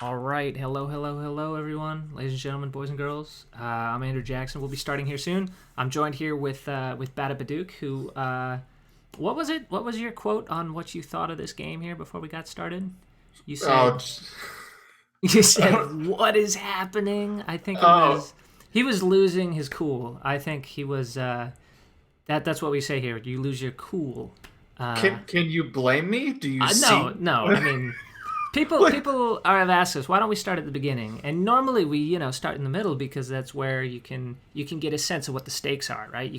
All right, hello, everyone, ladies and gentlemen, boys and girls. I'm Andrew Jackson. We'll be starting here soon. I'm joined here with Bada Badook, who what was it? What was your quote on what you thought of this game here before we got started? You Oh, said you said what is happening? I think it oh, was he was losing his cool. I think he was that's what we say here. You lose your cool. Uh, can you blame me? Do you no, see no. I mean, people what? people are have asked us why don't we start at the beginning, and normally we start in the middle because that's where you can get a sense of what the stakes are, right?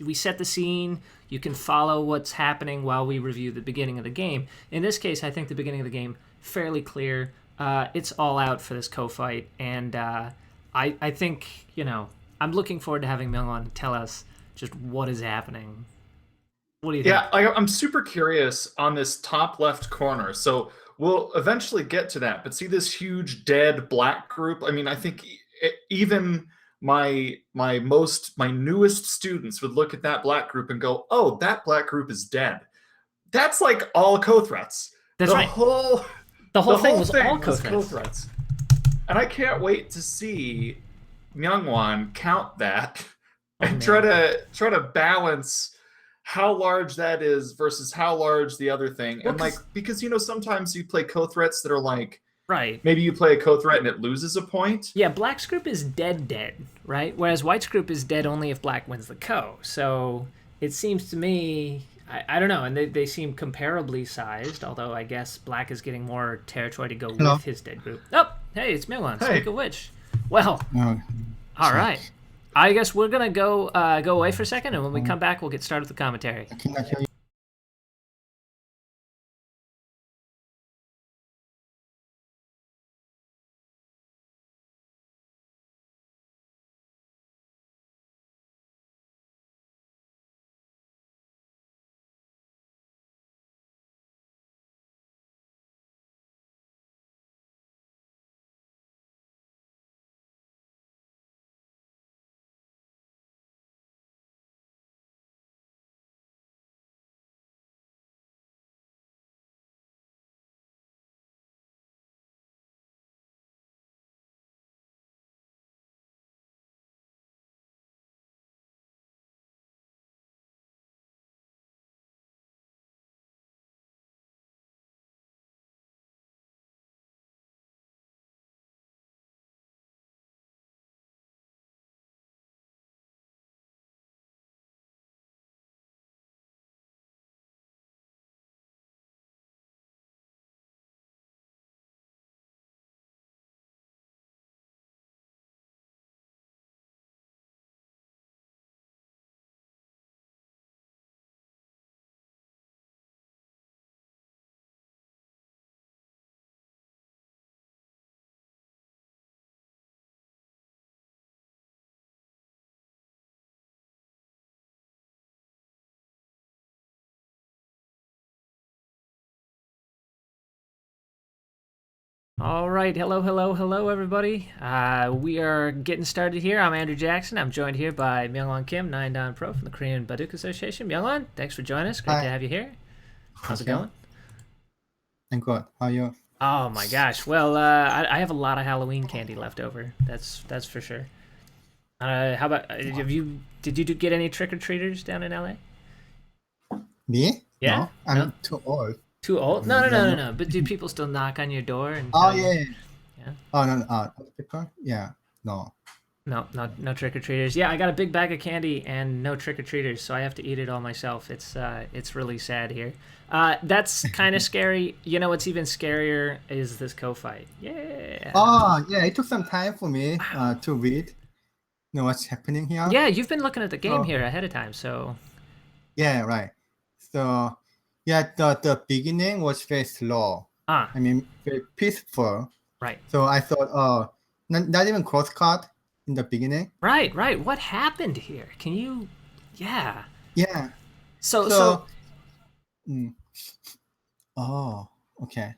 We set the scene, you can follow what's happening while we review the beginning of the game. In this case, I think the beginning of the game fairly clear. It's all out for this co-fight, and I think I'm looking forward to having Myungwan tell us just what is happening. What do you Yeah, think? I'm super curious on this top left corner. So we'll eventually get to that, but see this huge dead black group? I mean, I think even my newest students would look at that black group and go, "Oh, that black group is dead." That's like all co-threats. That's The right. whole The whole the thing whole was all thing was co-threats. co-threats. And I can't wait to see Myungwan count that Oh and try man. to try to balance how large that is versus how large the other thing. Well, And like cause because sometimes you play co-threats that are like right. maybe you play a co-threat and it loses a point. Yeah, Black's group is dead, right? Whereas White's group is dead only if Black wins the co. So it seems to me, I don't know, and they seem comparably sized, although I guess Black is getting more territory to go Hello. with his dead group. Oh, hey, it's Milan. Speak Hey, of which. Well, Uh, all right. check. I guess we're gonna go away for a second, and when we come back, we'll get started with the commentary. I cannot hear you. All right, hello, everybody. We are getting started here. I'm Andrew Jackson. I'm joined here by Myungwan Kim, Nine Dan Pro from the Korean Baduk Association. Myungwan, thanks for joining us. Great to Hi. have you here. How's it Okay. going? I'm good. How are you? Oh my gosh. Well, I have a lot of Halloween candy left over. That's for sure. How about have you? Did you get any trick or treaters down in LA? Me? Yeah? No, No? I'm too old. Too old? No, no, Yeah, no, no, no. no. But do people still knock on your door and Oh tell you? yeah. Yeah. Yeah. Oh no, no. People? Yeah. No. No, no trick or treaters. Yeah, I got a big bag of candy and no trick or treaters, so I have to eat it all myself. It's really sad here. That's kind of scary. You know what's even scarier is this co-fight. Yeah. Oh yeah. It took some time for me Wow. to read. Know what's happening here. Yeah, you've been looking at the game So here ahead of time, so yeah, right. So yeah, the beginning was very slow. ah, I mean, very peaceful. right. So I thought, not even cross cut in the beginning. Right. What happened here? Can you yeah. Yeah. So So. mm, oh. Okay.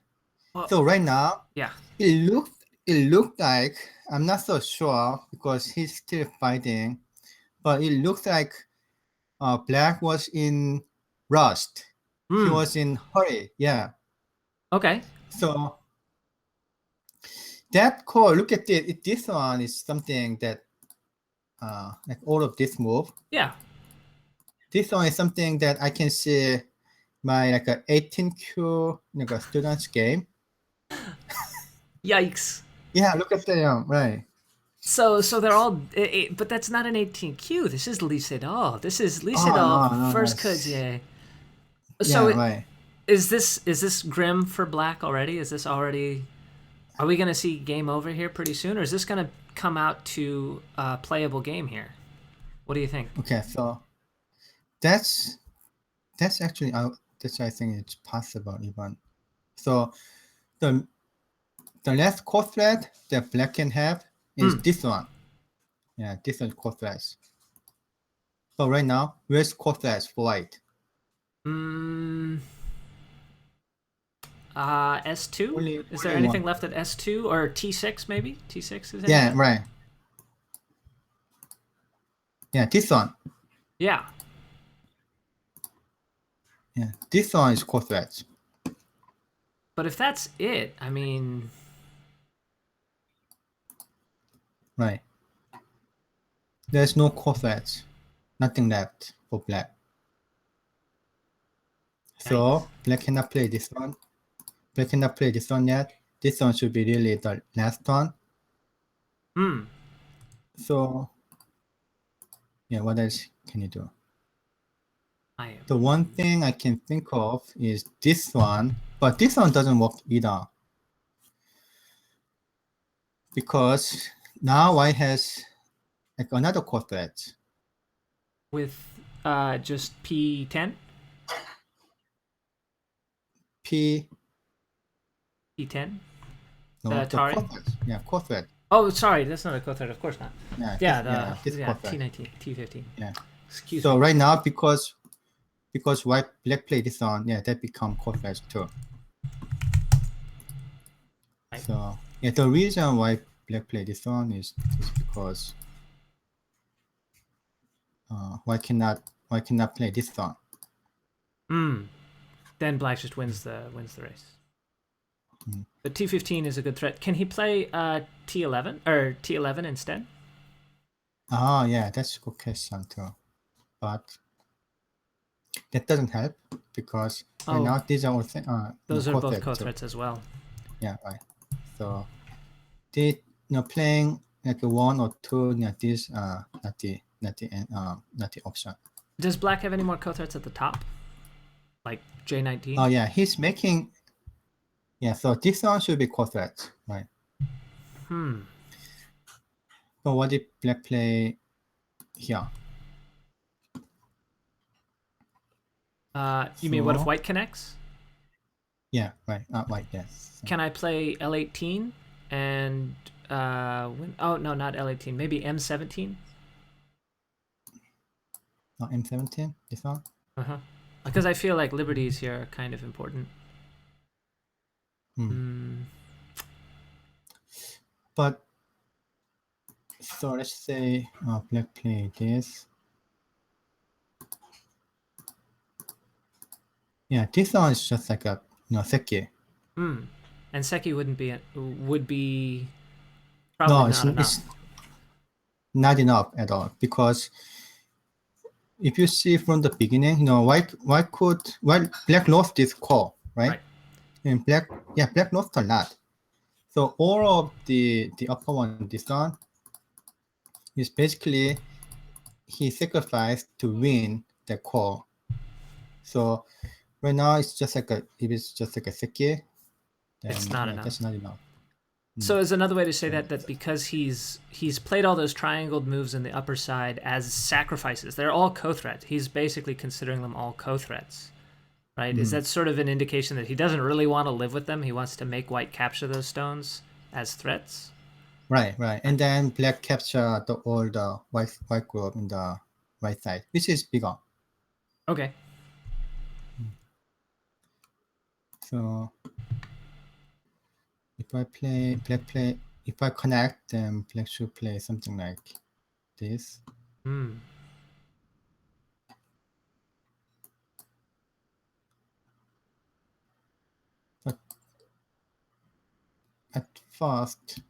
well, So right now, yeah. it looked like, I'm not so sure because he's still fighting, but it looks like Black was in rust. He Hmm. was in hurry. Yeah. Okay. So that core, look at it. This one is something that, like all of this move. Yeah. This one is something that I can see my like a 18Q like a students game. Yikes. Yeah, look at them, right? So they're all, but that's not an 18Q. This is Lee Sedol. This is Lee Oh Sedol no, first Ke that's, Jie. So yeah, right. is this grim for black already? Is this already? Are we gonna see game over here pretty soon, or is this gonna come out to a playable game here? What do you think? Okay, so that's actually that's I think it's possible even. So the last core thread that black can have is this one. Yeah, this one core threads. So right now, where's core threads for white? S2? Only Is there anything one. left at S2 or T6 maybe? T6 is Yeah, anything? right. Yeah, this one. Yeah. Yeah, this one is core threads. But if that's it, I mean, Right. There's no core threads. Nothing left for black. yikes. So black cannot play this one. Black cannot play this one yet. This one should be really the last one. So yeah, what else can you do? I am. The one thing I can think of is this one, but this one doesn't work either. Because now white has like another core thread. With just P10? P P10? no the core Atari? thread. Yeah, core thread. Oh, sorry, that's not a code thread. Of course not. Yeah, Yeah, this core thread. T19, T15. Yeah. Excuse So me. right now because white black play this on, yeah, that become core threads too. Right. So yeah, the reason why black play this on is because white cannot play this on. Then black just wins the race. But T15 is a good threat. Can he play T11 or T11 instead? Oh yeah, that's a good question too. But that doesn't help because right now these are all Those are core both threads too. co-threats as well. Yeah, right. So they playing like a one or two, these not the option. Does black have any more co-threats at the top? Like J19? Oh yeah, he's making. Yeah, so this one should be core threat, right? But what did black play here? You mean what if white connects? Yeah, right. White, yes. Can I play L18 and oh no, not L18. Maybe M17. Not M17. This one. Because I feel like liberties here are kind of important. But so let's say black play this. Yeah, this one is just like a seki. And seki would be No, probably it's not enough. it's not enough at all because if you see from the beginning, white black lost this core, right? And black lost a lot. So all of the upper one, this one, is basically he sacrificed to win the core. So right now it's just like if it's just like a seki, then It's not enough. That's not enough. So is another way to say that because he's played all those triangled moves in the upper side as sacrifices. They're all co-threats. He's basically considering them all co-threats, right? Is that sort of an indication that he doesn't really want to live with them? He wants to make white capture those stones as threats? Right. And then black capture all the white group in the right side, which is bigger. Okay. So if I play if I connect, then black should play something like this. at first.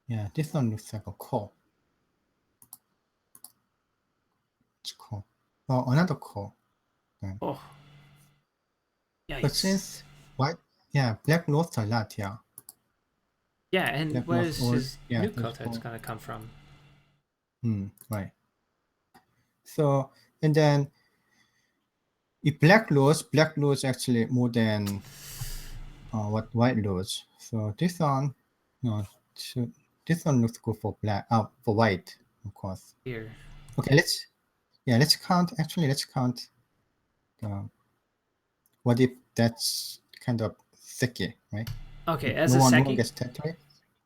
Yeah, this one looks like a call. It's call. Oh, another call. Oh. But Yikes. since white, yeah, black lost a lot here. Yeah, and Black where's lost all, his yeah, new there's cotex all- gonna come from? Right. So, and then if black lose actually more than what white lose. So this one, no, this one looks good for black. For white, of course. Here. Okay, let's count. Actually, let's count. What if that's kind of seki, right? Okay, as No a one seki. gets territory.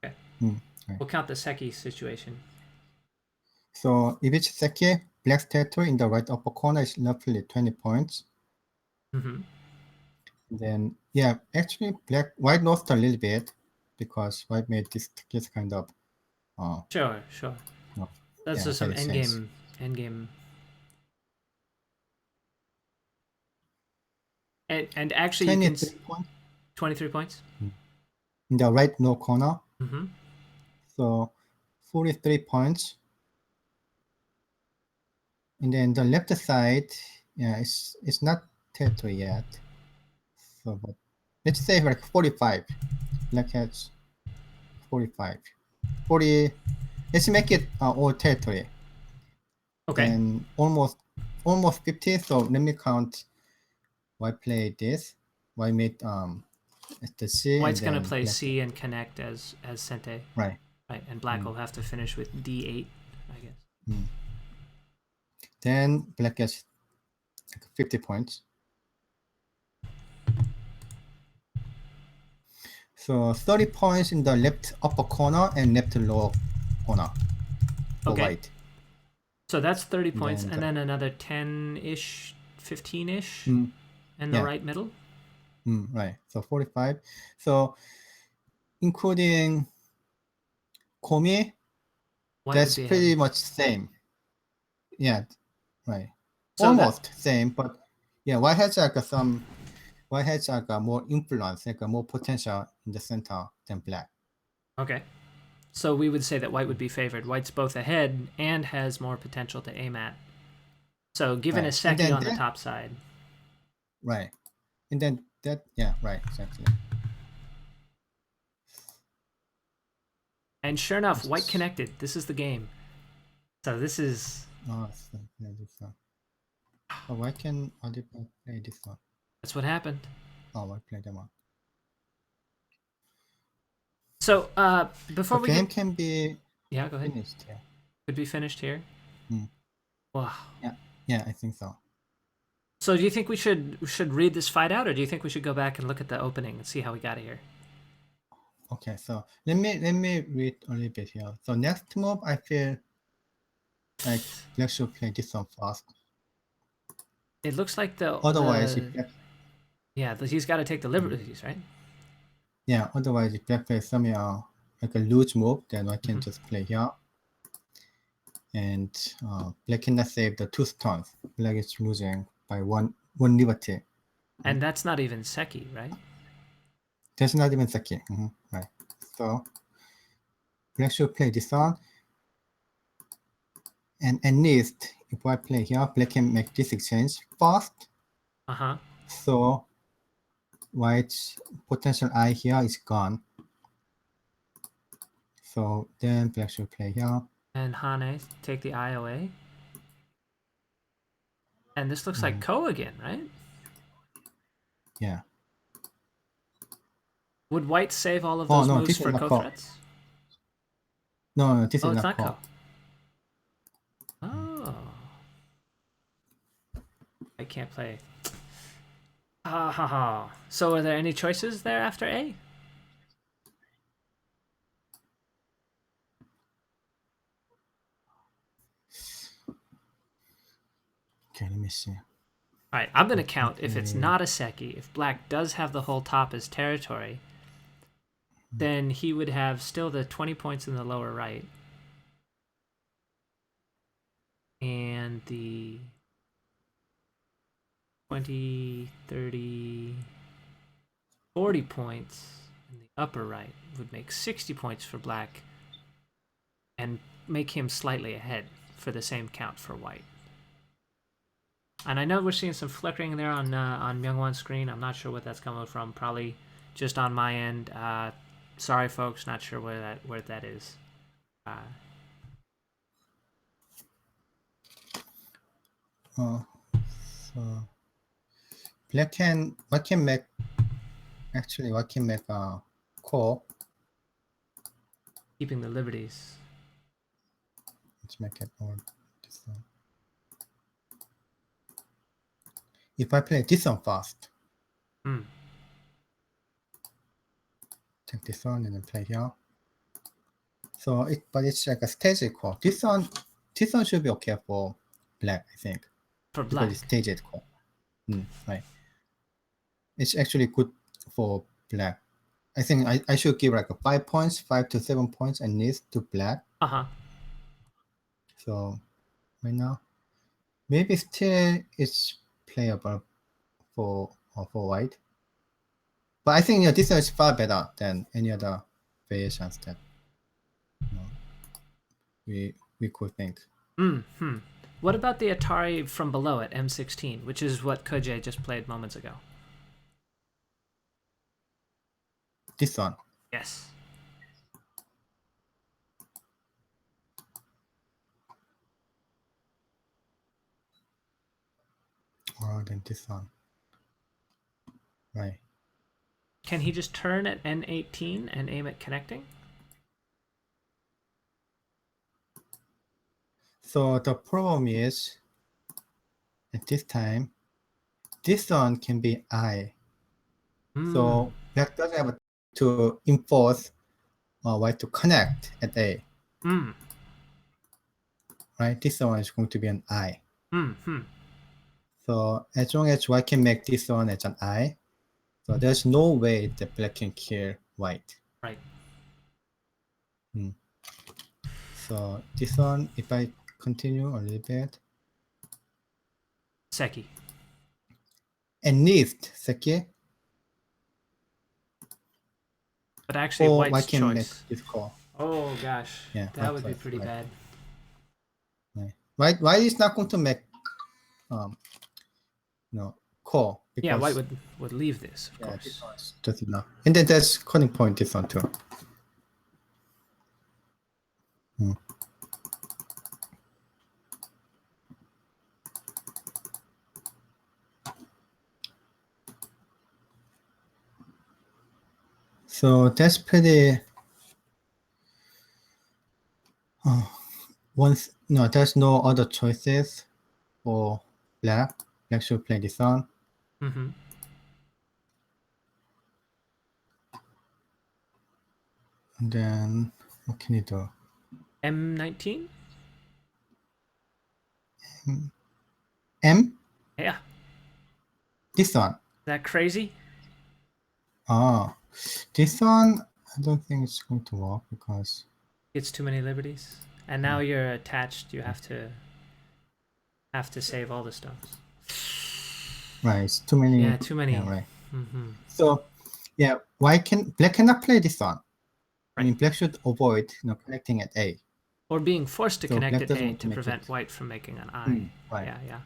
Okay. Right. We'll count the seki situation. So if it's seki, black's territory in the right upper corner is roughly 20 points. Mm-hmm. Then yeah, actually white lost a little bit because white made this kind of Sure. no, That's yeah, just some very sense. endgame. And actually, you can 23 points 23 points. in the right lower corner. Mm-hmm. So 43 points. And then the left side, yeah, it's not territory yet. So but let's say like 45. Black has 45. 40. Let's make it all territory. Okay. Then almost 50. So let me count. Why play this? Why made the C White's and gonna then play black. C and connect as sente. Right. Right, and black will have to finish with D8, I guess. Then black gets like 50 points. So 30 points in the left upper corner and left lower corner for Okay. white. So that's 30 And points, then and then another 10-ish, 15-ish Mm, in the yeah. right middle. Right. So 45. So including Komi, White that's would be pretty ahead. much same. Yeah. Right. So Almost same, but yeah, white has like a more influence, like a more potential in the center than black. Okay. So we would say that white would be favored. White's both ahead and has more potential to aim at. So given a Right. seki on the top side. Right. And then that, yeah, right, exactly. And sure enough, white connected. This is the game. So this is... Oh, so, yeah, this one. Oh, why can other people play this one? That's what happened. Oh, why play them one? So before The we game get... can be Yeah, go ahead. finished here. Could be finished here. Wow. Yeah, I think so. So do you think we should read this fight out, or do you think we should go back and look at the opening and see how we got here? Okay, so let me read a little bit here. So next move, I feel like black should play this one first. It looks like the... Otherwise, if black, Yeah, he's got to take the liberties, right? yeah, otherwise if black plays some like a loose move, then I can just play here. And black cannot save the 2 stones. Black is losing by one liberty. And that's not even seki, right? That's not even seki. Right. So black should play this one. And at least if I play here, black can make this exchange first. So white's potential eye here is gone. So then black should play here. And Hane take the eye away. And this looks like Ko again, right? Yeah. Would white save all of those moves for Ko threats? No, this is it's not Ko. Oh. I can't play. So are there any choices there after A? Okay, let me see. All right, I'm going to count if it's not a seki. If black does have the whole top as territory, then he would have still the 20 points in the lower right. And the 20, 30, 40 points in the upper right would make 60 points for black and make him slightly ahead for the same count for white. And I know we're seeing some flickering there on Myungwan's screen. I'm not sure what that's coming from. Probably just on my end. Sorry, folks. Not sure where that is. So black can make a call. Keeping the liberties. Let's make it all this one. If I play this one first, take this one and then play here. So but it's like a staged call. This one should be okay for black, I think. For black. Because it's staged call. Right. It's actually good for black. I think I should give like a 5 to 7 points at least to black. So right now, maybe still it's playable for white. But I think this one is far better than any other variations that we could think. What about the Atari from below at M16, which is what Ke Jie just played moments ago? This one. Yes. Or then this one. Right. Can he just turn at N18 and aim at connecting? So the problem is, at this time, this one can be I. So black doesn't have to enforce white to connect at A. Right? This one is going to be an I. So as long as white can make this one as an I, so there's no way that black can kill white. Right. So this one, if I continue a little bit. Seki. At least Seki. But actually, or white's can choice. Make this call. Oh gosh, yeah, that would be pretty bad. Right. White is not going to make call. Because, yeah, white would leave this, of course. This one's just enough. And then there's calling point this one too. So that's pretty. There's no other choices for black. Black should play this one. And then what can you do? M19? M? Yeah. This one. Is that crazy? This one, I don't think it's going to work because it's too many liberties. And now you're attached. You have to save all the stones. Right, it's too many. Yeah, too many. Yeah, right. So, yeah, black cannot play this one. Right. I mean, black should avoid connecting at A. Or being forced to connect at A to prevent white from making an I. Right. Yeah.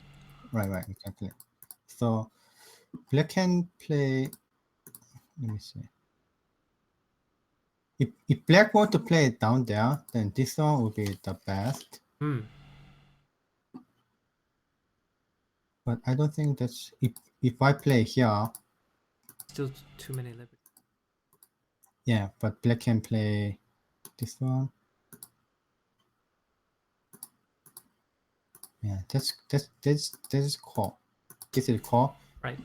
Right, exactly. So, black can play. Let me see. If black want to play it down there, then this one would be the best. But I don't think that's if I play here. Still too many liberties. Yeah, but black can play this one. Yeah, that's core. This is core. Right.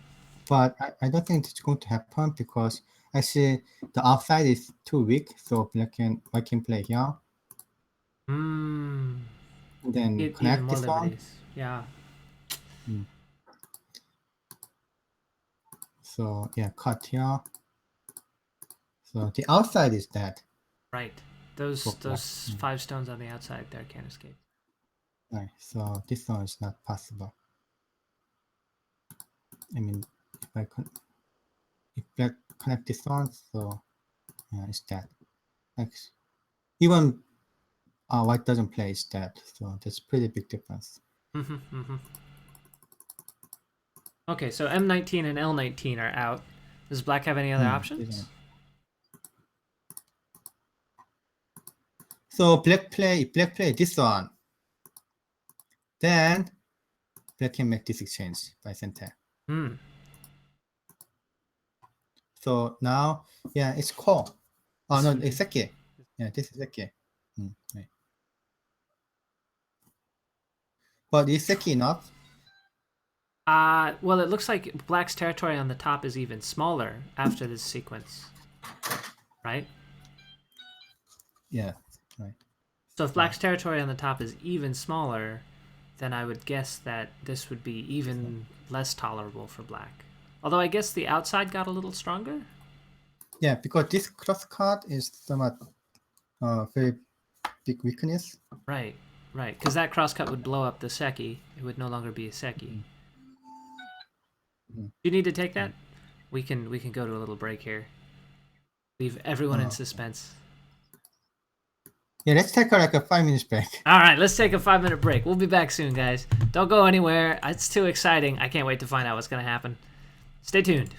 But I don't think it's going to happen because I see the outside is too weak, so white can play here. And then connect this one. Yeah. So yeah, cut here. So the outside is dead. Right. Those 5 stones on the outside there can't escape. Right. So this one is not possible. I mean, if black connect this one, so yeah, it's that. Like even white doesn't play is that, so that's pretty big difference. Okay, so M19 and L19 are out. Does black have any other options? So black play this one, then black can make this exchange by center. So now, yeah, it's call. Oh no, it's seki. Yeah, this is seki. Right. But is seki enough? Well, it looks like black's territory on the top is even smaller after this sequence, right? Yeah, right. So if black's territory on the top is even smaller, then I would guess that this would be even less tolerable for black. Although I guess the outside got a little stronger. Yeah, because this cross card is somewhat very big weakness. Right, because that crosscut would blow up the seki. It would no longer be a seki. Do you need to take that? We can go to a little break here. Leave everyone in suspense. Yeah, let's take like a 5 minute break. All right, let's take a 5-minute break. We'll be back soon, guys. Don't go anywhere. It's too exciting. I can't wait to find out what's going to happen. Stay tuned.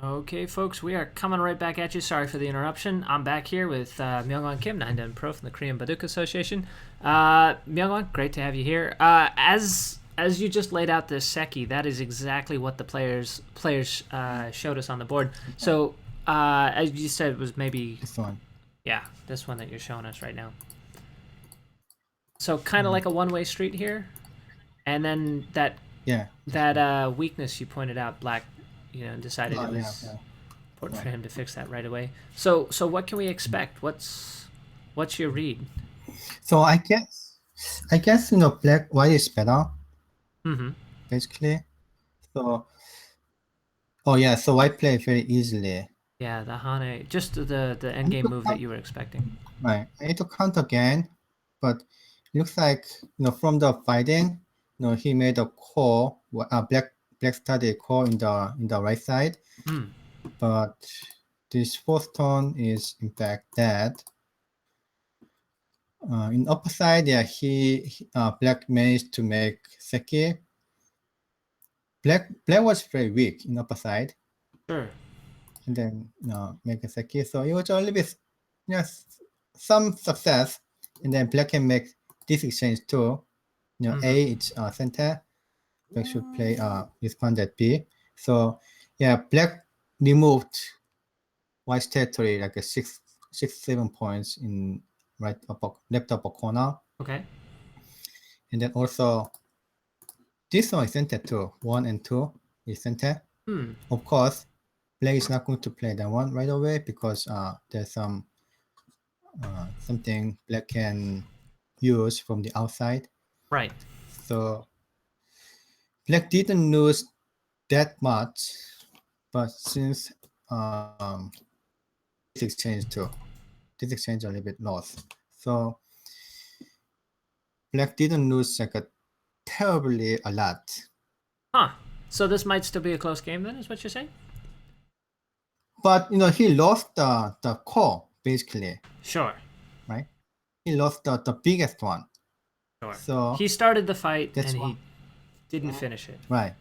Okay, folks, we are coming right back at you. Sorry for the interruption. I'm back here with Myungwan Kim, 9-10 Pro from the Korean Baduk Association. Myungwan, great to have you here. As you just laid out this seki, that is exactly what the players showed us on the board. So, as you said, it was maybe This one. Yeah, this one that you're showing us right now. So kind of like a one-way street here, and then that weakness you pointed out, Black, decided it was important for him to fix that right away. So what can we expect? What's your read? So I guess black white is better. Mm-hmm. Basically. So so white play very easily. Yeah, the Hane, just the end game move that you were expecting. Right. I need to count again, but looks like from the fighting, he made a core. Black started a core in the right side, but this fourth turn is in fact dead. In upper side, Black managed to make Seki. Black was very weak in upper side. Sure. And then make a Seki. So it was a little bit some success. And then Black can make this exchange too. A it's center. Black should play respond at B. So Black removed White's territory like a 7 points in left upper corner. Okay. And then also this one is center too. 1 and 2 is center. Of course, Black is not going to play that one right away because there's something Black can use from the outside. Right. So Black didn't lose that much, but since this exchange too, this exchange a little bit lost. So Black didn't lose like terribly a lot. Huh. So this might still be a close game then, is what you're saying? But he lost the core basically. Sure. Right? He lost the biggest one. Sure. So he started the fight and he didn't finish it. Right.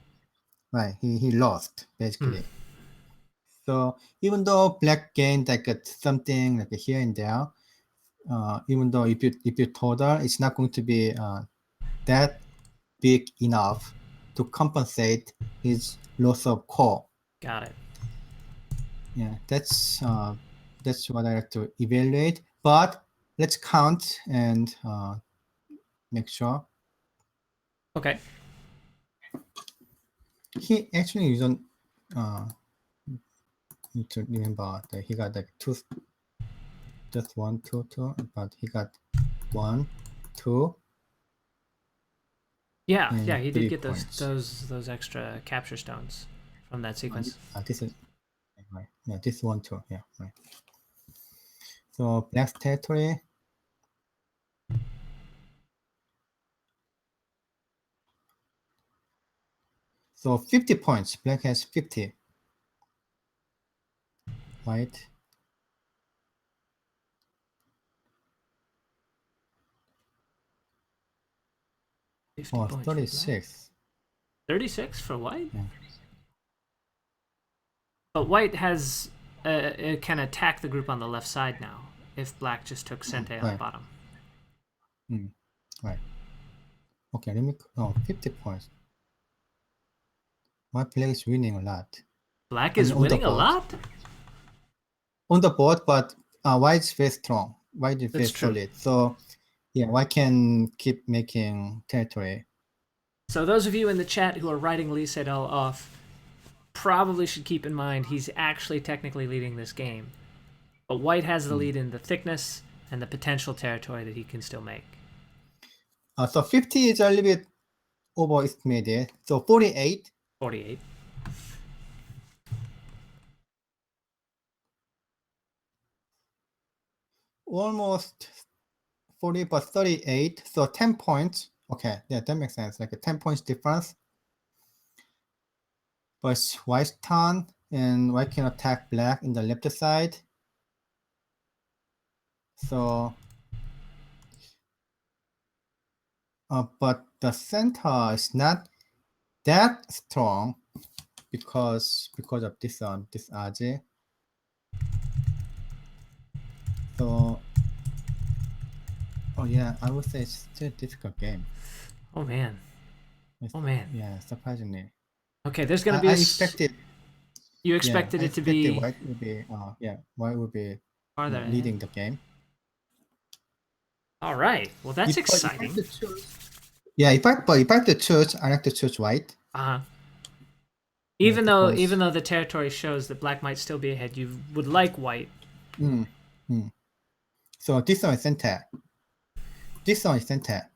He lost basically. So even though Black gained like something like here and there, even though if you total, it's not going to be that big enough to compensate his loss of core. Got it. Yeah, that's what I have to evaluate. But let's count and make sure. Okay. He actually isn't. Need to remember that he got like two, just 1, 2, 2, but he got 1, 2. Yeah, he did get those extra capture stones from that sequence. This is right. Yeah, this one too. Yeah, right. So Black's territory. So 50 points. Black has 50. White. Oh, 36. 36 for White? Yeah. But White has can attack the group on the left side now if Black just took Sente on the bottom. Right. Okay, let me 50 points. White play is winning a lot. Black is winning a lot? On the board, but White is very strong. White is very solid. So yeah, White can keep making territory. So those of you in the chat who are writing Lee Sedol off probably should keep in mind he's actually technically leading this game. But White has the lead in the thickness and the potential territory that he can still make. So 50 is a little bit overestimated. So 48. 48. Almost 40, but 38. So 10 points. Okay, yeah, that makes sense. Like a 10 points difference. But White's turn, and White can attack Black in the left side. So, but the center is not that strong because of this RJ. So, I would say it's still a difficult game. Oh man. Yeah, surprisingly. Okay, there's gonna be. I expected. You expected it to be. White would be. White would be Farther ahead. leading the game. All right. Well, that's If I exciting. have to choose, yeah, if I have to choose, I like to choose white. Uh-huh. Yeah, Even because- though the territory shows that black might still be ahead, you would like white. So this one is center. This one is center.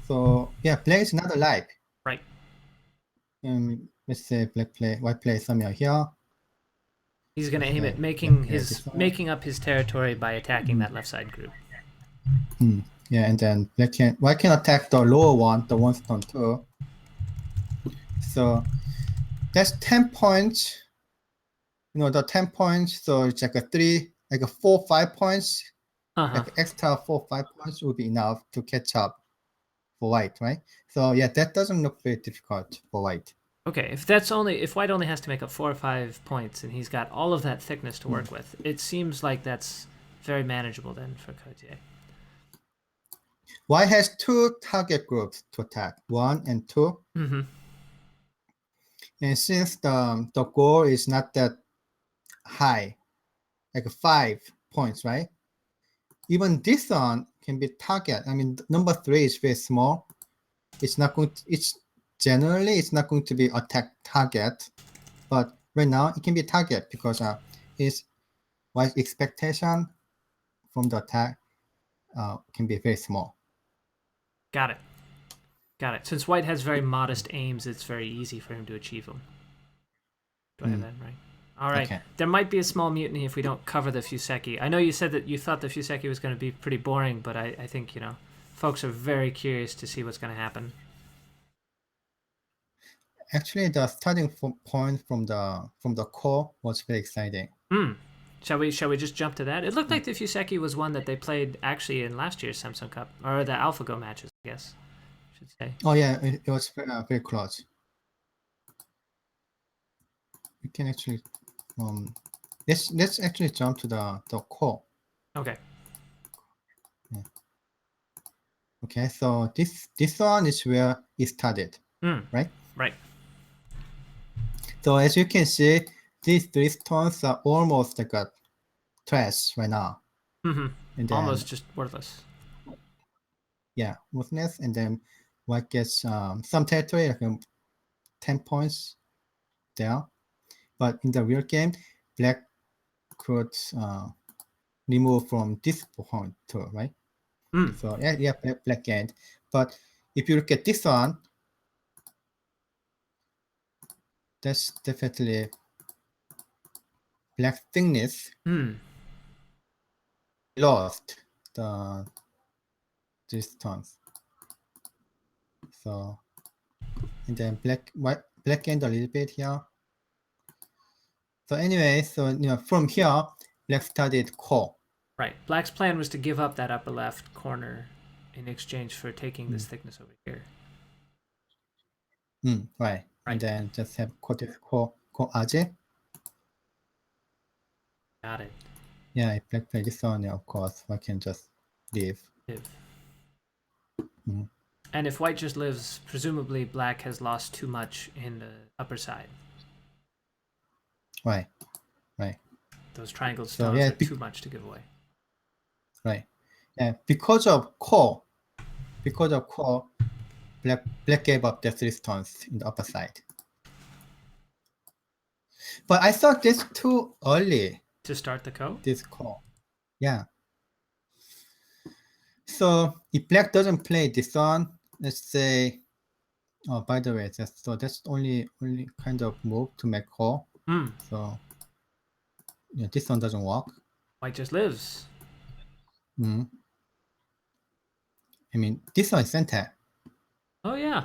So yeah, black is not alive. Right. Let's say white play somewhere here. He's gonna aim at Okay, this one. making up his territory by attacking that left side group. Yeah, and then white can attack the lower one, the 1 stone 2. So that's 10 points. The 10 points. So it's like a 4, 5 points. Uh-huh. Like extra 4, 5 points would be enough to catch up for white, right? So yeah, that doesn't look very difficult for white. Okay, if white only has to make up 4 or 5 points and he's got all of that thickness to work with, it seems like that's very manageable then for Ke Jie. White has 2 target groups to attack, 1 and 2. Mm-hmm. And since the goal is not that high, like 5 points, right? Even this one can be target. I mean, number 3 is very small. It's not going to be attack target, but right now it can be target because its white expectation from the attack can be very small. Got it. Since white has very modest aims, it's very easy for him to achieve them. Do I have that right? All right. Okay. There might be a small mutiny if we don't cover the Fuseki. I know you said that you thought the Fuseki was going to be pretty boring, but I think, folks are very curious to see what's going to happen. Actually, the starting point from the core was very exciting. Shall we just jump to that? It looked like the Fuseki was one that they played actually in last year's Samsung Cup, or the AlphaGo matches, I guess I should say. Oh yeah, it was very close. We can actually let's actually jump to the core. Okay. Yeah. Okay, so this one is where it started, right? Right. So as you can see, these 3 stones are almost like a trash right now. Mm-hmm. And then, Almost just worthless. Yeah, worthless. And then white gets some territory, like 10 points there. But in the real game, black could remove from this point too, right? So yeah, black gained. But if you look at this one, that's definitely black thickness lost the distance. So and then black gained a little bit here. So anyway, from here, black started core. Right. Black's plan was to give up that upper left corner in exchange for taking this thickness over here. Right. And then just have core Aje. Got it. Yeah, if black play this one, of course, I can just leave. And if white just lives, presumably black has lost too much in the upper side. Right. Those triangle stones are too much to give away. Right. Yeah, because of core, black gave up the 3 stones in the upper side. But I thought this too early. To start the ko? This core. Yeah. So if black doesn't play this one, let's say, oh, by the way, that's only kind of move to make core. So yeah, this one doesn't work. White just lives. I mean, this one is center. Oh yeah,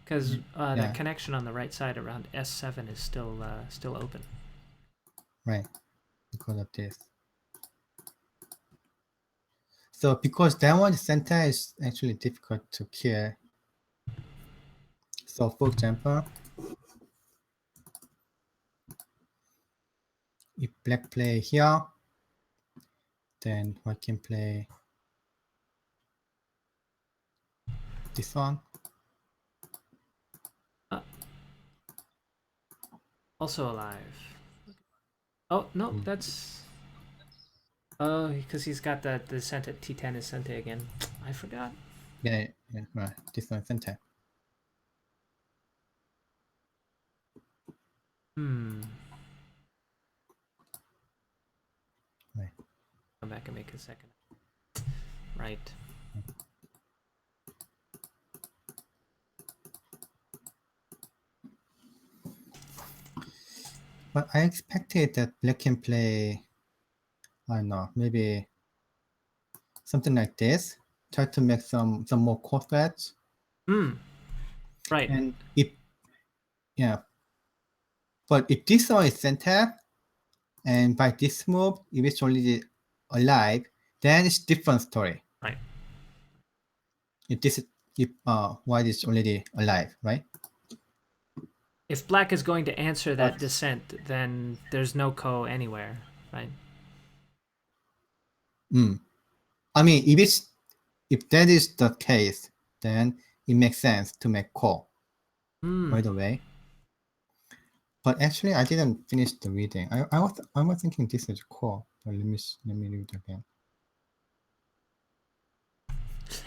because that connection on the right side around S7 is still open. Right, because of this. So because that one center is actually difficult to kill. So for example, if black play here, then white can play this one. Also alive. Oh no, that's because he's got the Sente T10 is Sente again. I forgot. Yeah, right. This one center. Right. Come back and make a second. Right. But I expected that Black can play, I don't know, maybe something like this. Try to make some more core threats. Right. And but if this one is center, and by this move, if it's already alive, then it's different story. Right. If white is already alive, right? If black is going to answer that But- descent, then there's no ko anywhere, right? I mean, if that is the case, then it makes sense to make call right away. But actually, I didn't finish the reading. I was thinking this is call. But let me read again.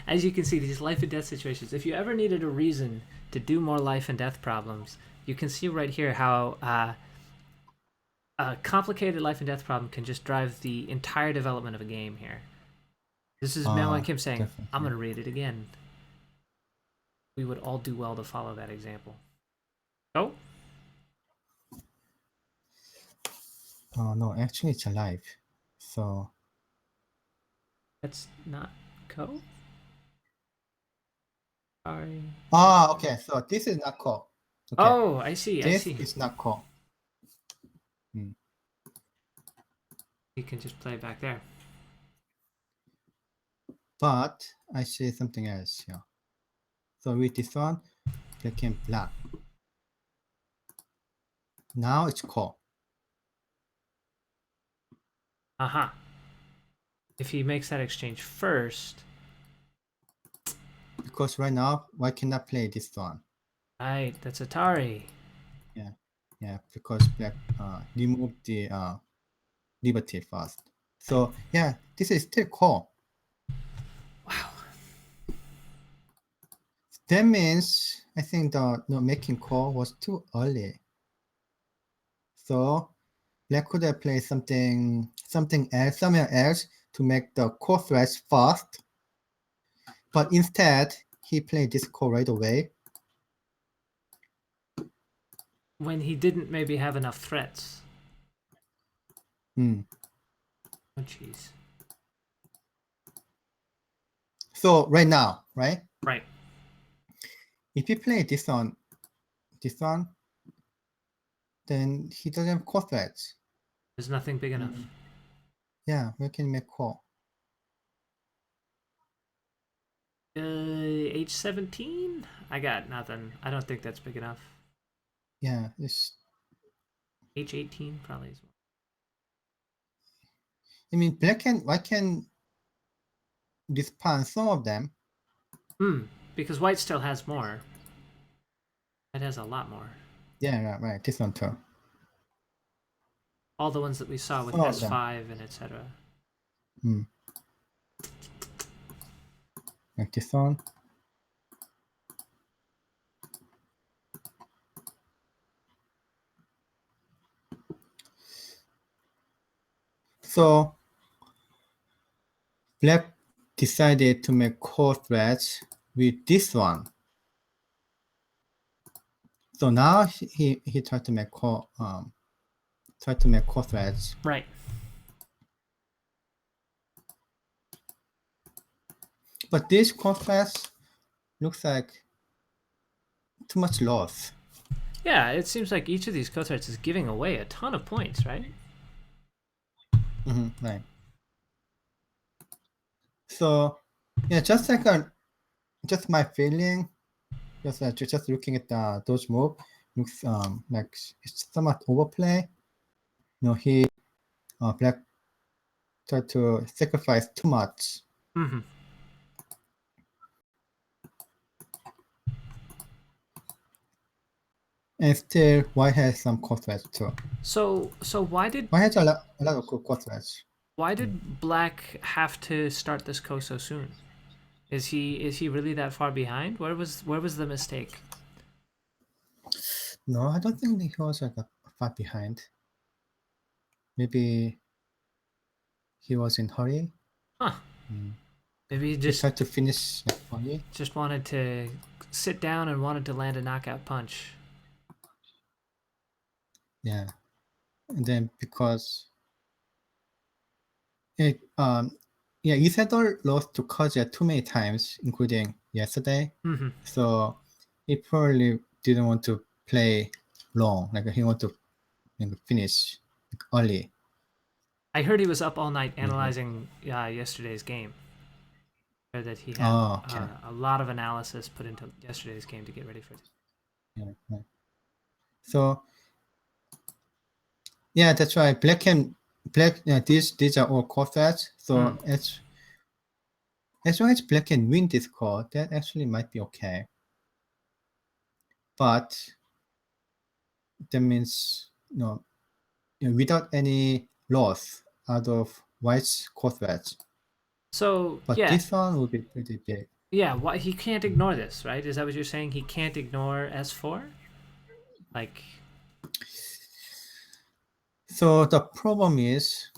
As you can see, these life and death situations, if you ever needed a reason to do more life and death problems, you can see right here how a complicated life and death problem can just drive the entire development of a game here. This is Myungwan Kim saying, Definitely. I'm going to read it again. We would all do well to follow that example. Oh? Oh no, actually it's alive. So That's not ko? Sorry. okay. So this is not call. Okay. Oh, I see. This I see. is not call. You can just play back there. But I see something else here. So with this one, they can block. Now it's call. Aha. If he makes that exchange first, Because right now, why cannot play this one? right, that's Atari. Yeah, because black removed the liberty first. So yeah, this is still call. Wow. That means I think the making call was too early. So black could have played something else, somewhere else to make the core threats fast. But instead, he played this call right away. When he didn't maybe have enough threats. Hmm. Oh, jeez. So right now, right? Right. If you play this one, then he doesn't have core threats. There's nothing big enough. Yeah, we can make call. H17? I got nothing. I don't think that's big enough. Yeah, it's. H18 probably is. I mean, black and white can disband some of them. Because white still has more. It has a lot more. Yeah, right. This one too. All the ones that we saw with Some of S5 and etc. Like this one. So black decided to make core threats with this one. So now he tried to make core threats. Right. But this core threats looks like too much loss. Yeah, it seems like each of these co-threats is giving away a ton of points, right? Right. So yeah, just my feeling, just looking at those moves, looks like it's somewhat overplay. He black tried to sacrifice too much. And still, white has some core threats too. So why did White has a lot of core threats. black have to start this Ko so soon? Is he really that far behind? Where was the mistake? No, I don't think he was like far behind. Maybe he was in hurry. Huh. Maybe he He just tried to finish like early. wanted to sit down and wanted to land a knockout punch. Yeah, and then because it yeah, Isidore lost to Ke Jie too many times, including yesterday. Mm-hmm. So he probably didn't want to play long. Like he wanted to finish early. I heard he was up all night Maybe. analyzing yesterday's game. I heard that he had Oh, okay. a lot of analysis put into yesterday's game to get ready for it. Yeah, right. So yeah, that's right. Black. These are all core threats. So as long as black can win this core, that actually might be okay. But that means without any loss out of white's core threats. So But yeah, this one will be pretty big. yeah. Why he can't ignore this, right? Is that what you're saying? He can't ignore S4? Like, So the problem is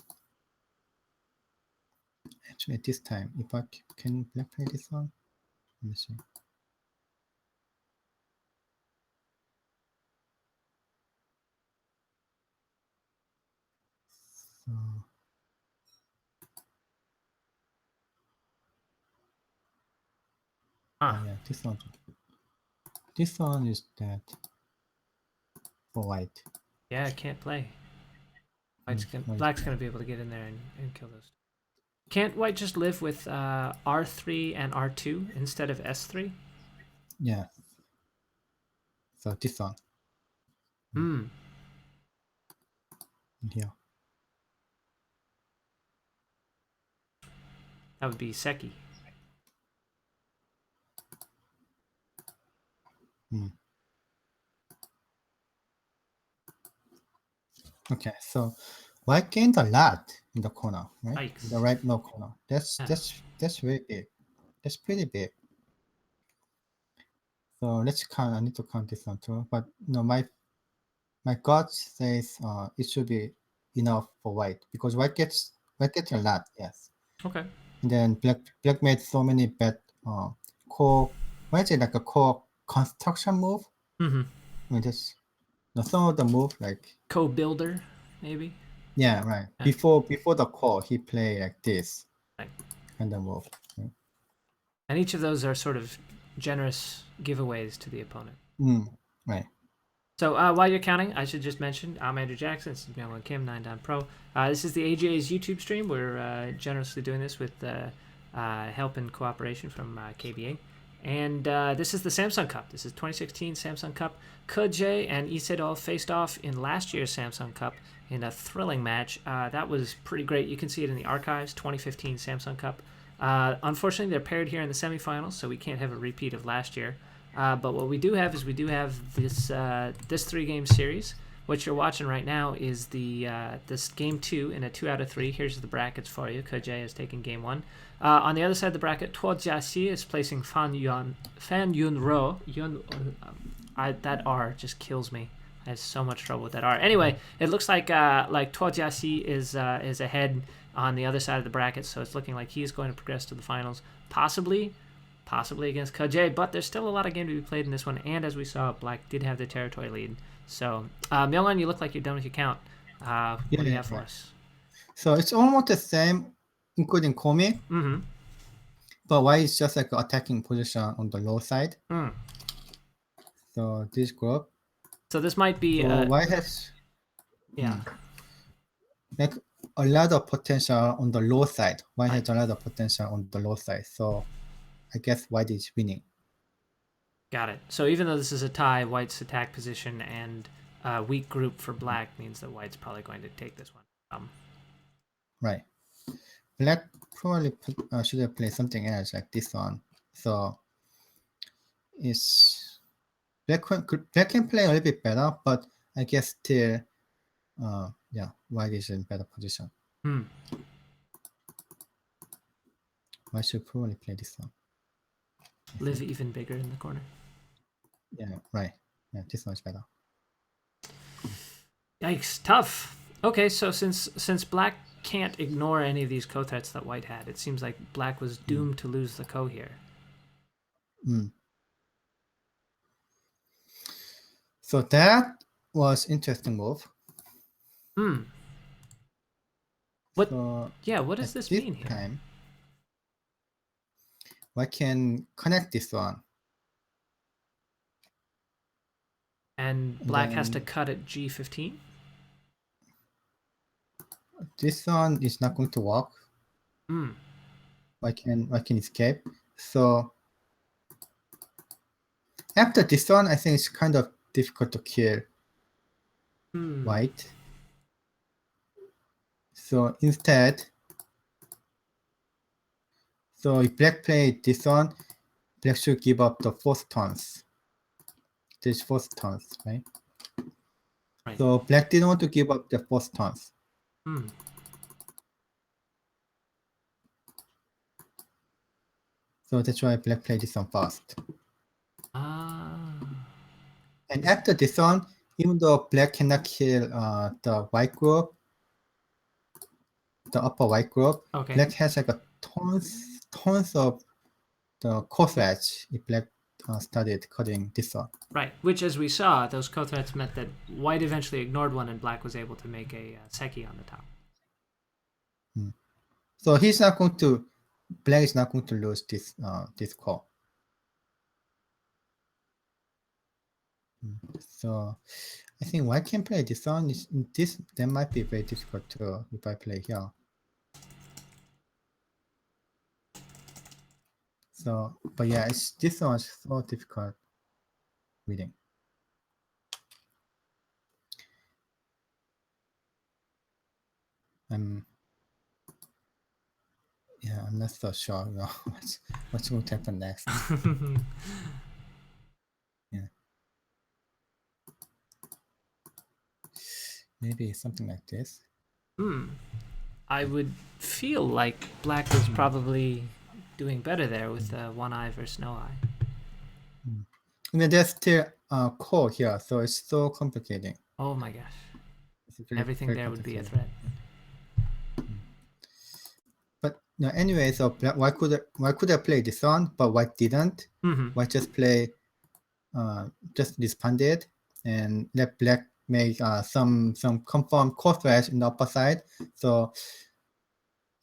actually this time, if I can black play this one, let me see. So yeah, this one. This one is dead for white. yeah, I can't play. Black's gonna be able to get in there and kill those. Can't white just live with R3 and R2 instead of S3? Yeah. So this one. Hmm. Here. That would be Seki. Okay, so white gained a lot in the corner, right? Yikes. The right low corner. That's Yeah. that's very big. That's pretty big. So let's count. I need to count this one too. But no, my gut says it should be enough for white because white gets a lot. Yes. Okay. And then black made so many bad core. Why is it like a core construction move? Mm-hmm. I mean, just some of the move like Co-builder, maybe. yeah, right. Yeah. Before the core, he play like this Right. kind of move. Right? And each of those are sort of generous giveaways to the opponent. Right. So while you're counting, I should just mention I'm Andrew Jackson. This is Myungwan Kim, 9 Pro. This is the AJ's YouTube stream. We're generously doing this with help and cooperation from Ke Jie. And this is the Samsung Cup. This is 2016 Samsung Cup. Ke Jie and Sedol faced off in last year's Samsung Cup in a thrilling match. That was pretty great. You can see it in the archives, 2015 Samsung Cup. Unfortunately, they're paired here in the semifinals, so we can't have a repeat of last year. But what we do have is this 3-game series. What you're watching right now is this game 2 in a 2 out of 3. Here's the brackets for you. Ke Jie is taking game 1. On the other side of the bracket, Ke Jie is placing Fan Yun Ro. That R just kills me. I have so much trouble with that R. Anyway, it looks like Ke Jie is ahead on the other side of the bracket, so it's looking like he's going to progress to the finals, possibly against Ke Jie, but there's still a lot of game to be played in this one, and as we saw, black did have the territory lead. So, Myungwan, you look like you're done with your count. What do you have for us? So it's almost the same, including Komi. Mm-hmm. But white is just like attacking position on the low side. So this group. So this might be. So white has like a lot of potential on the low side. White has a lot of potential on the low side. So I guess white is winning. Got it. So even though this is a tie, white's attack position and weak group for black means that white's probably going to take this one. Right. Black probably should have played something else like this one. So black can play a little bit better, but I guess still, yeah, white is in better position. White should probably play this one. Live even bigger in the corner. Yeah, right. Yeah, this one is better. Yikes, tough. Okay, so since black can't ignore any of these ko threats that white had, it seems like black was doomed to lose the ko here. So that was interesting move. What? So What does this mean here? Time, white can connect this one. And black has to cut at g15? This one is not going to work. White can escape. So after this one, I think it's kind of difficult to kill white. So instead, so if black played this one, black should give up the fourth turns. There's fourth turns, right? So black didn't want to give up the fourth turns. So that's why black played this one first. And after this one, even though black cannot kill the white group, the upper white group, black has like a tons of the ko threats if black started cutting this one. Right, which as we saw, those ko threats meant that white eventually ignored one and black was able to make a seki on the top. So he's not going to, black is not going to lose this this ko. So I think white can play this one. This that might be very difficult too if I play here. So, but yeah, this one's so difficult reading. Yeah, I'm not so sure what's going to happen next. Yeah. Maybe something like this. I would feel like black was probably doing better there with one eye versus no eye. And then there's still ko here, so it's so complicating. Oh my gosh. Everything there would be a threat. But no, anyway, so why could I play this one, but white didn't? White just play, just responded and let black make some confirmed ko threats in the upper side. So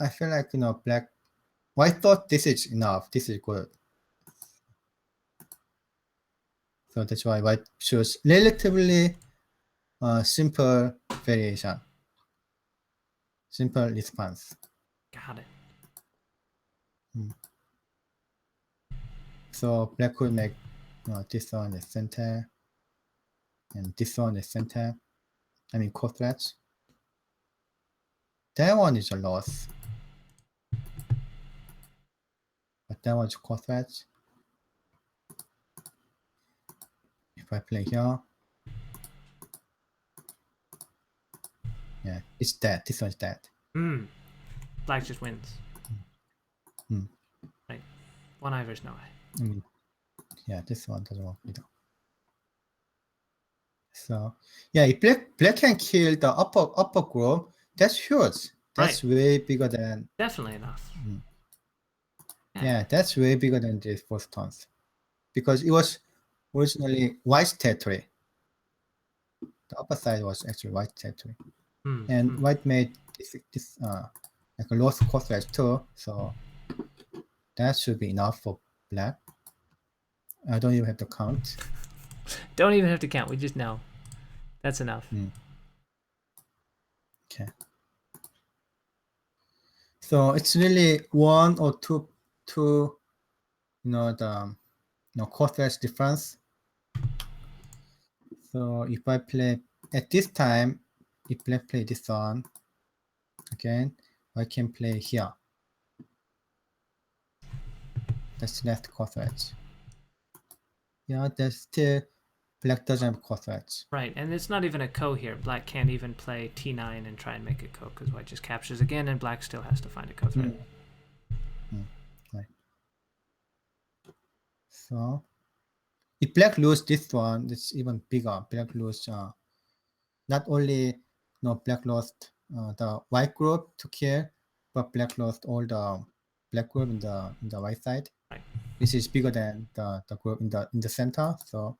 I feel like white thought this is enough. This is good. So that's why white chose relatively simple variation, simple response. Got it. So black could make this one is center, and this one is center. I mean ko threats. That one is a loss, but that one's ko threats. If I play here, yeah, it's dead. This one's dead. Black just wins. Right. One eye versus no eye. Yeah, this one doesn't work either. So yeah, if black can kill the upper group, that's huge. That's way bigger than. Definitely enough. Yeah, that's way bigger than the first turns, because it was originally white territory. The upper side was actually white territory, and white made this like a lost ko threat too. So that should be enough for black. I don't even have to count. Don't even have to count. We just know. That's enough. Okay. So it's really one or two, the ko threats difference. So if I play at this time, if black play this one, again, I can play here. That's left ko threats. Yeah, there's still Black doesn't have core threats. Right, and it's not even a ko here. Black can't even play t9 and try and make a ko because white just captures again, and black still has to find a ko threat. Right. So if black lose this one, it's even bigger. Black lose not only black lost the white group to kill, but black lost all the black group in the right side. Right. This is bigger than the group in the center. So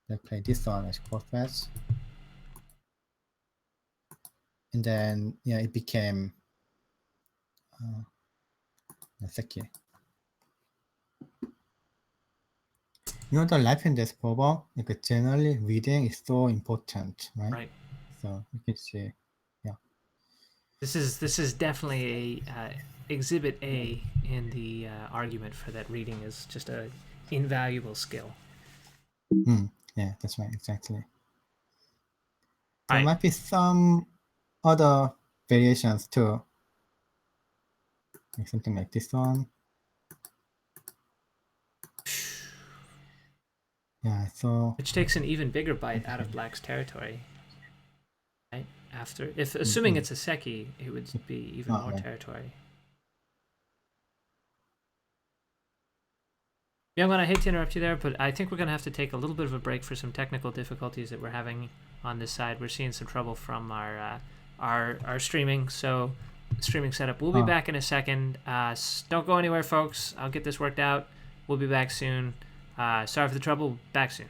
black play this one as core threats. And then it became Seki. The life and death problem, like generally reading is so important, right? Right. So you can see, This is definitely a exhibit A in the argument for that reading is just a invaluable skill. Yeah, that's right, exactly. All There right. might be some other variations too, like something like this one. Yeah, so Which takes an even bigger bite out of black's territory. Right? After, if assuming it's a Seki, it would be even more right. territory. Myungwan, I hate to interrupt you there, but I think we're going to have to take a little bit of a break for some technical difficulties that we're having on this side. We're seeing some trouble from our streaming, so streaming setup. We'll be back in a second. Don't go anywhere, folks. I'll get this worked out. We'll be back soon. Sorry for the trouble. Back soon.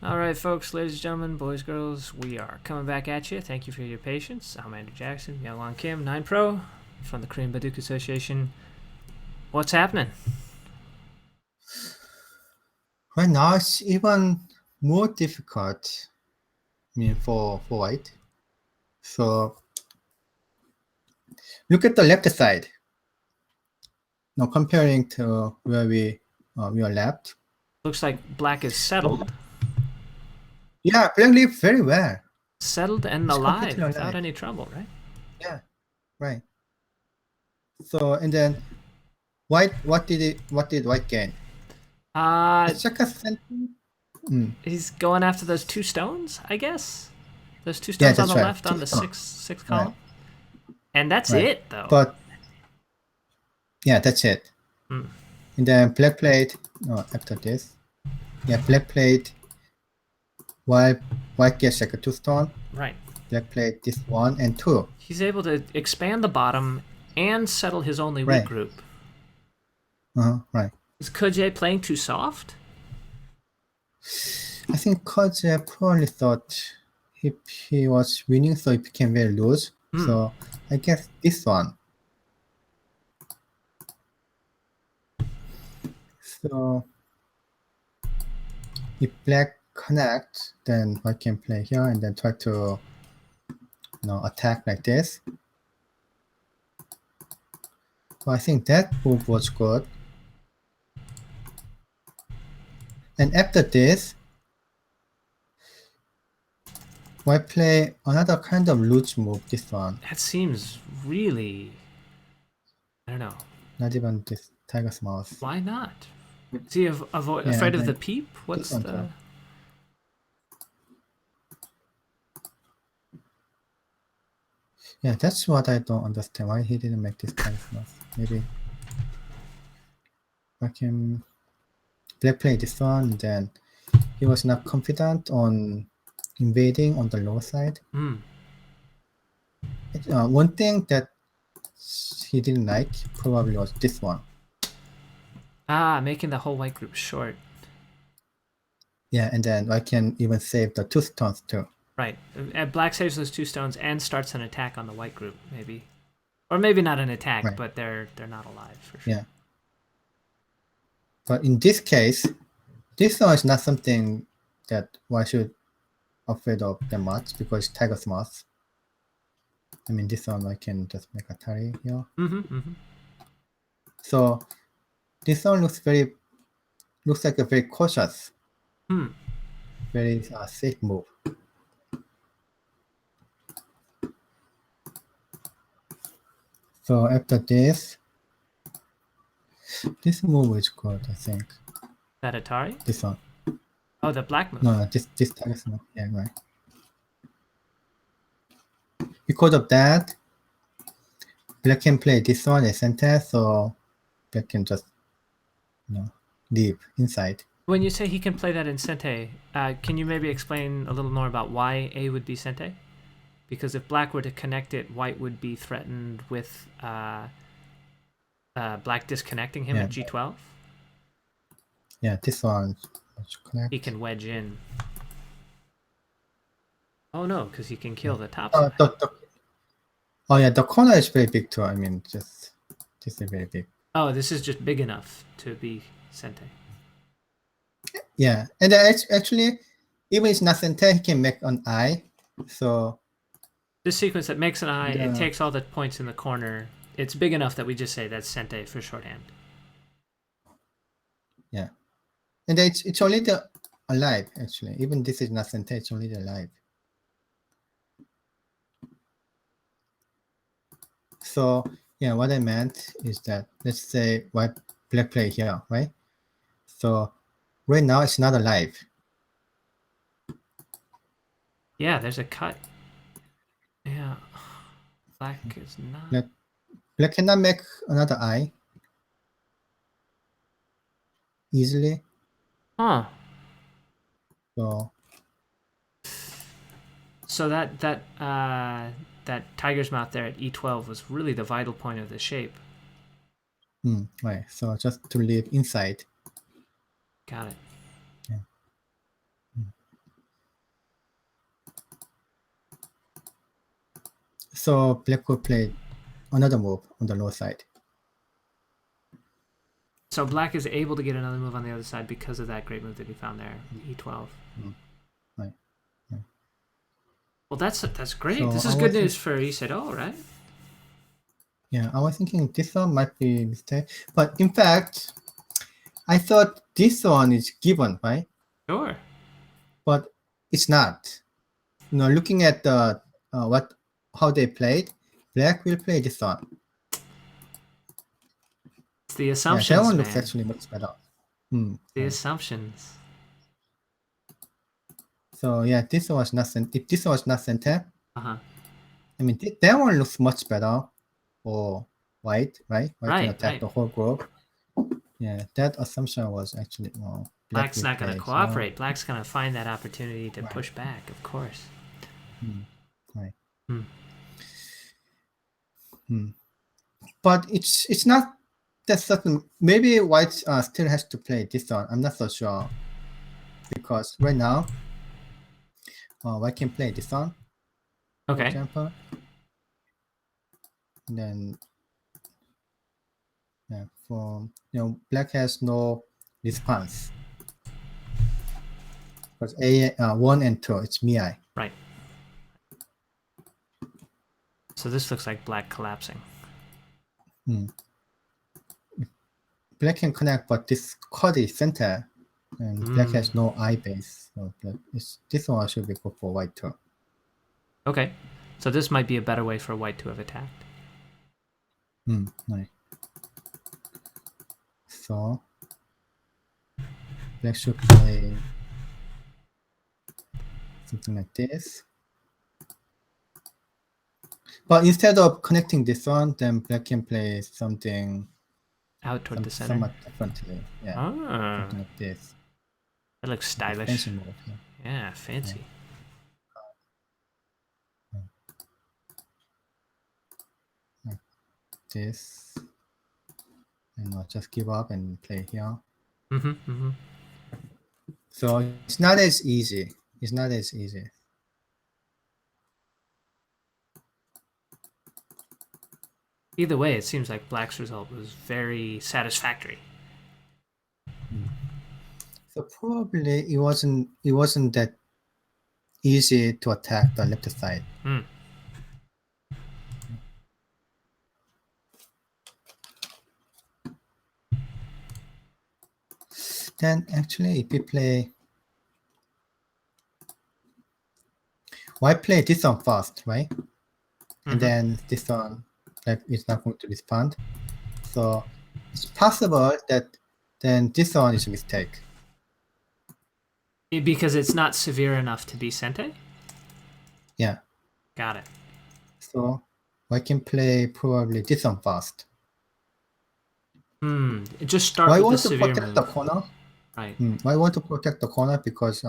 All right, folks, ladies and gentlemen, boys, girls, we are coming back at you. Thank you for your patience. I'm Andrew Jackson, Myungwan Kim, 9 Pro from the Korean Baduk Association. What's happening? Right now, it's even more difficult. I mean, for white. So look at the left side. Now comparing to where we are left. Looks like black is settled. Yeah, black lived very well. Settled and It's alive completely without alive. any trouble, right? Yeah, right. So and then white, what did white gain? It's like a He's going after those 2 stones, I guess. Those 2 Yeah, stones on that's the right. left on the Stone. sixth column. Right. And that's Right. it, though. But yeah, that's it. Mm. And then black played after this. Yeah, black played while white gets like a 2 stone. Right. Black played this 1 and 2. He's able to expand the bottom and settle his only weak Right. group. Right. Is Ke Jie playing too soft? I think Ke Jie probably thought if he was winning, so it became very loose. So I guess this one. So if black connects, then white can play here and then try to attack like this. So I think that move was good. And after this, white play another kind of loose move, this one. That seems really... I don't know. Not even this tiger's mouth. Why not? Is he afraid of the peep? What's this one the... too. Yeah, that's what I don't understand. Why he didn't make this tiger's mouth. Maybe I can black play this one, then he was not confident on invading on the lower side. One thing that he didn't like probably was this one. Making the whole white group short. Yeah, and then I can even save the 2 stones too. Right. Black saves those 2 stones and starts an attack on the white group, maybe. Or maybe not an attack, Right. but they're not alive for sure. Yeah. But in this case, this one is not something that one should afraid of that much because tiger's moth. I mean, this one I can just make a tally here. So this one looks like a very cautious, very safe move. So after this move is good, I think. That Atari? This one. Oh, the black move. No, this tiger's move. Yeah, right. Because of that, black can play this one as center, so black can just leave inside. When you say he can play that in Sente, can you maybe explain a little more about why A would be Sente? Because if black were to connect it, white would be threatened with black disconnecting him at G12. Yeah, this one. Connect. He can wedge in. Oh no, because he can kill the top side. Oh yeah, the corner is very big too. I mean, this is very big. Oh, this is just big enough to be Sente. Yeah, and actually, even if it's not Sente, he can make an eye. So this sequence that makes an eye, it takes all the points in the corner. It's big enough that we just say that's Sente for shorthand. Yeah, and it's only the alive actually. Even this is not Sente, it's only the alive. So yeah, what I meant is that let's say white black play here, right? So right now it's not alive. Yeah, there's a cut. Yeah, black is not. Black cannot make another eye easily. Huh. So that tiger's mouth there at E12 was really the vital point of the shape. Right. So just to live inside. Got it. Yeah. So black could play another move on the low side. So black is able to get another move on the other side because of that great move that he found there, e12. Right. Well, that's great. So this is I good was news for Sedol, right? Yeah, I was thinking this one might be a mistake, but in fact, I thought this one is given, right? Sure. But it's not. Looking at the how they played, black will play this one. It's the Yeah, assumptions, that one man. looks actually much better. The Right. assumptions. So yeah, this was not sent. If this was not center, Uh-huh. I mean that one looks much better for white, right? White can Right, attack right. the whole group. Yeah, that assumption was actually black Black's will not going to play, cooperate. Black's going to find that opportunity to Right. push back, of course. Right. Hmm. But it's not that certain. Maybe white still has to play this one. I'm not so sure because right now, white can play this one, for Okay. example. And then, yeah, for black has no response because A1 and 2 it's Miai. Right. So this looks like black collapsing. Black can connect, but this card is center, and black has no I base. So this one should be good for white too. Okay. So this might be a better way for white to have attacked. Right. So black should play something like this. But instead of connecting this one, then black can play something Out toward the center. somewhat differently. Yeah, something like this. That looks stylish. Fancy move. Yeah, fancy. Like this. And I'll just give up and play here. So it's not as easy. It's not as easy. Either way, it seems like black's result was very satisfactory. So probably it wasn't that easy to attack the left side. Then actually if we play white play this one first, right? And then this one like is not going to respond. So it's possible that then this one is a mistake. Because it's not severe enough to be sente? Yeah. Got it. So I can play probably this one first. Just start Why with want the to severe protect move. the corner? Right. I want to protect the corner because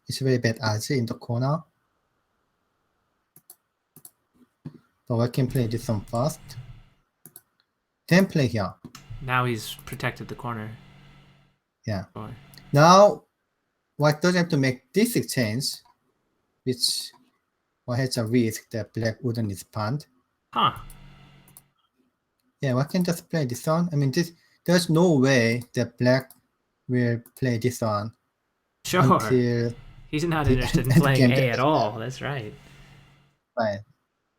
it's very bad as in the corner. So I can play this one first. Then play here. Now he's protected the corner. Yeah. Boy. Now white doesn't have to make this exchange, which white has a risk that black wouldn't respond. Huh. Yeah, white can just play this one. I mean, there's no way that black will play this one. Sure. Until he's not interested in playing A at all. That's right. Right.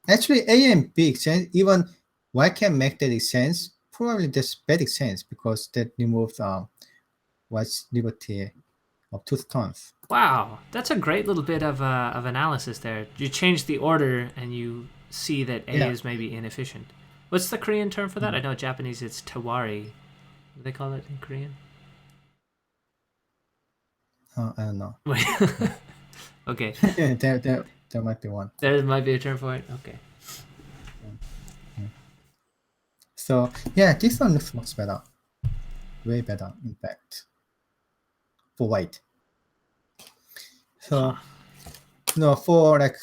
Actually, A and B exchange, even white can make that exchange. Probably that's bad exchange because that removes white's liberty of 2 stones. Wow, that's a great little bit of analysis there. You change the order and you see that A is maybe inefficient. What's the Korean term for that? I know in Japanese it's tawari. What do they call it in Korean? I don't know. Okay. there might be one. There might be a term for it? Okay. So yeah, this one looks much better. Way better, in fact. For white. So for like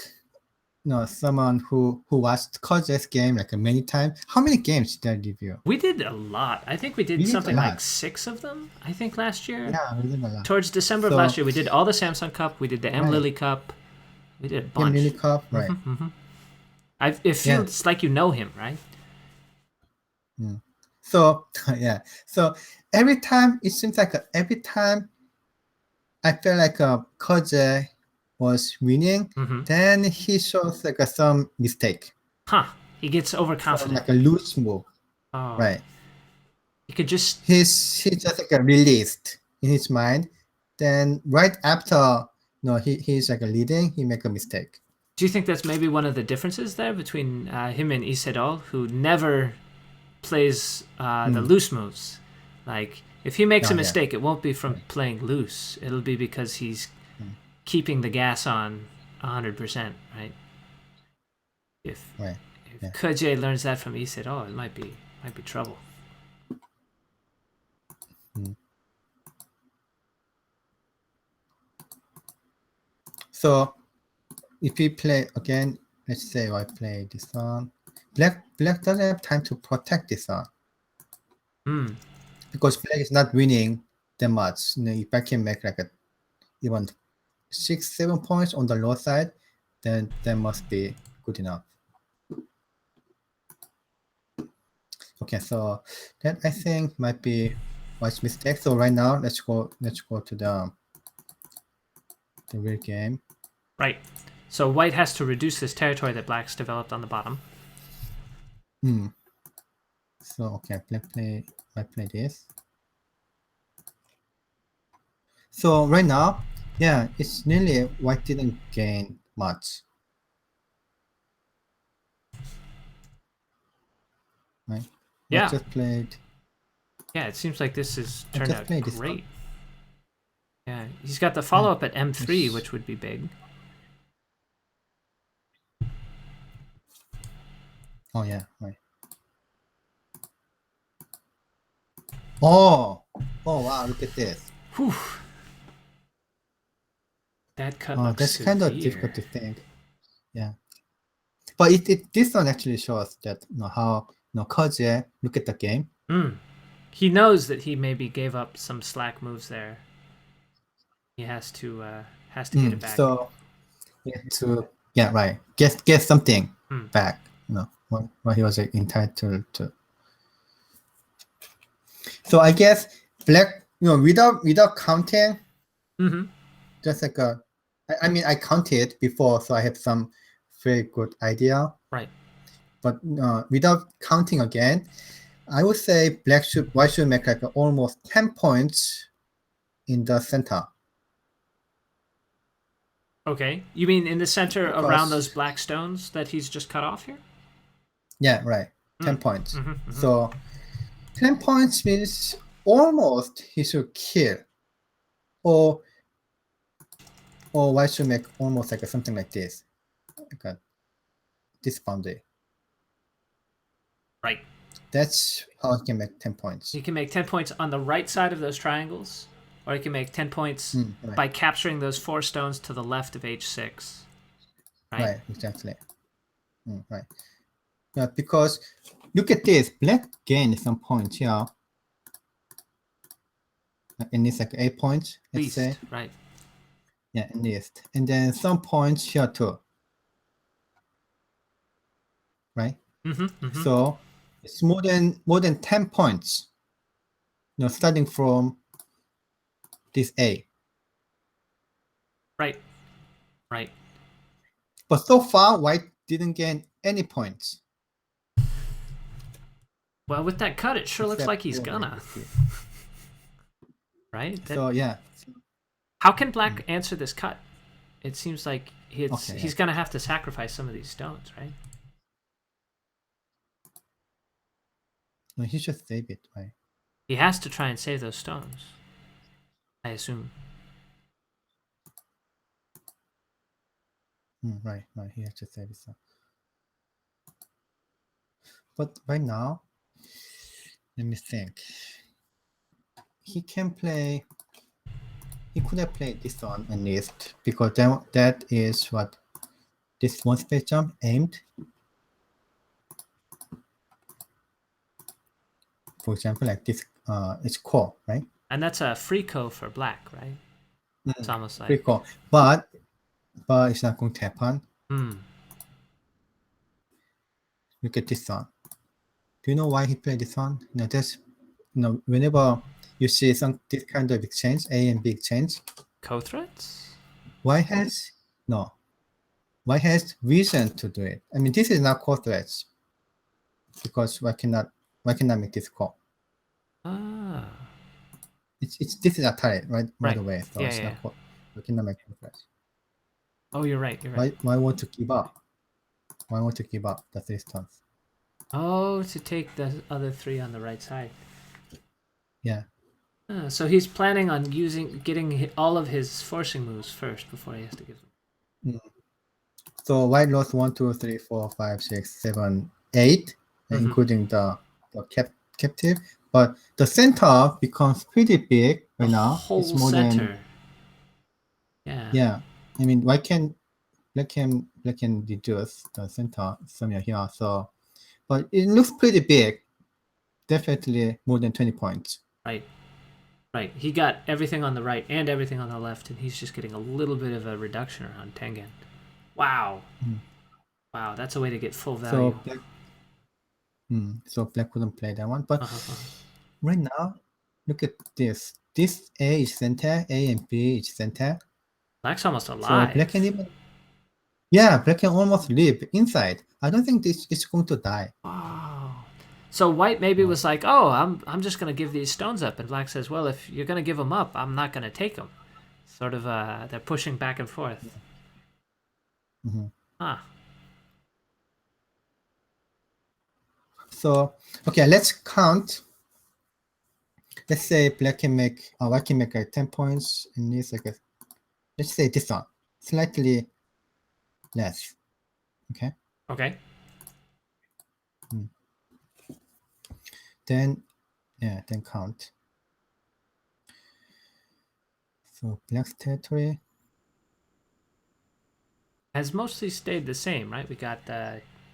someone who watched Ke Jie's game like many times. How many games did I review? We did a lot. I think we did something like 6 of them, I think, last year. Yeah, we did a lot. Towards December of last year, we did all the Samsung Cup. We did the M. Lily Cup. We did a bunch. M. Lily Cup, right. It feels like you know him, right? So yeah, so every time it seems like every time I feel like Ke Jie was winning, then he shows like some mistake. Huh? He gets Some overconfident. like a loose move, Oh, right? He could just. He's just like released in his mind. Then right after, he's like leading, he make a mistake. Do you think that's maybe one of the differences there between him and Sedol, who never plays the loose moves? Like, if he makes a mistake, it won't be from playing loose. It'll be because he's keeping the gas on 100%, right? If Ke Jie learns that from Sedol, it might be trouble. So if we play again, let's say I play this one. Black doesn't have time to protect this one. Because black is not winning that much. If I can make like even 6-7 points on the low side, then that must be good enough. Okay, so that I think might be white's mistake. So right now, let's go to the real game. Right. So white has to reduce this territory that black's developed on the bottom. So okay, I play this. So right now, yeah, it's nearly white didn't gain much. Right? Yeah. I just played. Yeah, it seems like this has turned out great. One. Yeah, he's got the follow-up at M3, which would be big. Oh yeah, right. Oh wow! Look at this. Whew. That cut looks that's severe. kind of difficult to think. Yeah, but this one actually shows that how Ke Jie look at the game. He knows that he maybe gave up some slack moves there. He has to get it back. So right. Get something back. What he was entitled to. So I guess black, without counting, just like I mean, I counted before, so I have some very good idea. Right. But without counting again, I would say white should make like almost 10 points in the center. Okay. You mean in the center around those black stones that he's just cut off here? Yeah, right. 10 points. So 10 points means almost he should kill. Or white should make almost like something like this. Like this boundary. Right. That's how he can make 10 points. He can make 10 points on the right side of those triangles, or he can make 10 points by capturing those 4 stones to the left of H6. Right, exactly. Right. Yeah, because look at this. Black gained some points here. And it's like 8 points, let's say. Right. Yeah, at least. And then some points here too. Right? So it's more than 10 points. Starting from this A. Right. But so far, white didn't gain any points. Well, with that cut, it sure looks like he's gonna. Right? So yeah. How can black answer this cut? It seems like he's gonna have to sacrifice some of these stones, right? No, he should save it, right? He has to try and save those stones, I assume. Right. He has to save it. But right now, let me think. He could have played this one at least, because that is what this one space jump aimed. For example, like this, it's core, right? And that's a free co for black, right? It's almost like free core, but it's not going to happen. look at this one. Do you know why he played this one? That's whenever you see this kind of exchange, A and B exchange, Co-threats? White has reason to do it. I mean, this is not core threats because why cannot make this call? Ah. This is a turret right away, so Yeah, it's yeah. not core. We cannot make core threats. Oh, you're right. You're right. Why want to give up? Why want to give up the 3 stones? Oh, to take the other 3 on the right side. Yeah. So he's planning on getting all of his forcing moves first before he has to give them. So white lost 1, 2, 3, 4, 5, 6, 7, 8, including the captive. But the center becomes pretty big right now. Whole It's more center. than yeah. I mean, why can black can reduce the center somewhere here? So, but it looks pretty big. Definitely more than 20 points. Right. He got everything on the right and everything on the left, and he's just getting a little bit of a reduction on Tengen. Wow. Wow, that's a way to get full value. So black couldn't play that one. But right now, look at this. This A is center, A and B is center. Black's almost alive. So black can black can almost live inside. I don't think this is going to die. Wow. So white maybe was like, oh, I'm just going to give these stones up. And black says, well, if you're going to give them up, I'm not going to take them. Sort of, they're pushing back and forth. So, okay, let's count. Let's say black can make, white can make like 10 points in this, let's say this one, slightly less. Okay. Then count. So black's territory has mostly stayed the same, right? We got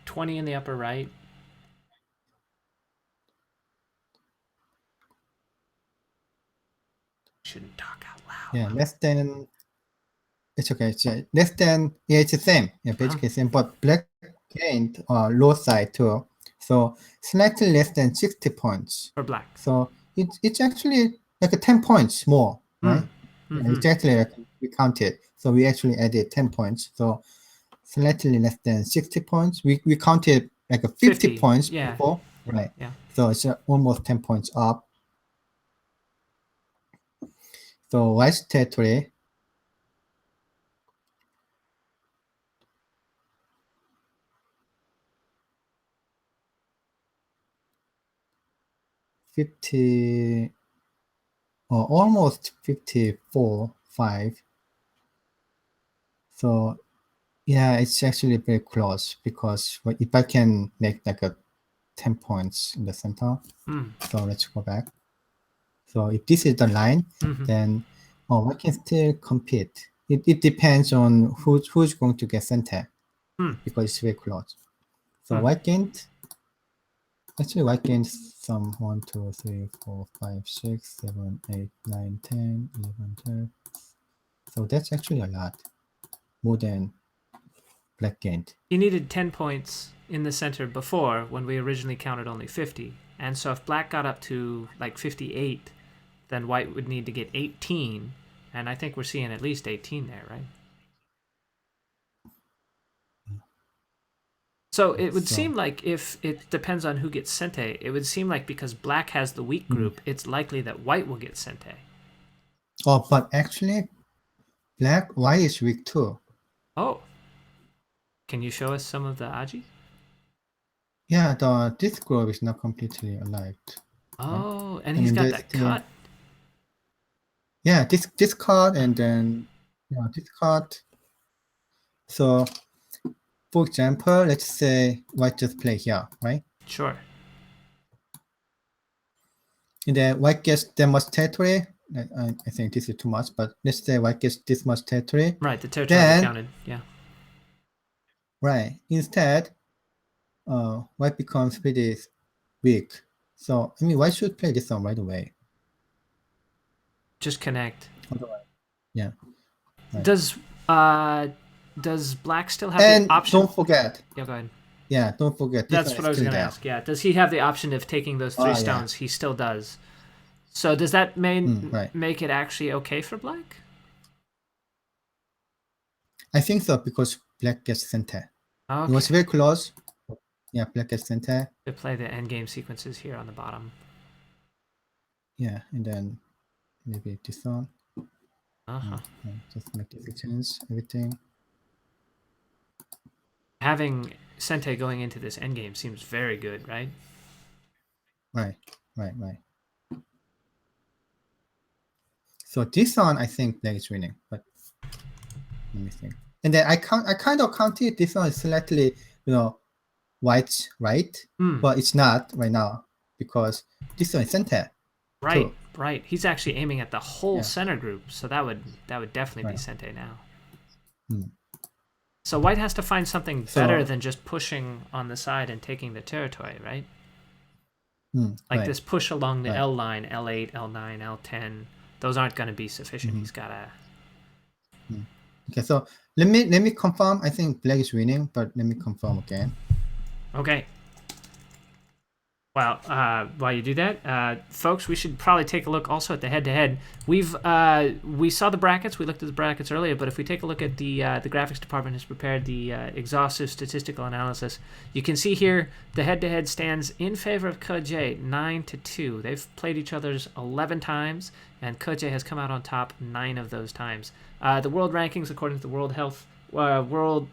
20 in the upper right. Shouldn't talk out loud. Yeah, less than. It's okay. It's less than. Yeah, it's the same. Yeah, basically same. But black gained low side too. So slightly less than 60 points for black. So it's actually like 10 points more, right? Yeah, exactly. Like we counted. So we actually added 10 points. So slightly less than 60 points. We counted like 50 points before, right? Yeah. So it's almost 10 points up. So white's territory. Almost 54.5. So yeah, it's actually very close because if I can make like 10 points in the center, so let's go back. So if this is the line, then I can still compete. It depends on who's going to get center because it's very close. So white gained. Actually, white gained some 1, 2, 3, 4, 5, 6, 7, 8, 9, 10, 11, 12. So that's actually a lot more than black gained. He needed 10 points in the center before when we originally counted only 50. And so if black got up to like 58, then white would need to get 18. And I think we're seeing at least 18 there, right? So it would seem like if it depends on who gets sente, it would seem like because black has the weak group, it's likely that white will get sente. Oh, but actually, white is weak too. Oh. Can you show us some of the Aji? Yeah, this group is not completely alive. Oh, right? And he's got that cut. Yeah, this card and then this card. So for example, let's say white just play here, right? Sure. And then white gets that much territory. I think this is too much, but let's say white gets this much territory. Right, the territory counted, yeah. Right. Instead, white becomes pretty weak. So I mean, white should play this one right away. Just connect. Yeah. Right. Does black still have and the option? don't forget. Yeah, go ahead. yeah, don't forget. This That's one what is I was still going to there. ask. Yeah. Does he have the option of taking those 3 yeah. stones? He still does. So does that Right. make it actually okay for black? I think so because black gets center. Okay. It was very close. Yeah, black gets center. To play the endgame sequences here on the bottom. Yeah, and then maybe this one. Uh-huh. Just make the change, everything. Having Sente going into this endgame seems very good, right? Right. So this one, I think black is winning, but let me think. And then I kind of counted this one is slightly, white's right, but it's not right now because this one is center. Right, too. right. He's actually aiming at the whole Yeah. center group, so that would definitely be Right. Sente now. Hmm. So white has to find something better than just pushing on the side and taking the territory, right? Like right. this push along the Right. L line, L8, L9, L10. Those aren't going to be sufficient. He's got to. Okay, so let me confirm. I think black is winning, but let me confirm again. Okay. Well, while you do that, folks, we should probably take a look also at the head-to-head. We saw the brackets. We looked at the brackets earlier, but if we take a look at the graphics department has prepared the exhaustive statistical analysis, you can see here the head-to-head stands in favor of Ke Jie 9-2. They've played each other's 11 times, and Ke Jie has come out on top 9 of those times. The world rankings, according to the World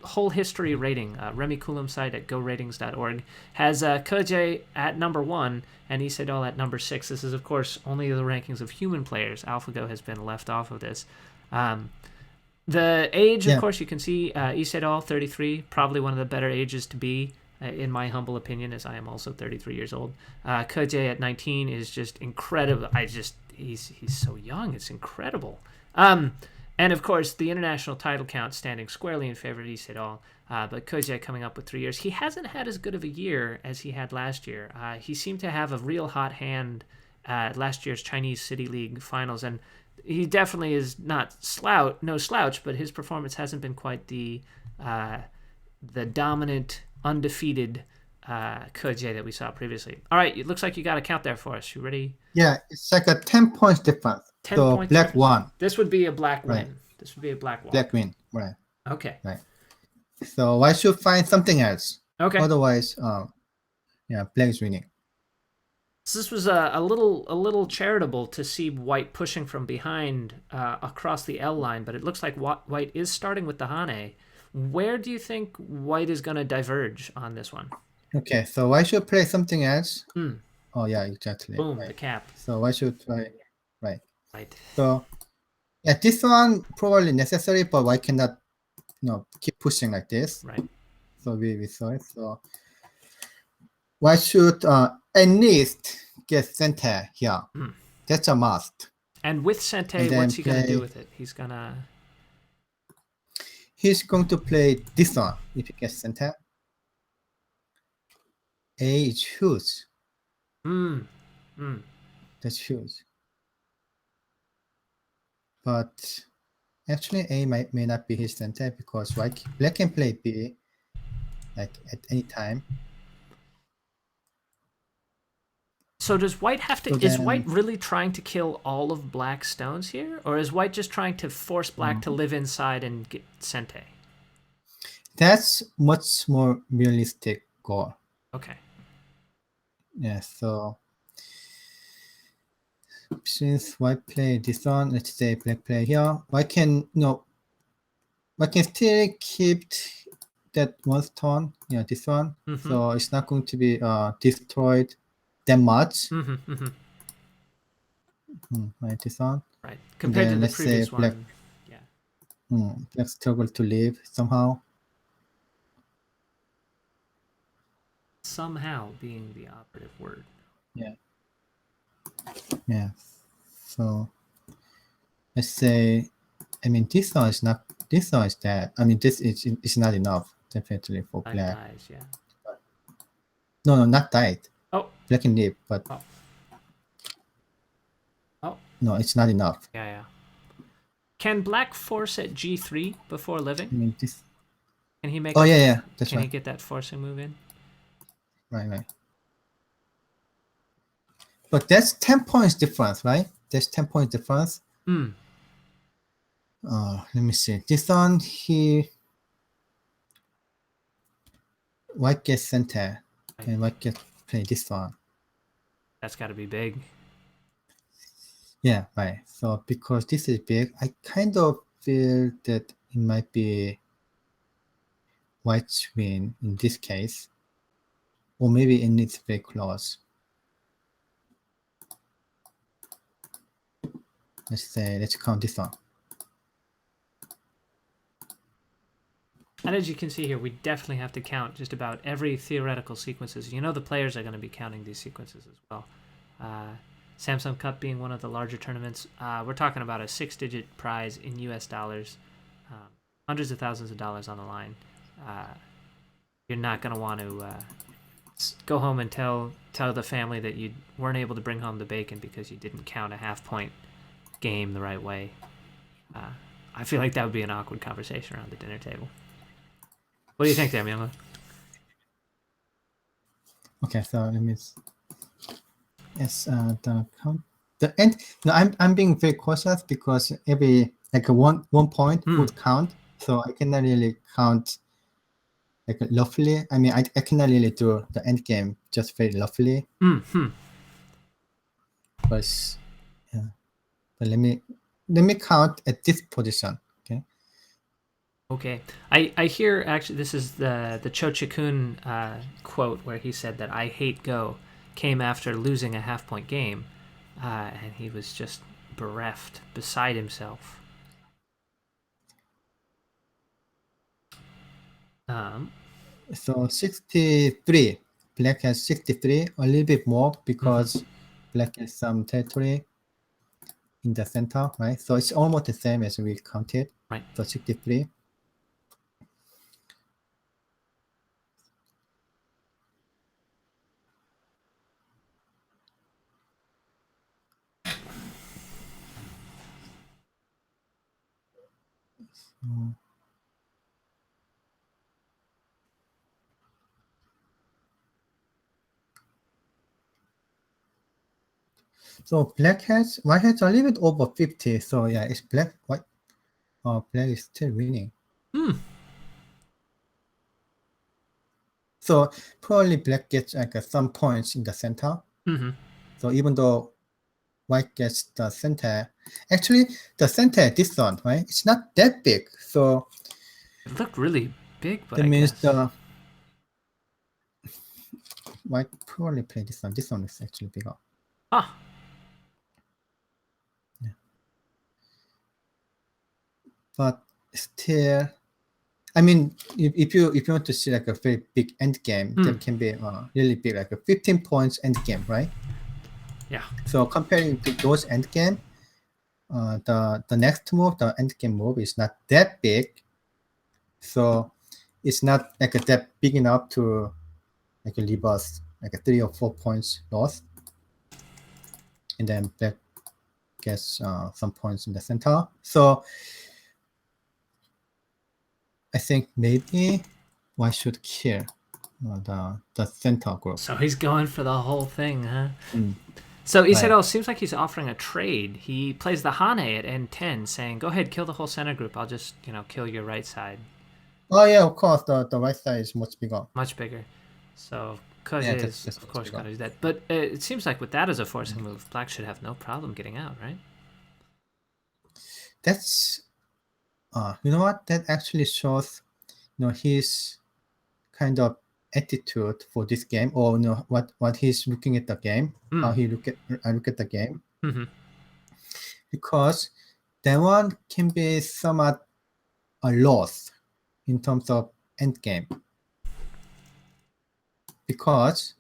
Whole History Rating, Remy Coulomb site at goratings.org, has Ke Jie at number 1 and Sedol at number 6. This is, of course, only the rankings of human players. AlphaGo has been left off of this. The age, of course, you can see Sedol, 33, probably one of the better ages to be, in my humble opinion, as I am also 33 years old. Ke Jie at 19 is just incredible. He's so young. It's incredible. And of course, the international title count standing squarely in favor of Sedol, but Ke Jie coming up with 3 years. He hasn't had as good of a year as he had last year. He seemed to have a real hot hand at last year's Chinese City League finals, and he definitely is no slouch, but his performance hasn't been quite the dominant, undefeated Ke Jie that we saw previously. All right, it looks like you got a count there for us. You ready? Yeah, it's like a 10 points difference. 10 so points black difference. won. This would be a black win. Right. This would be a black win. Black win. Right. Okay. Right. So I should find something else. Okay. Otherwise, black is winning. So this was a little charitable to see white pushing from behind across the L line, but it looks like white is starting with the Hane. Where do you think white is going to diverge on this one? Okay, so I should play something else. Oh yeah, exactly. Boom, right. the cap. So I should try. Right. Right. So yeah, this one probably necessary, but why cannot keep pushing like this? Right. So we saw it. So why should at least get center here? That's a must. And with Sente, what's he gonna do with it? He's going to play this one if he gets center. A is huge. That's huge. But actually, A may not be his center because black can play B like at any time. So does white have to? Is white really trying to kill all of black's stones here, or is white just trying to force black to live inside and get Sente? That's much more realistic goal. Okay. Yeah. So since white play this one, let's say black play here, white can still keep that one stone, this one. So it's not going to be destroyed that much. Right, this one. Right. Compared to the previous black, one. Yeah. Black struggle to live somehow. Somehow being the operative word. Yeah. Yeah. So let's say, this one is not. This one is that. This is not enough. Definitely for black. Dies, yeah. No, not died. Oh. Black can live, but. Oh. No, it's not enough. Yeah. Can black force at G3 before living? This. Can he make? Oh yeah. That's Can right. he get that forcing move in? Right. But that's 10 points difference, right? That's 10 points difference. Hmm. Let me see. This one, white gets center, and white gets play this one. That's got to be big. Yeah, right. So because this is big, I kind of feel that it might be white's win in this case, or maybe it needs very close. Let's count this one. And as you can see here, we definitely have to count just about every theoretical sequences. You know the players are going to be counting these sequences as well. Samsung Cup being one of the larger tournaments, we're talking about a 6-digit prize in US dollars, hundreds of thousands of dollars on the line. You're not going to want to go home and tell the family that you weren't able to bring home the bacon because you didn't count a half-point game the right way. I feel like that would be an awkward conversation around the dinner table. What do you think there, Myungwan? Okay, so let me. Yes, the end. No, I'm being very cautious because every like one point would count, so I cannot really count like roughly. I mean, I cannot really do the end game just very roughly. But yeah, but let me count at this position. Okay. Okay. I hear actually this is the Cho Chikun quote where he said that "I hate Go" came after losing a half-point game, and he was just bereft, beside himself. So 63. Black has 63, a little bit more because black has some territory in the center, right? So it's almost the same as we counted. Right. So 63. So white has a little bit over 50. So yeah, it's black, white. Black is still winning. So probably black gets like some points in the center. So even though white gets the center, actually the center, this one, right? It's not that big. So it looked really big, but that I means guess the white probably play this one. This one is actually bigger. Yeah. But still, I mean, if you want to see like a very big end game, that can be really big, like a 15 points end game, right? Yeah. So comparing to those end game, the next move, the end game move, is not that big. So it's not like that big enough to like leave us like a 3 or 4 points loss, and then black gets some points in the center. So I think maybe one should kill the center group. So he's going for the whole thing, huh? So Sedol Right. seems like he's offering a trade. He plays the Hane at N10, saying, "Go ahead, kill the whole center group. I'll just, kill your right side." Oh yeah, of course. The right side is much bigger. Much bigger. So Ke Jie Yeah, is, that's of much course, bigger. going to do that. But it seems like with that as a forcing move, black should have no problem getting out, right? That's you know what? That actually shows his kind of attitude for this game, or what he's looking at the game, how he look at the game. Because that one can be somewhat a loss in terms of end game. Because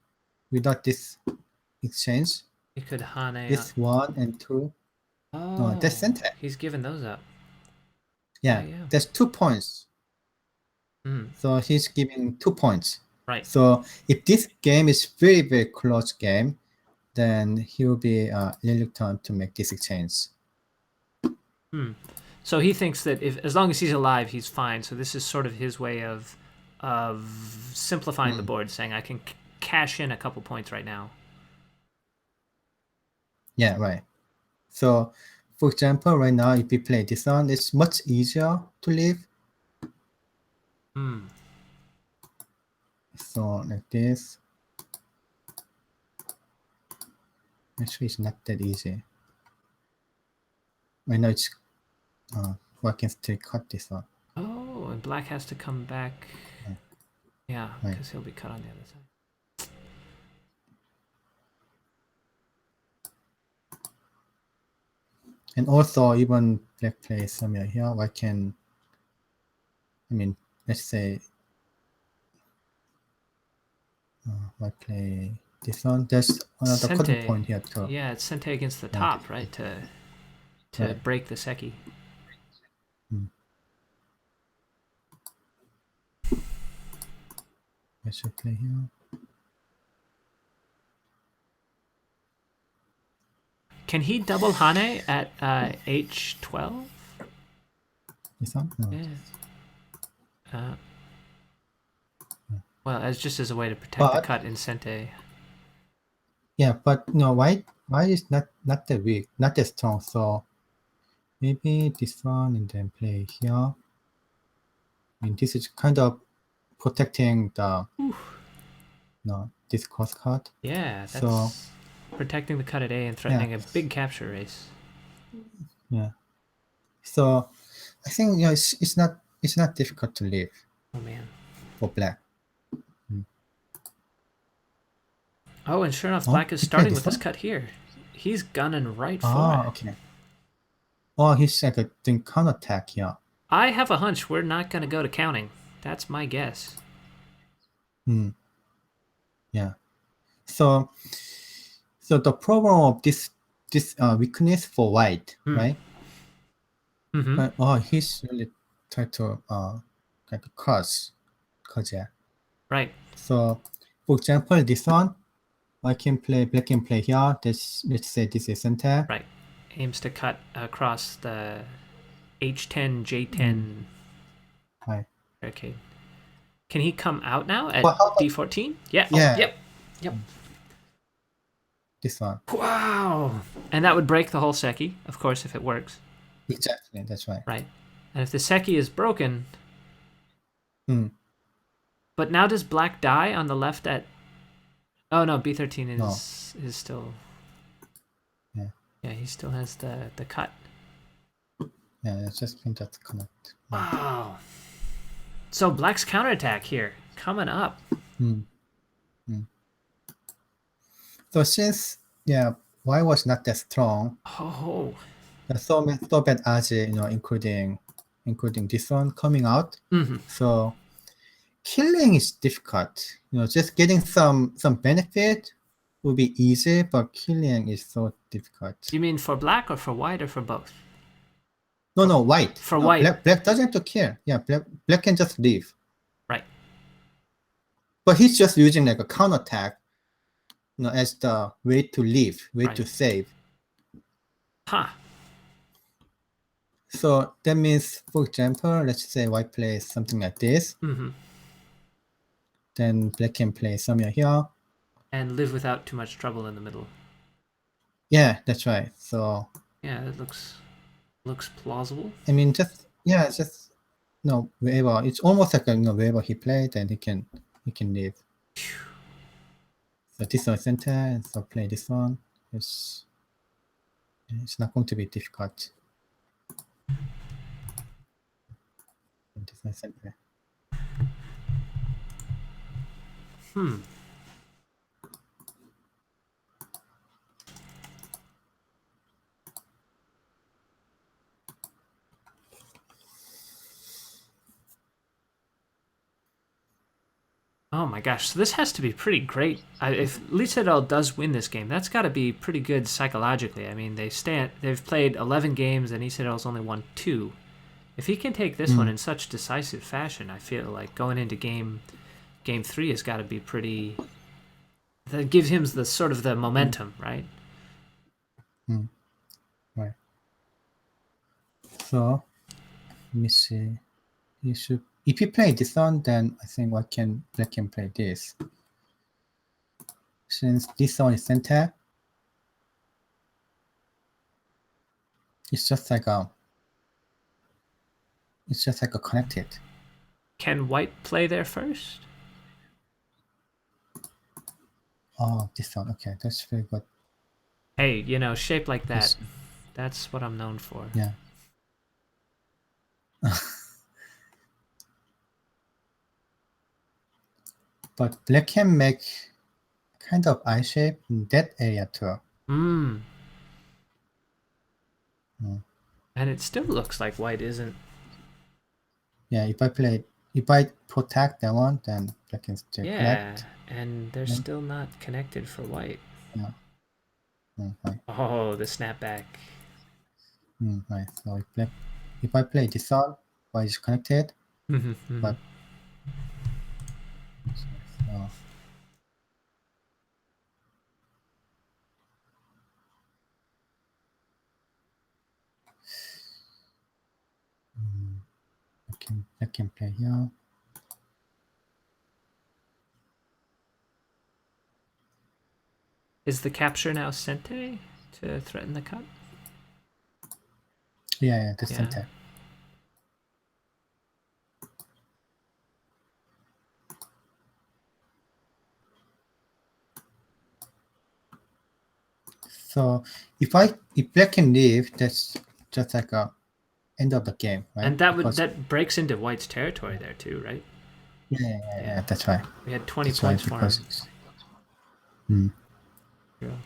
without this exchange, He could Hane this 1 and 2, Oh, that's center. he's giving those up. Yeah, that's 2 points. So he's giving 2 points. Right. So if this game is very, very close game, then he will be reluctant to make this exchange. So he thinks that as long as he's alive, he's fine. So this is sort of his way of simplifying the board, saying I can cash in a couple points right now. Yeah, right. So, for example, right now, if we play this one, it's much easier to leave. Hmm. So, like this. Actually, it's not that easy. Right now, it's I can still cut this one. Oh, and black has to come back. Yeah. Yeah, Right. because he'll be cut on the other side. And also, even black plays somewhere here, let's say white play this one. There's another cutting Sente. point here too. Yeah, it's Sente against the Yeah, top, right? To right. break the Seki. I should play here. Can he double Hane at H12? This one? No. Yeah. Well, as just as a way to protect the cut in Sente. Yeah, but no, white is not that weak, not that strong. So maybe this one and then play here. I mean, this is kind of protecting the this cross cut. Yeah, that's So protecting the cut at A and threatening a big capture race. Yeah. So I think it's not difficult to leave Oh man. for black. Oh, and sure enough, Oh, black is he played starting this with this one? cut here. He's gunning right for Ah, it. okay. Oh, he's like doing counterattack here. I have a hunch we're not going to go to counting. That's my guess. Yeah. So the problem of this weakness for white, right? Mm-hmm. He's really trying to like cross, yeah. Right. So, for example, this one, black can play here. Let's say this is center. Right. Aims to cut across the H10, J10 Right. barricade. Can he come out now at D14? Yeah. Yeah. Oh, yep. This one. Wow. And that would break the whole Seki, of course, if it works. Exactly. That's right. Right. And if the Seki is broken... But now does black die on the left at... Oh, no, B13 is still... Yeah, he still has the cut. Yeah, it's just been that connect. Wow. So black's counterattack here, coming up. So since, white was not that strong, so bad as including this one coming out. So killing is difficult. Just getting some benefit would be easy, but killing is so difficult. You mean for black or for white or for both? No, white. For white. Black doesn't have to kill. Yeah, black can just leave. Right. But he's just using like a counterattack, as the way to leave, to save. So that means, for example, let's say white plays something like this. Then black can play somewhere here. And live without too much trouble in the middle. Yeah, that's right. So yeah, that looks plausible. I mean, wherever it's almost like wherever he played, then he can leave. So this one center, and so play this one. It's not going to be difficult. This one center. Oh my gosh, so this has to be pretty great. If Lee Sedol does win this game, that's got to be pretty good psychologically. I mean, they've played 11 games and Lee Sedol's only won 2. If he can take this one in such decisive fashion, I feel like going into game 3 has got to be pretty... That gives him the sort of the momentum, right? Right. So, let me see. If you play this one, then I think black can play this. since this one is center, it's just like a connected. Can white play there first? Oh, this one. Okay, that's very good. Hey, you know, shaped like that, This- that's what I'm known for. Yeah. But black can make kind of eye shape in that area too. Mm. Mm. And it still looks like white isn't. Yeah, if I protect that one, then black can still Yeah, connect. and they're Yeah. still not connected for white. Yeah. Right. Oh, the snapback. Right. So if I play this one, white is connected. But so I can play here. Is the capture now Sente to threaten the cut? Yeah, the Yeah. center. So if black can leave, that's just like a end of the game, right? And that Because- that breaks into white's territory there too, right? Yeah, that's right. We had 20 That's right, points for him. because Yeah.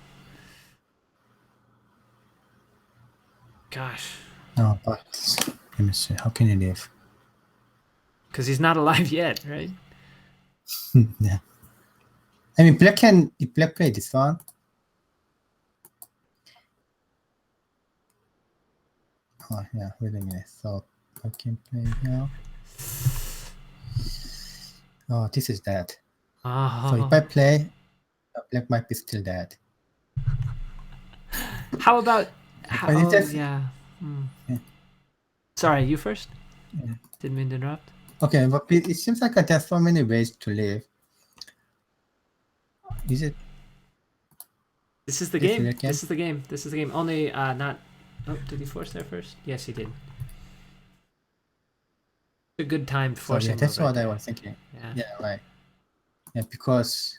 Gosh. no, but let me see. How can he leave? Because he's not alive yet, right? Yeah. I mean, if black play this one. Oh yeah, wait a minute. So I can play here. Oh, this is dead. Oh. So if I play, black might be still dead. How about... But it just- yeah. Yeah. Sorry, you first? Yeah. Didn't mean to interrupt. Okay, but it seems like there's so many ways to live. Is it? This is the Is it game. again? This is the game. This is the game. Only not... Oh, did he force there first? Yes, he did. A good timed So forcing yeah, that's move right what I there. was thinking. Yeah. Yeah, right. Yeah, because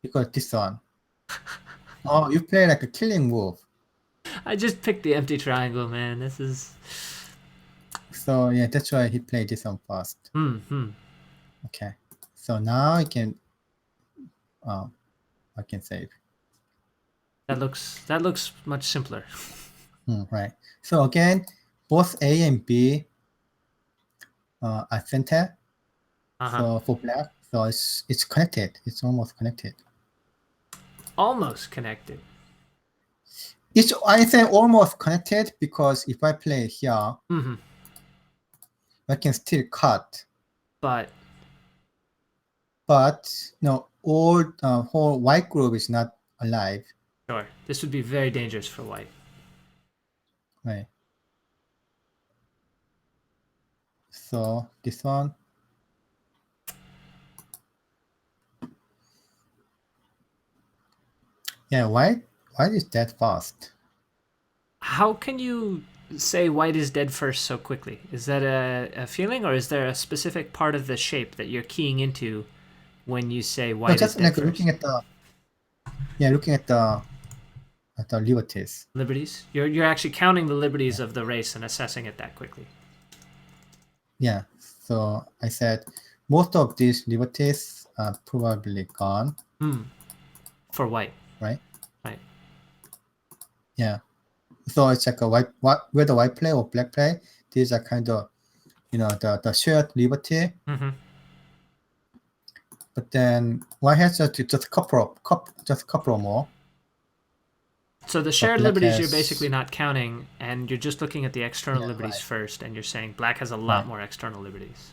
this one. Oh, you play like a killing move. I just picked the empty triangle, man. This is... So yeah, that's why he played this one first. Okay. So now I can save. That looks much simpler. Right. So again, both A and B are center. So for black, so it's connected. It's almost connected. Almost connected. I say almost connected because if I play here, I can still cut. But no, whole white group is not alive. sure, this would be very dangerous for white. Right. So this one. Yeah, white is dead fast. How can you say white is dead first so quickly? Is that a feeling, or is there a specific part of the shape that you're keying into when you say white is just dead like first? looking at the liberties. Liberties? You're actually counting the liberties of the race and assessing it that quickly. Yeah. So I said most of these liberties are probably gone. For white. Right. Right. Yeah. So it's like whether white play or black play, these are kind of, the shared liberty. But then white has just a couple more. So the shared black liberties you're has- basically not counting, and you're just looking at the external Yeah, liberties right. first, and you're saying black has a lot Right. more external liberties.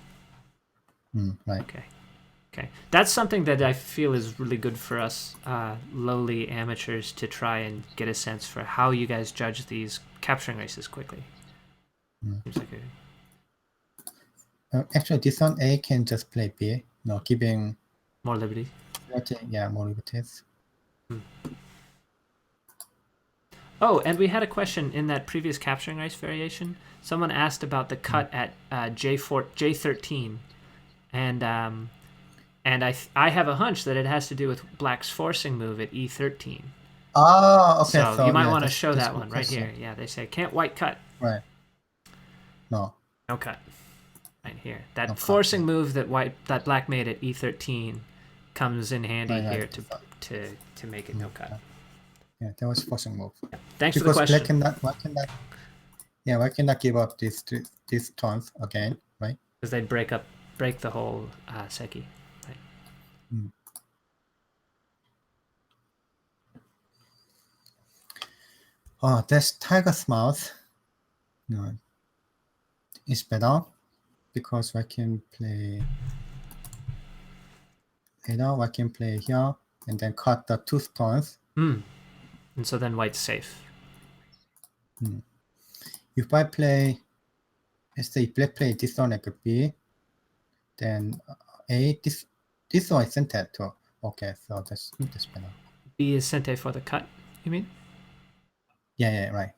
Right. Okay. That's something that I feel is really good for us lowly amateurs to try and get a sense for how you guys judge these capturing races quickly. Seems like Actually, this one A can just play B, giving more liberty. more limited. Oh, and we had a question in that previous capturing race variation. Someone asked about the cut at J13, and I have a hunch that it has to do with Black's forcing move at E13. Oh, okay. So you might want to that's show that good one right question. here. Yeah, they say can't white cut. Right. No. No cut. Right here. That No cut, forcing move that Black made at E13 comes in handy Right, here right. to make it no cut. Yeah, that was forcing move. Yeah. Thanks Because for the question. why cannot give up these turns again, right? Because they'd break the whole Seki. Right. Oh, that's Tiger's Mouth. No, it's better because I can play I can play here and then cut the 2 stones. And so then white's safe. If I play, let's say black play this one like a B, then A, this one is centered too. Okay, so that's better. B is sente for the cut, you mean? Yeah, right.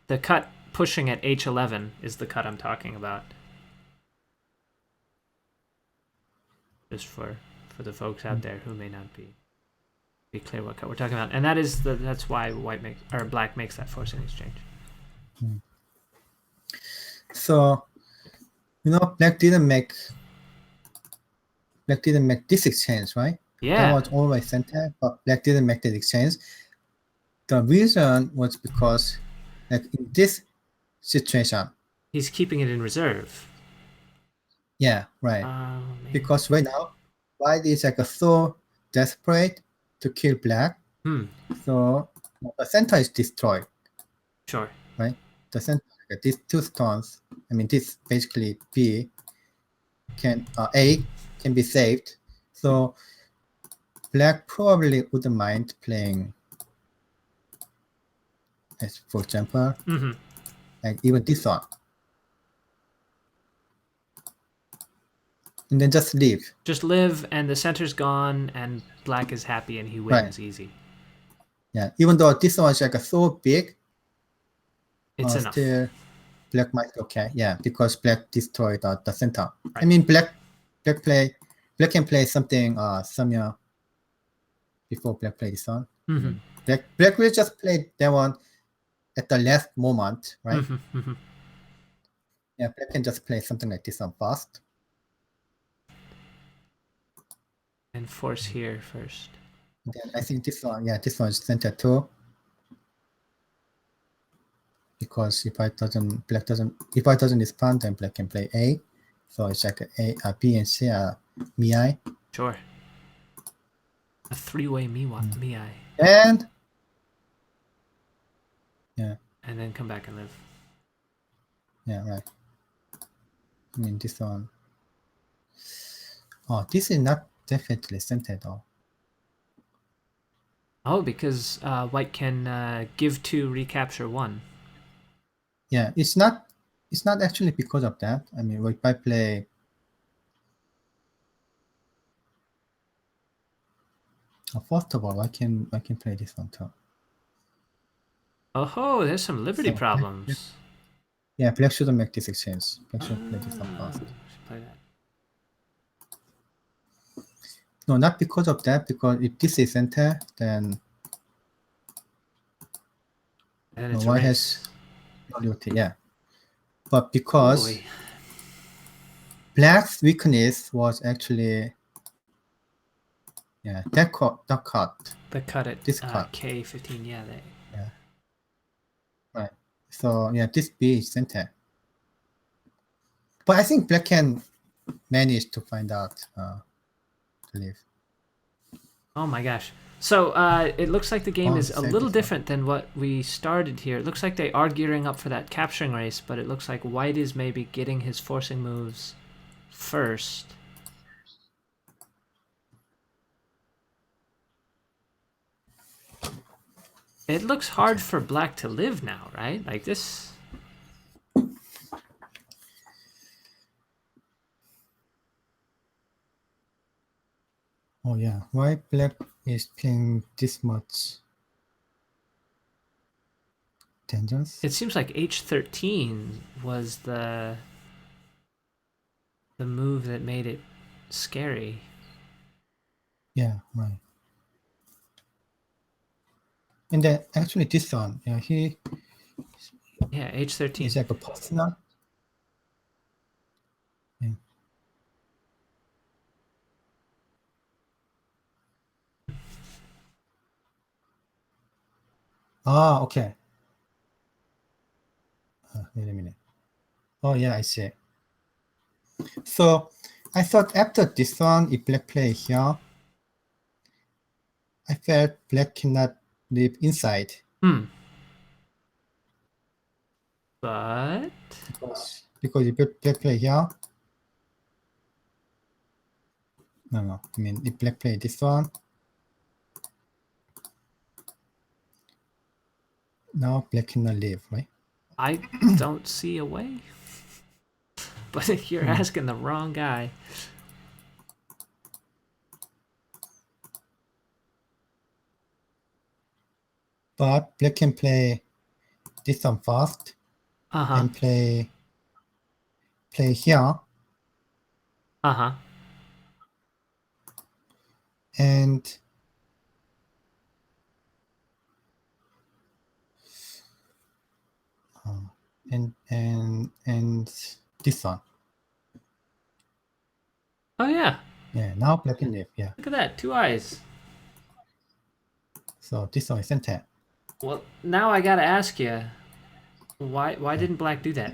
The cut pushing at H11 is the cut I'm talking about. Just for the folks out there who may not be clear what cut we're talking about, and that's why black makes that forcing exchange. So, black didn't make this exchange, right? Yeah. That was always centered, but black didn't make that exchange. The reason was because, like in this situation, he's keeping it in reserve. Yeah, right. Oh, because right now, white is like so desperate to kill black. So the center is destroyed. Sure. Right? The center, these 2 stones, this basically B A can be saved. So black probably wouldn't mind playing, as for example, like even this one. And then just leave. Just live, and the center's gone, and black is happy, and he wins easy. Yeah, even though this one is like so big, it's enough. Still, black might be okay. Yeah, because black destroyed the center. Right. Black can play something Samya before black play this one. Black will just play that one at the last moment, right? Yeah, black can just play something like this one fast. And force here first. Then I think this one is center too. Because if I doesn't respond, then black can play A. So it's like B and C are Mi. Sure. A 3-way Mi. And and then come back and live. Yeah, right. This one. Oh, this is not definitely centered though. Oh, because white can give 2, recapture 1. Yeah, it's not actually because of that. If I play first of all, I can play this one too. Oh, there's some liberty problems. Yeah, black shouldn't make this exchange. Black should play this one first. Play that. No, not because of that, because if this is center, then white has liberty, yeah. But because black's weakness was actually that cut. The cut at this cut. K15, yeah. Right. So this B is center. But I think black can manage to find out to leave. Oh my gosh. So it looks like the game is a little different than what we started here. It looks like they are gearing up for that capturing race, but it looks like white is maybe getting his forcing moves first. It looks hard for black to live now, right? Like this. Oh yeah, why black is playing this much dangerous? It seems like h13 was the move that made it scary. Yeah, right. And then actually this one, yeah, he Yeah, h13. is like a personal. Yeah. Ah, okay. Wait a minute. Oh yeah, I see. So I thought after this one, if black play here, I felt black cannot live inside But because if black play here, no. I mean, if black play this one, now black cannot live, right? I don't see a way. But you're asking the wrong guy. But black can play this one first Uh-huh. and play here, Uh-huh. and and this one. Oh yeah. Yeah, now black can live. Yeah, Look at that. 2 eyes. so this one is center. Well, now I gotta ask you, why didn't black do that?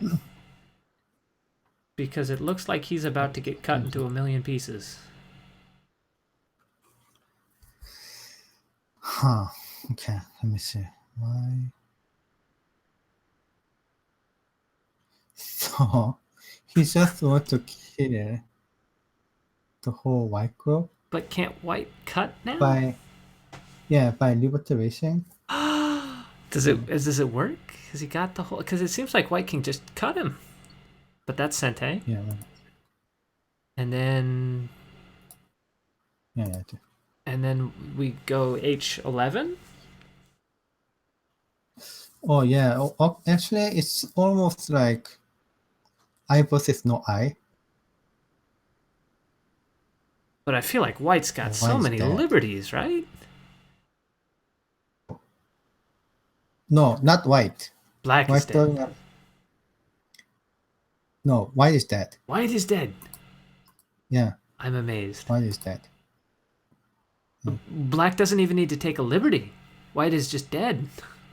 Because it looks like he's about to get cut into a million pieces. Huh. Okay, let me see. Why? So he just want to kill the whole white group But can't white cut now? by liberation. Does it work? Has he got the whole? Because it seems like white can just cut him. But that's Sente. Yeah, right. And then Yeah. and then we go h11. Oh yeah. Actually, it's almost like I versus no I. But I feel like white's got Why so is many that? liberties, right? No, not white. Black is White dead. doesn't have... No, white is dead. White is dead. Yeah, I'm amazed. white is dead. Black doesn't even need to take a liberty. White is just dead.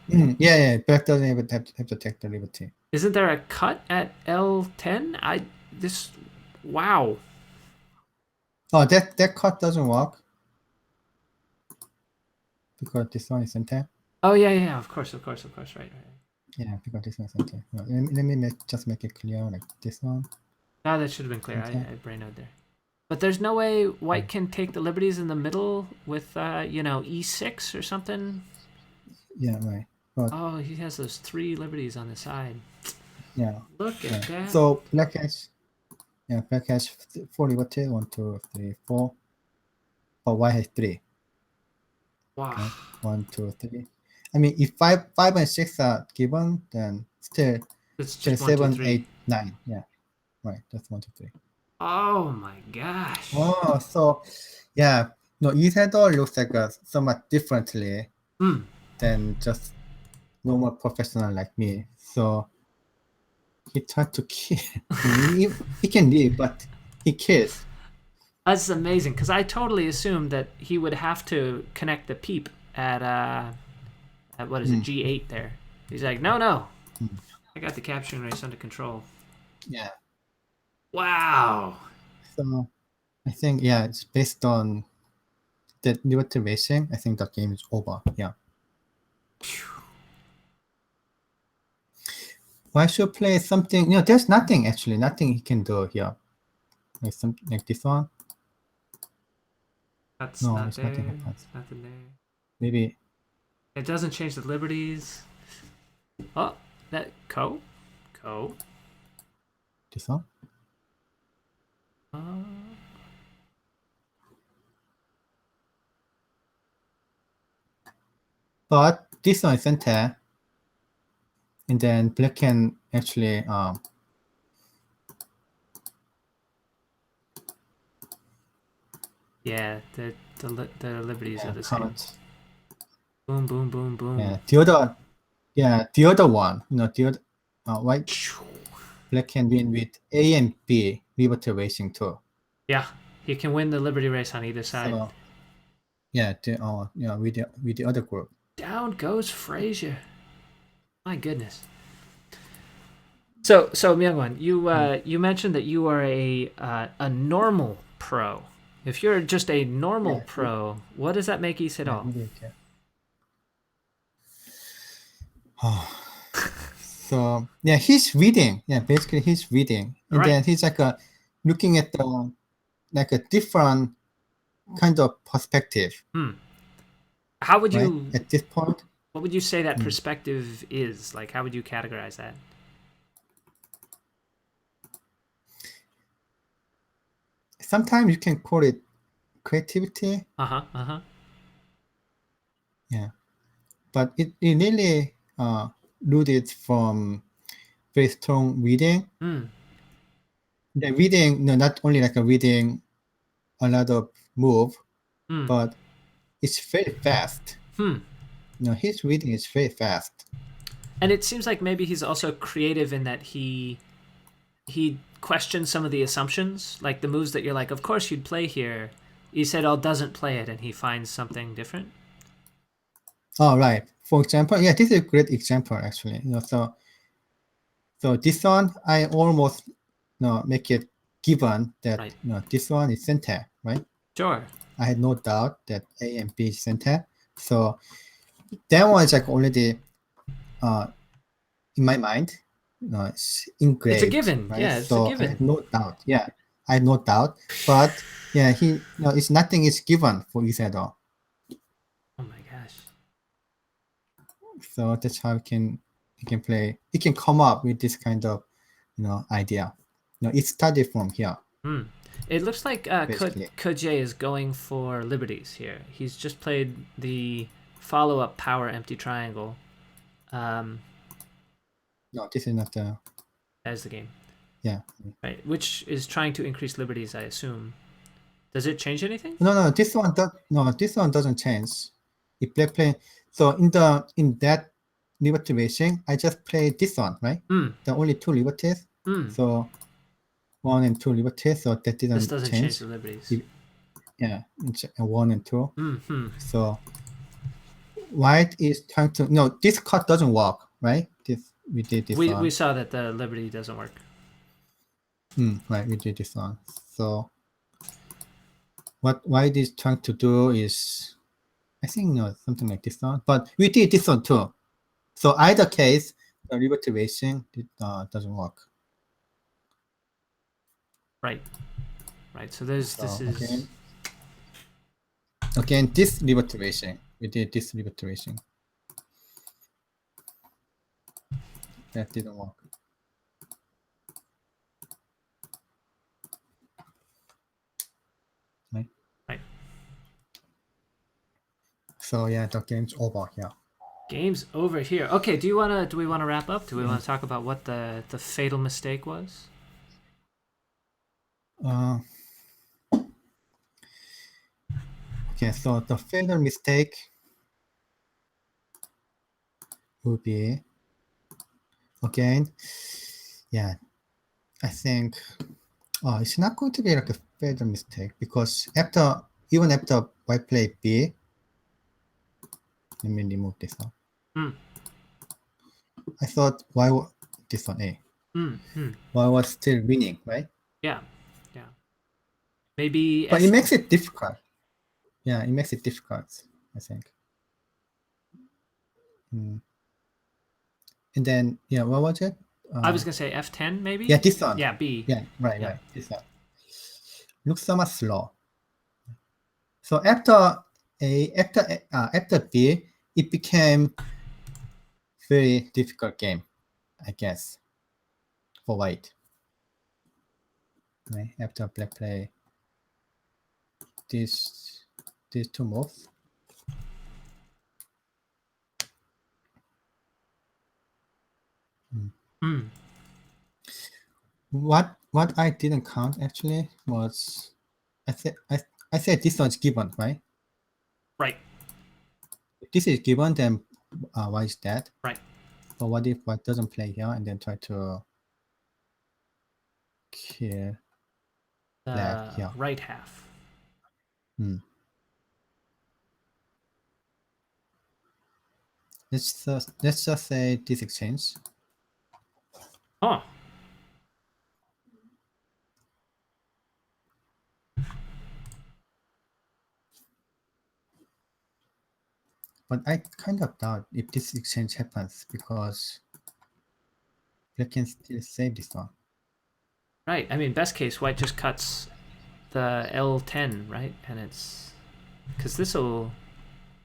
Yeah. Black doesn't even have to take the liberty. Isn't there a cut at L10? Wow. Oh, that cut doesn't work because this one is center. Oh yeah, of course, right. Yeah, because this one is center. No, let me just make it clear, like this one. Ah, that should have been clear. Okay. I brainowed there. But there's no way white can take the liberties in the middle with, E6 or something? Yeah, right. But Oh, he has those 3 liberties on the side. yeah. Look at that. So black has 4 liberty, 1, 2, 3, 4. But white has 3. Wow. Okay. 1, 2, 3. I mean, if 5 and 6 are given, then still It's just 1, 7, 2, 3. 8, 9. Yeah, right. That's 1, 2, 3. Oh my gosh. Oh, so yeah, no, Sedol looks like somewhat differently than just normal professional like me. So he tried to kill. he can live, but he kills. That's amazing, because I totally assumed that he would have to connect the peep at what is it, G8 there. He's like, no. I got the capturing race under control. Yeah. Wow. So I think it's based on the liberty racing. I think the game is over. Yeah. Why should play something? There's nothing he can do here. Like something like this one. That's No, not it's there. nothing happens. Nothing there. Maybe. It doesn't change the liberties. Oh, that Ko. This one. but this one is center, and then black can actually Yeah, the liberties are the same. count. Boom, boom, boom, boom. Yeah, the other one, the other white black can win with A and B liberty racing too. Yeah, he can win the liberty race on either side. So yeah, with the other group. Down goes Frazier. My goodness. So Myungwan, you mentioned that you are a normal pro. If you're just a normal pro, what does that make Sedol? So yeah, he's reading. Yeah, basically he's reading, and then he's like looking at like a different kind of perspective. How would you at this point? What would you say that perspective is? Like, how would you categorize that? Sometimes you can call it creativity. Yeah, but it really rooted from very strong reading. The reading, not only like a reading a lot of move, but it's very fast. His reading is very fast. And it seems like maybe he's also creative in that he questions some of the assumptions, like the moves that you're like, of course you'd play here. Sedol doesn't play it, and he finds something different. Oh, right. For example, yeah, this is a great example actually. So this one I almost make it given that this one is center, right? Sure. I had no doubt that A and B is center. So that one is like already in my mind, it's engraved. It's a given. Right? Yeah, it's a given. I had no doubt. Yeah, I had no doubt. But yeah, it's nothing is given for Sedol. Oh my gosh. So that's how he can play. He can come up with this kind of idea. It started from here. It looks like Ke Jie is going for liberties here. He's just played the follow-up power empty triangle. No, this is not the. As the game. Yeah. Right, which is trying to increase liberties, I assume. Does it change anything? No, this one doesn't change. If they play, so in that liberty racing, I just played this one, right? The only two liberties. So 1 and 2 liberties, so that didn't This doesn't change the liberties. Yeah, it's 1 and 2. So white is trying to this cut doesn't work, right? We did this one. We saw that the liberty doesn't work. Right, we did this one. So what white is trying to do is, I think something like this one, but we did this one too. So either case, the liberty racing doesn't work. Right. So this is again this liberty racing. We did this liberty racing. That didn't work. Right. So yeah, the game's over here. Game's over here. Okay, do we want to wrap up? Do we want to talk about what the fatal mistake was? Okay, so the fatal mistake would be, again, yeah, I think it's not going to be like a fatal mistake, because even after white play B, let me remove this one. I thought this one A. Why was still winning, right? Yeah. Maybe. But it makes it difficult. Yeah, it makes it difficult, I think. And then, yeah, what was it? I was gonna say F10, maybe. Yeah, this one. Yeah, B. Yeah, right. This one looks so much slow. So after B, it became very difficult game, I guess, for white. Right, after black play these two moves. Mm. What I didn't count actually was I said this one's given, right? Right. If this is given, then why is that? Right. But what if white doesn't play here and then try to kill black here? Right half. Let's just say this exchange. Oh. But I kind of doubt if this exchange happens because black can still save this one. Right. I mean, best case, white just cuts the L10, right? And it's because this will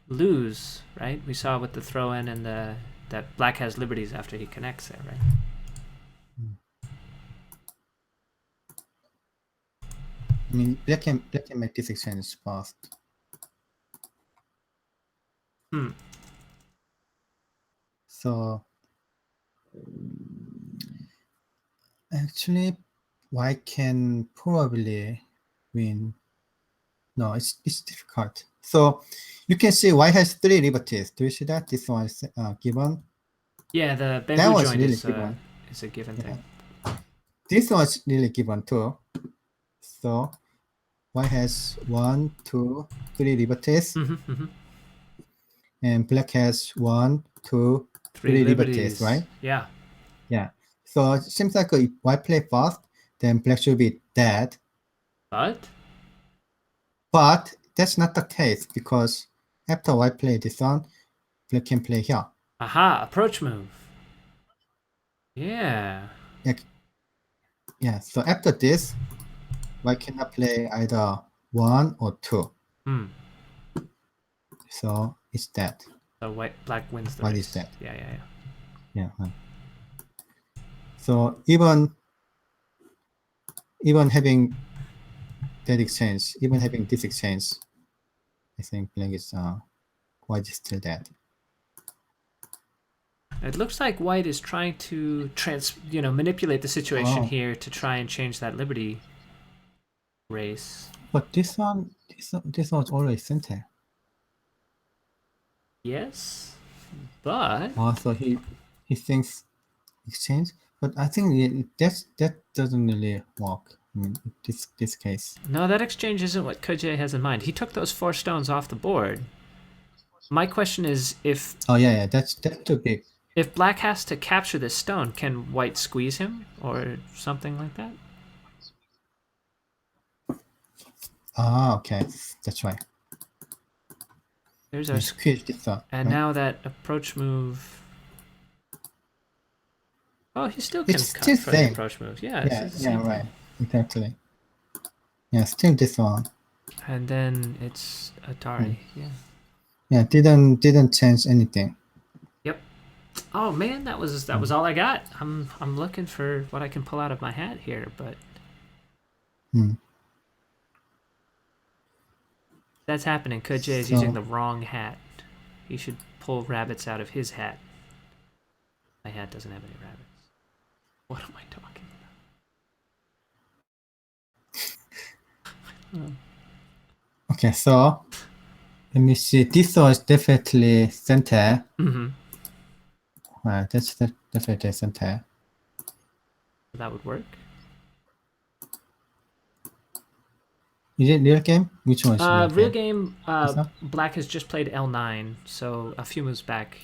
lose, right? We saw with the throw in and that black has liberties after he connects there, right? I mean, black can make this exchange fast. So actually, white can probably win. No, it's difficult. So you can see white has 3 liberties. Do you see that? This one is given. Yeah, the That bamboo was joint really is given. a given Yeah. thing. This one's really given too. So white has 1, 2, 3 liberties, and black has 1, 2, 3 liberties, right? Yeah. Yeah. So it seems like if white play fast, then black should be dead. But That's not the case because after white play this one, black can play here. aha, approach move. Yeah. Yeah. So after this, white cannot play either 1 or 2. So it's dead. So black wins the White race. is dead. Yeah. Yeah. So even having that exchange, even having this exchange, I think black is white is still dead. It looks like white is trying to manipulate the situation here to try and change that liberty race. But this one's always center. Yes, but So he thinks exchange, but I think that doesn't really work. I mean, this case. no, that exchange isn't what Ke Jie has in mind. He took those 4 stones off the board. My question is if That's too big. If black has to capture this stone, can white squeeze him or something like that? Okay, that's right. There's our squeeze this up. And right? now that approach move. Oh, he still can It's cut still for the same. approach move. Yeah, it's the Yeah, same right. thing. Exactly. Yeah, still this one. And then it's Atari. Yeah. Yeah, didn't change anything. Yep. Oh man, that was all I got. I'm looking for what I can pull out of my hat here, but that's happening. Ke Jie is using the wrong hat. He should pull rabbits out of his hat. My hat doesn't have any rabbits. What am I talking about? Okay, so let me see. This one is definitely center. That's definitely center. That would work. Is it real game? Which one is real game? Black has just played L9, so a few moves back,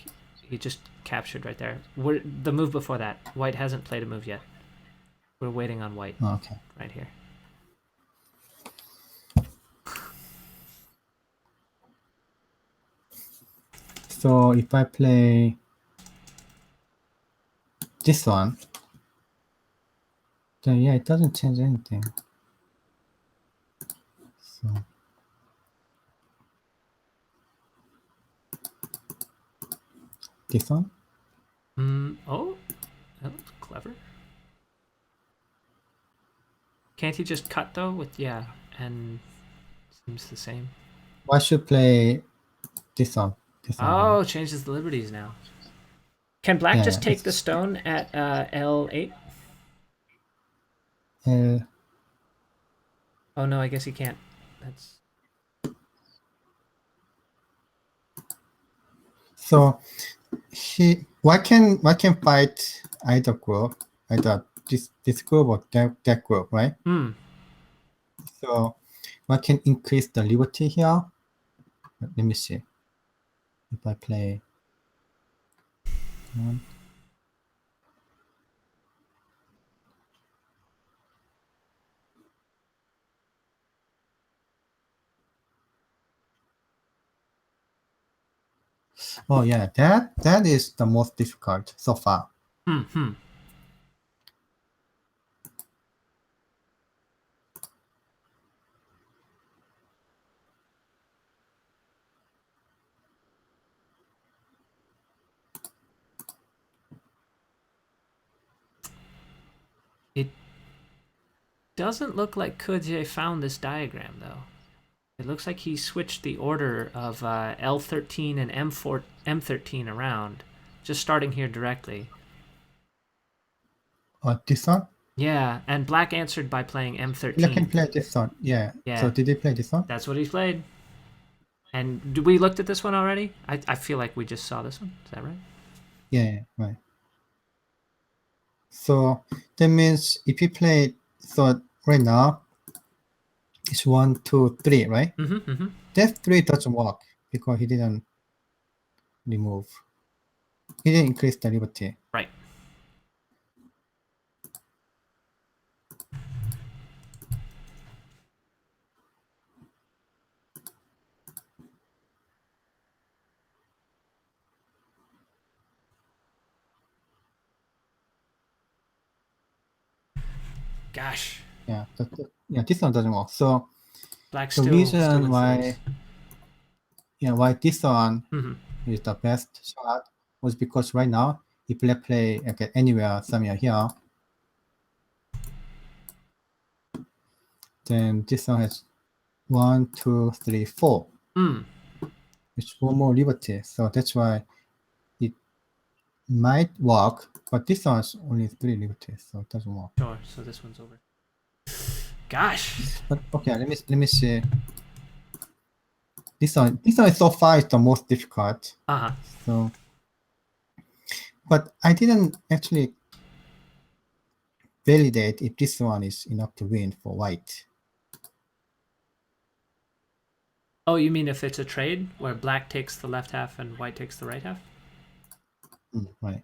he just captured right there. The move before that, white hasn't played a move yet. We're waiting on white. Okay. Right here. So if I play this one, then yeah, it doesn't change anything. So this one? Oh, that looks clever. Can't he just cut though? And seems the same. Why should play this one? Oh, changes the liberties now. Can black Yeah, just take the it's- stone at L8? Oh no, I guess he can't. That's so why can fight either group, either this group or that group, right? So what can increase the liberty here? Let me see. If I play one. Oh yeah, that is the most difficult so far. It doesn't look like Ke Jie found this diagram though. It looks like he switched the order of L13 and M13 around, just starting here directly. This one? Yeah, and black answered by playing M13. Black can play this one. Yeah. Yeah. So did they play this one? That's what he's played. And we looked at this one already? I feel like we just saw this one. Is that right? Yeah, right. So that means if you play, so right now it's 1, 2, 3, right? That 3 doesn't work because he didn't remove. He didn't increase the liberty. Right. Gosh. Yeah, this one doesn't work. So Black the still reason wins the race. why this one is the best shot was because right now if black play okay, anywhere somewhere here, then this one has 1, 2, 3, 4. It's 4 more liberty. So that's why it might work, but this one's only 3 liberty, so it doesn't work. Sure, so this one's over. Gosh. But okay, let me see. This one is so far is the most difficult. So, but I didn't actually validate if this one is enough to win for white. Oh, you mean if it's a trade where black takes the left half and white takes the right half? Right.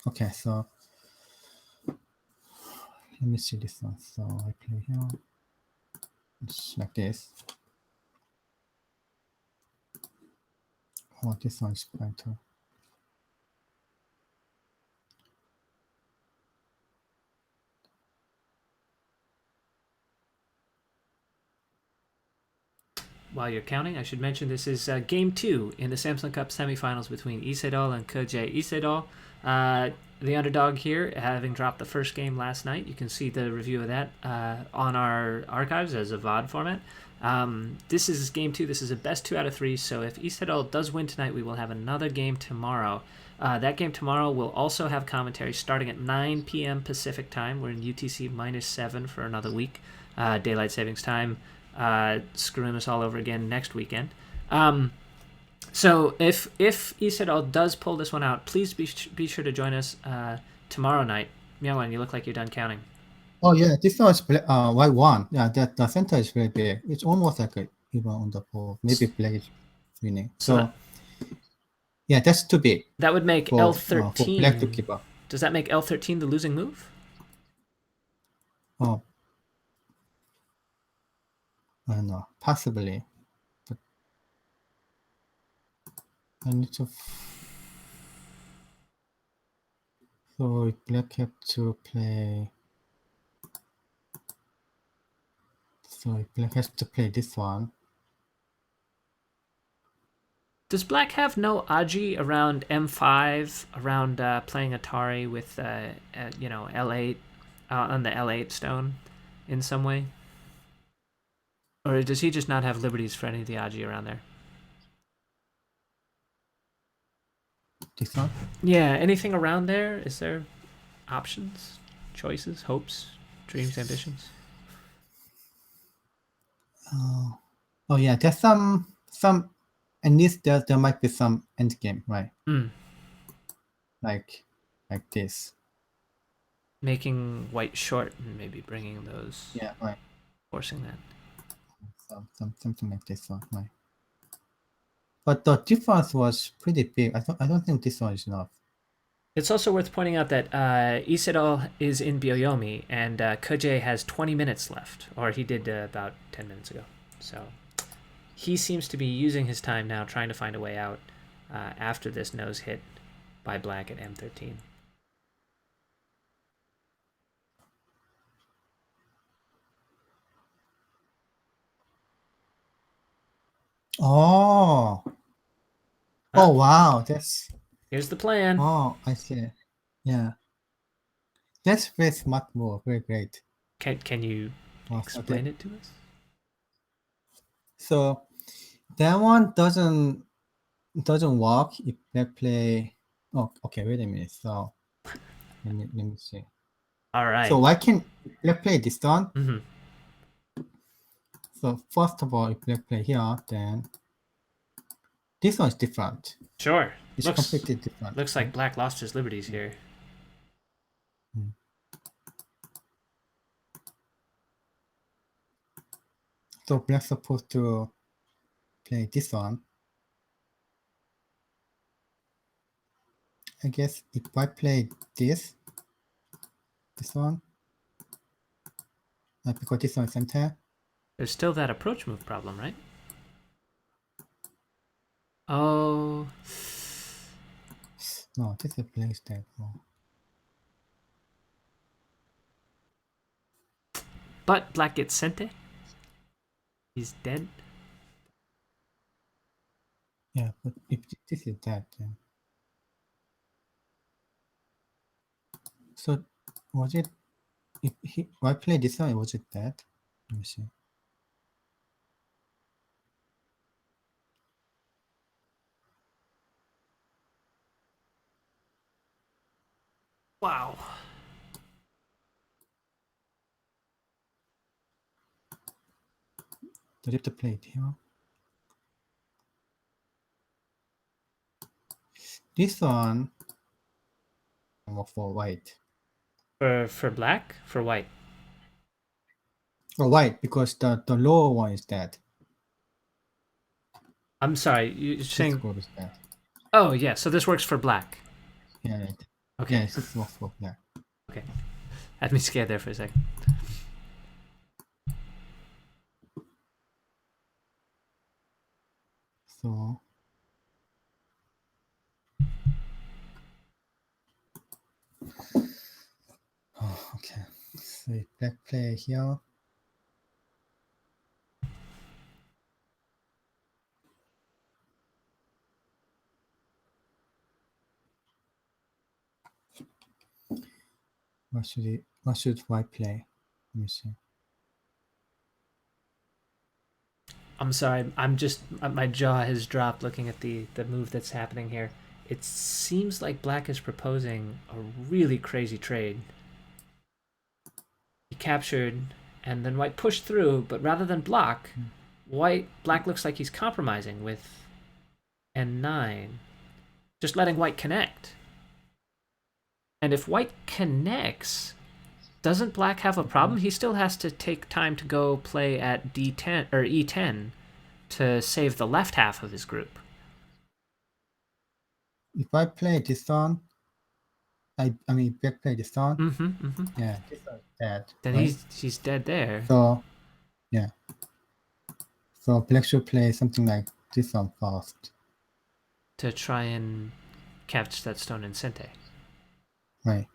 Okay, so let me see this one. So I play here. It's like this. Oh, this one is better. While you're counting, I should mention this is Game 2 in the Samsung Cup Semifinals between Sedol and Ke Jie. Sedol, the underdog here, having dropped the first game last night. You can see the review of that on our archives as a VOD format. This is Game 2. This is a best 2 out of 3, so if Sedol does win tonight, we will have another game tomorrow. That game tomorrow will also have commentary starting at 9 p.m. Pacific time. We're in UTC -7 for another week. Daylight savings time. Screwing us all over again next weekend. So if Sedol does pull this one out, please be sure to join us tomorrow night. Myungwan, you look like you're done counting. Oh yeah, this one is white one. Yeah, that the center is very big. It's almost like even on the board. Maybe black is winning. So yeah, that's too big. That would make for, L13. For black to keep up. Does that make L13 the losing move? Oh, I don't know. Possibly, but I need to. So if black have to play. So if black has to play this one. Does black have no Aji around M5, around playing Atari with, L8, on the L8 stone in some way? Or does he just not have liberties for any of the Aji around there? This one. Yeah, anything around there? Is there options, choices, hopes, dreams, ambitions? Oh yeah, there's some at least there might be some end game, right? Mm. Like this. Making white short and maybe bringing those, Yeah, right. forcing that. Something like this one, right? But the difference was pretty big. I don't think this one is enough. It's also worth pointing out that Sedol is in Byoyomi and Ke Jie has 20 minutes left, or he did about 10 minutes ago. So he seems to be using his time now, trying to find a way out after this nose hit by black at M13. Oh. Oh wow, that's Here's the plan. oh I see. Yeah. That's very smart move, very great. Can you Wow, explain it to us? So that one doesn't work if black play. Oh, okay. Wait a minute. So let me see. All right. So why can black play this one? Mm-hmm. So first of all, if black play here, then this one is different. Sure. It's completely different. Looks like black lost his liberties here. So black's supposed to play this one. I guess if I play this one, because this one is center. There's still that approach move problem, right? Oh. No, this is a play step. Oh. But black gets sente. He's dead. Yeah, but if this is that, then so was it? If I play this one, was it that? Let me see. Wow. Do you have to play it here? This one for white. For black? For white? Oh, white, because the lower one is that. I'm sorry, you're saying... This is that. Oh, yeah, so this works for black. Yeah, right. Okay. Yeah, this works for black. Okay. Had me scared there for a second. So oh, okay. So if black play here. What should white play? Let me see. I'm sorry, I'm just... My jaw has dropped looking at the move that's happening here. It seems like black is proposing a really crazy trade. He captured, and then white pushed through, but rather than block, black looks like he's compromising with N9. Just letting white connect. And if white connects, doesn't black have a problem? He still has to take time to go play at D10 or E10 to save the left half of his group. If I play this one, I mean black play this one. Yeah, this one is dead. Then right? he's dead there. So yeah. So black should play something like this one first. To try and catch that stone in sente. Right.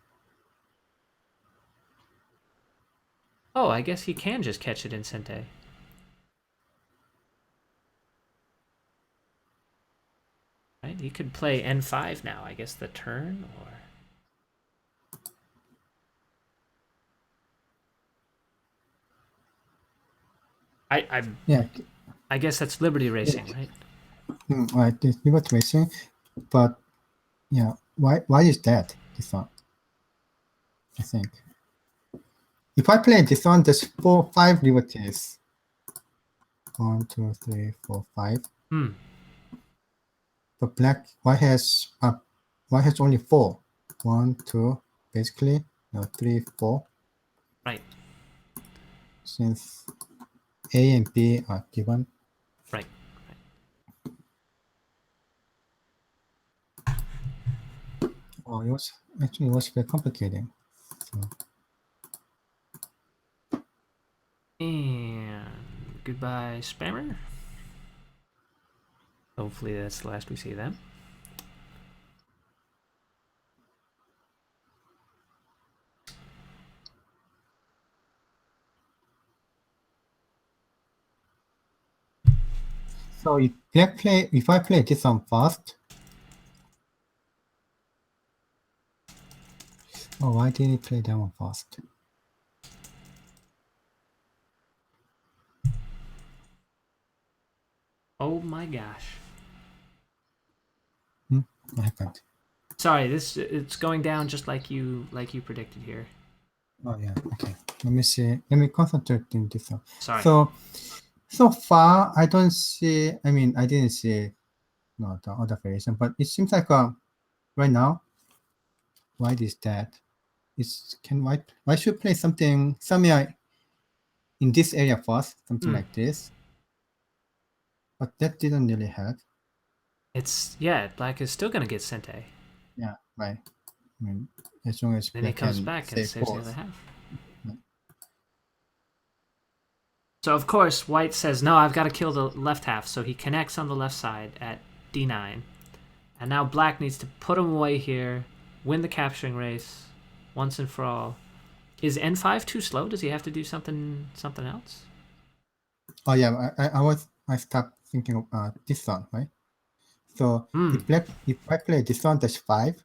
Oh, I guess he can just catch it in sente. Right? He could play N5 now, I guess the turn, or... I guess that's liberty racing, right? Right, this liberty racing, but Yeah. Why is that? This one. I think. If I play this one, there's 5 liberties. 1, 2, 3, 4, 5. Hmm. But white has only 4. 1, 2, basically. No, 3, 4. Right. Since A and B are given. Right. Oh, it was very complicated. So. And goodbye, spammer. Hopefully that's the last we see them. So if I play this one first. Oh, why didn't he play that one first? Oh my gosh. What happened? Sorry, it's going down just like you predicted here. Oh yeah, okay. Let me see. Let me concentrate in this one. Sorry. So far I don't see. I mean, I didn't see the other variation, but it seems like right now, white is that. White should play something somewhere in this area first, something like this. But that didn't really help. Black is still gonna get Sente. Yeah, right. I mean, as long as Then he black comes can back and save saves the fourth. other half. So of course, white says, no, I've got to kill the left half. So he connects on the left side at d9. And now black needs to put him away here, win the capturing race once and for all. Is n5 too slow? Does he have to do something else? Oh yeah, I stopped thinking of this one, right? So if I play this one, that's 5.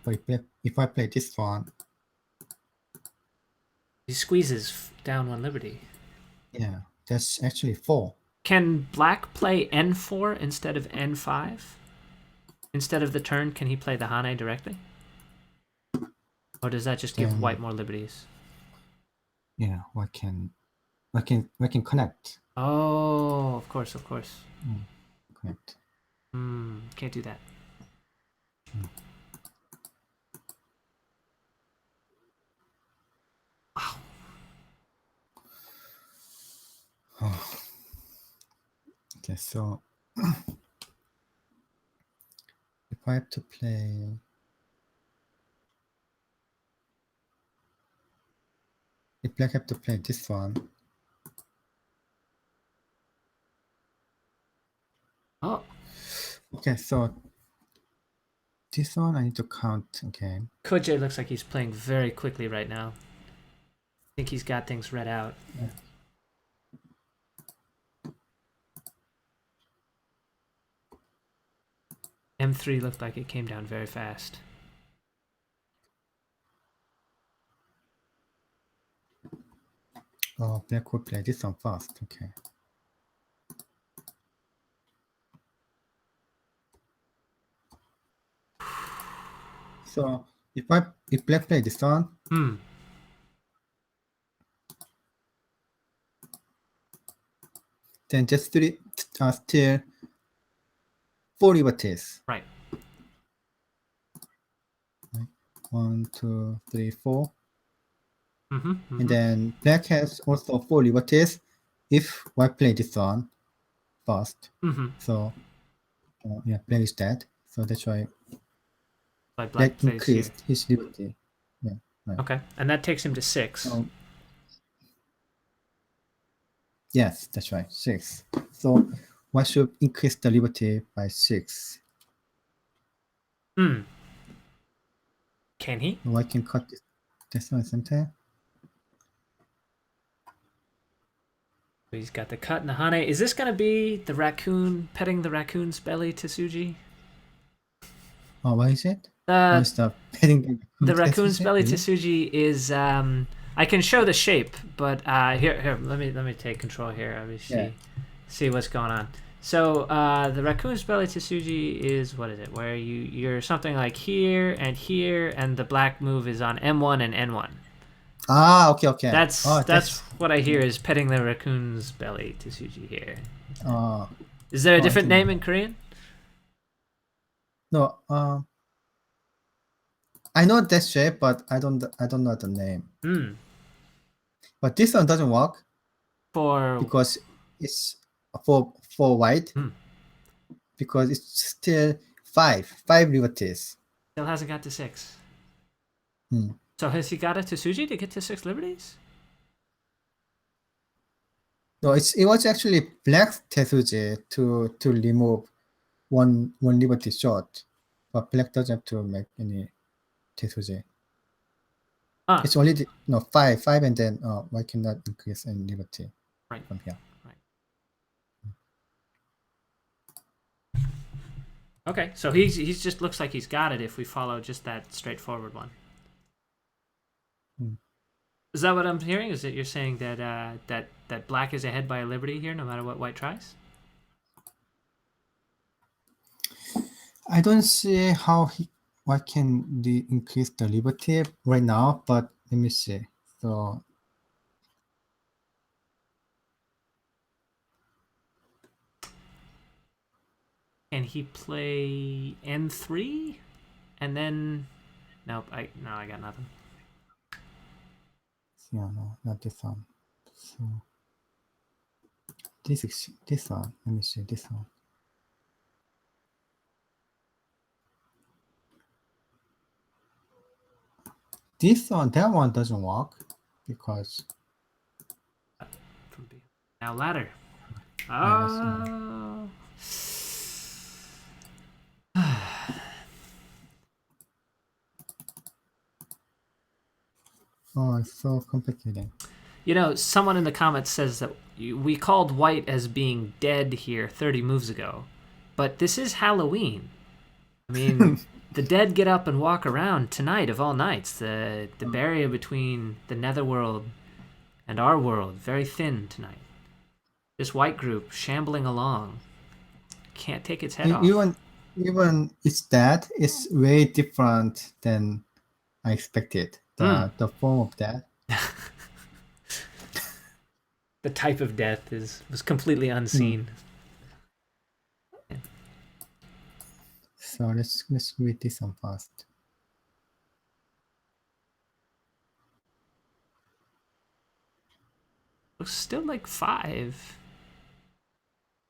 But if I play this one, he squeezes down 1 liberty. Yeah, that's actually 4. Can black play n4 instead of n5? Instead of the turn, can he play the Hane directly? Or does that just give white more liberties? Yeah, I can connect. Oh, of course. Connect. Can't do that. Wow. Oh. Okay, so if I have to play, if black have to play this one. Oh. Okay, so this one I need to count again. Ke Jie looks like he's playing very quickly right now. I think he's got things read out. Yeah. M3 looked like it came down very fast. Oh, black would play this one first. Okay. So if black play this one, then just still 4 liberties. Right. 1, 2, 3, 4. And then black has also 4 liberties if white play this one first. So yeah, black is dead. So that's why black increased his liberty. Yeah. Right. Okay, and that takes him to 6. Yes, that's right, 6. So white should increase the liberty by 6. Can he? White can cut this one, isn't it? He's got the cut and the Hane. Is this going to be the raccoon petting the raccoon's belly to Suji? Oh, what is it? The raccoon's belly to Suji is I can show the shape, but here let me take control here. Let me see what's going on. So the raccoon's belly Tsuji is, what is it? Where you're something like here, and the black move is on M1 and N1. Ah, okay, okay. That's what I hear is petting the raccoon's belly Tsuji here. Uh, Is there a I different think- name in Korean? no, I know that shape, but I don't know the name. Hmm. But this one doesn't work For because it's for white Hmm. because it's still five liberties. still hasn't got to 6. Hmm. So has he got it to Tsuji to get to 6 liberties? No, it was actually black Tetsuji to remove one liberty short, but black doesn't have to make any Tetsuji. Ah, It's only five, and then white cannot increase any liberty right. from here. Okay, so he's just looks like he's got it if we follow just that straightforward one. Hmm. Is that what I'm hearing? Is that you're saying that that black is ahead by a liberty here, no matter what white tries? I don't see how white can increase the liberty right now, but let me see. So Can he play N3 and then? Nope. I got nothing. yeah, no, not this one. So this one. Let me see this one. That one doesn't work because Now ladder. that's Oh. it's so complicated. You know, someone in the comments says that we called white as being dead here 30 moves ago, but this is Halloween. I mean, the dead get up and walk around tonight of all nights. The barrier between the netherworld and our world very thin tonight. This white group shambling along can't take its head off. Even its death is way different than I expected. The form of death. The type of death was completely unseen. So let's read this one first. Looks still like 5.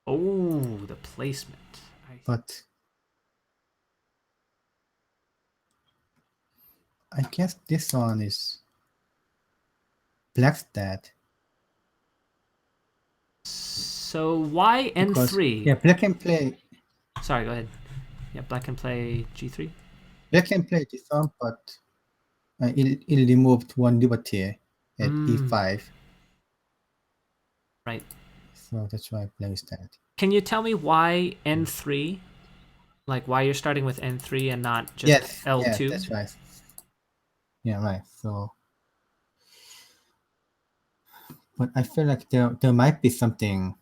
Oh, the placement. But I guess this one is black's dead. So why N3? Yeah, black can play. Sorry, go ahead. Yeah, black can play G3. Black can play this one, but it removed one liberty at E5. Right. So that's why I plays that. Can you tell me why N3? Like why you're starting with N3 and not just L2? Yeah, that's right. Yeah, right. So, but I feel like there might be something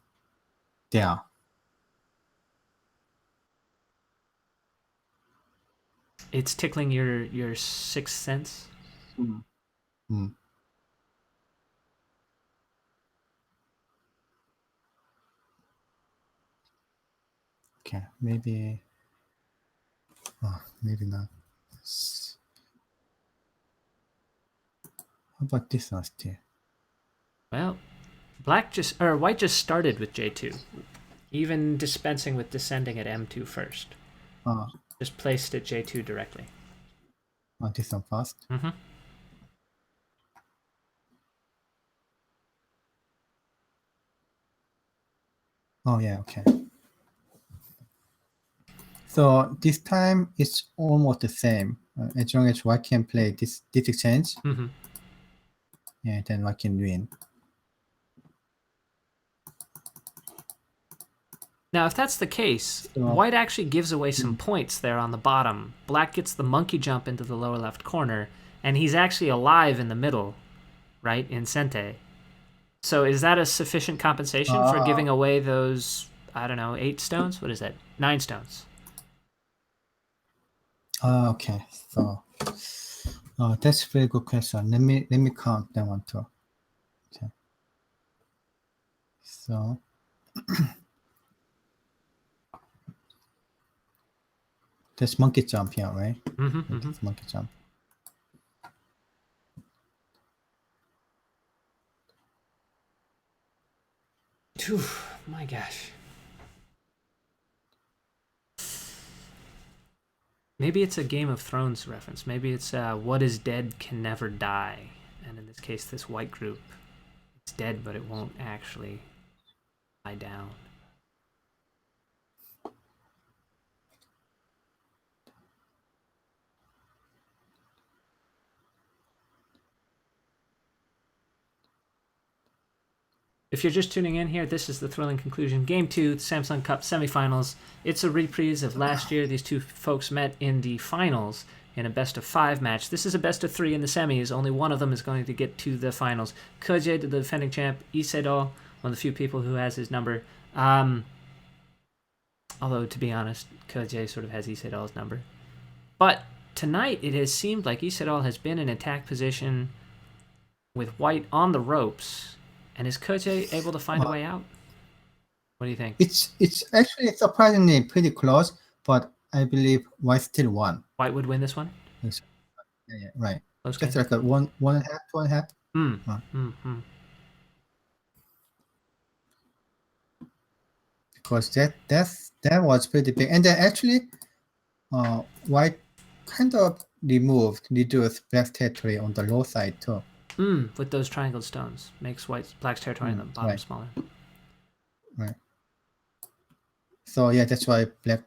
there. It's tickling your sixth sense. Okay, maybe. Maybe not. How about this one still? Well, white just started with J2, even dispensing with descending at M2 first. Just placed at J2 directly. This one first. Oh yeah, okay. So this time it's almost the same. As long as white can play this exchange, yeah, then white can win. Now, if that's the case, white actually gives away some points there on the bottom. Black gets the monkey jump into the lower left corner, and he's actually alive in the middle, right, in Sente. So is that a sufficient compensation for giving away those I don't know, 8 stones? What is that? 9 stones. Okay. So, that's a very good question. Let me count that one too. Okay. So, there's monkey jump here, right? That's monkey jump. Phew, my gosh. Maybe it's a Game of Thrones reference. Maybe it's what is dead can never die. And in this case, this white group, it's dead, but it won't actually die down. If you're just tuning in here, this is the thrilling conclusion. Game 2, the Samsung Cup Semifinals. It's a reprise of last year. These two folks met in the finals in a best-of-5 match. This is a best-of-3 in the semis. Only one of them is going to get to the finals. Ke Jie, the defending champ. Sedol, one of the few people who has his number. Although, to be honest, Ke Jie sort of has Sedol's number. But tonight, it has seemed like Sedol has been in attack position with white on the ropes. And is Ke Jie able to find a way out? What do you think? It's actually surprisingly pretty close, but I believe white still won. White would win this one? Yeah, right. Close Just game. like a one and a half. Because that was pretty big. And then actually white kind of reduced black's territory on the low side too. With those triangled stones. Makes black's territory on the bottom smaller. Right. So yeah, that's why black,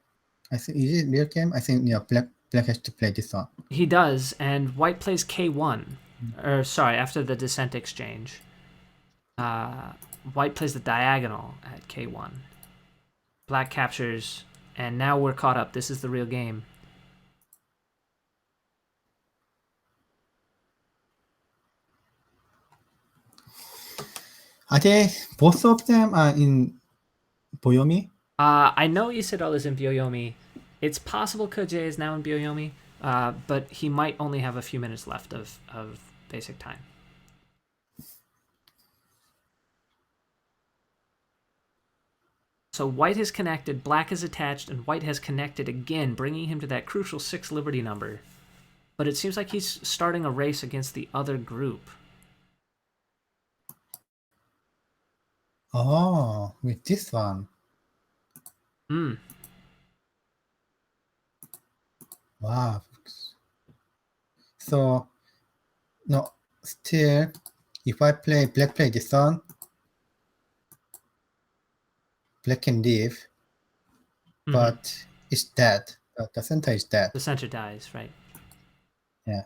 I think, is it real game? I think black has to play this one. He does, and white plays K1. Or sorry, after the descent exchange. White plays the diagonal at K1. Black captures, and now we're caught up. This is the real game. Are they, both of them are in Boyomi? I know Sedol is in Byoyomi. It's possible Ke Jie is now in Byoyomi, but he might only have a few minutes left of basic time. So white has connected, black is attached, and white has connected again, bringing him to that crucial 6 Liberty number. But it seems like he's starting a race against the other group. Oh, with this one. Wow. So, no, still, if I play black play this one, black can leave, but it's dead. The center is dead. The center dies, right? Yeah.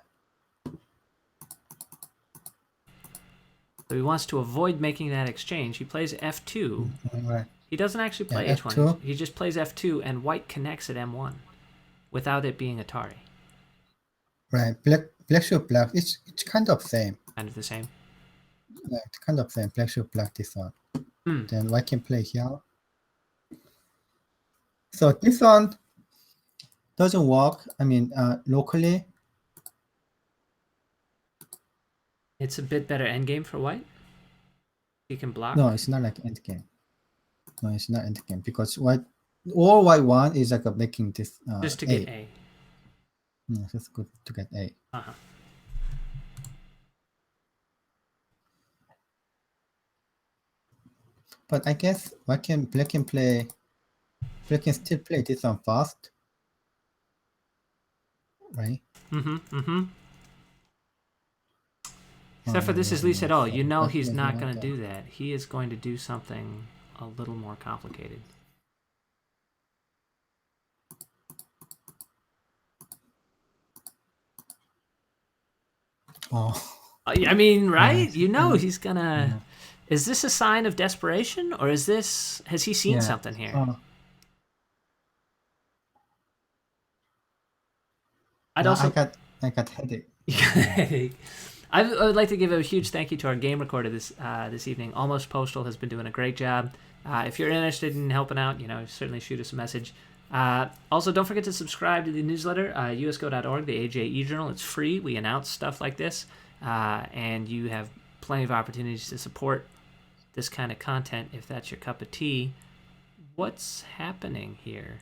So he wants to avoid making that exchange. He plays F2. Right. He doesn't actually play H1. F2. He just plays F2, and white connects at M1 without it being Atari. Right. Black should black. It's kind of same. Kind of the same. Yeah, it's kind of same. Black should black this one. Then white can play here. So this one doesn't work. I mean, locally. It's a bit better endgame for white. He can block. No, it's not like endgame. No, it's not endgame because all white want is like making this just to get A. No, just good to get A. But I guess black can still play this one fast, right? Except for this is Lee Sedol. You know he's not going to do that. He is going to do something a little more complicated. I mean, right? You know he's going to... Is this a sign of desperation, or is this... Has he seen something here? I got headache. You got a headache. I would like to give a huge thank you to our game recorder this evening. Almost Postal has been doing a great job. If you're interested in helping out, certainly shoot us a message. Also, don't forget to subscribe to the newsletter, usgo.org, the AJ e-journal. It's free. We announce stuff like this, and you have plenty of opportunities to support this kind of content if that's your cup of tea. What's happening here?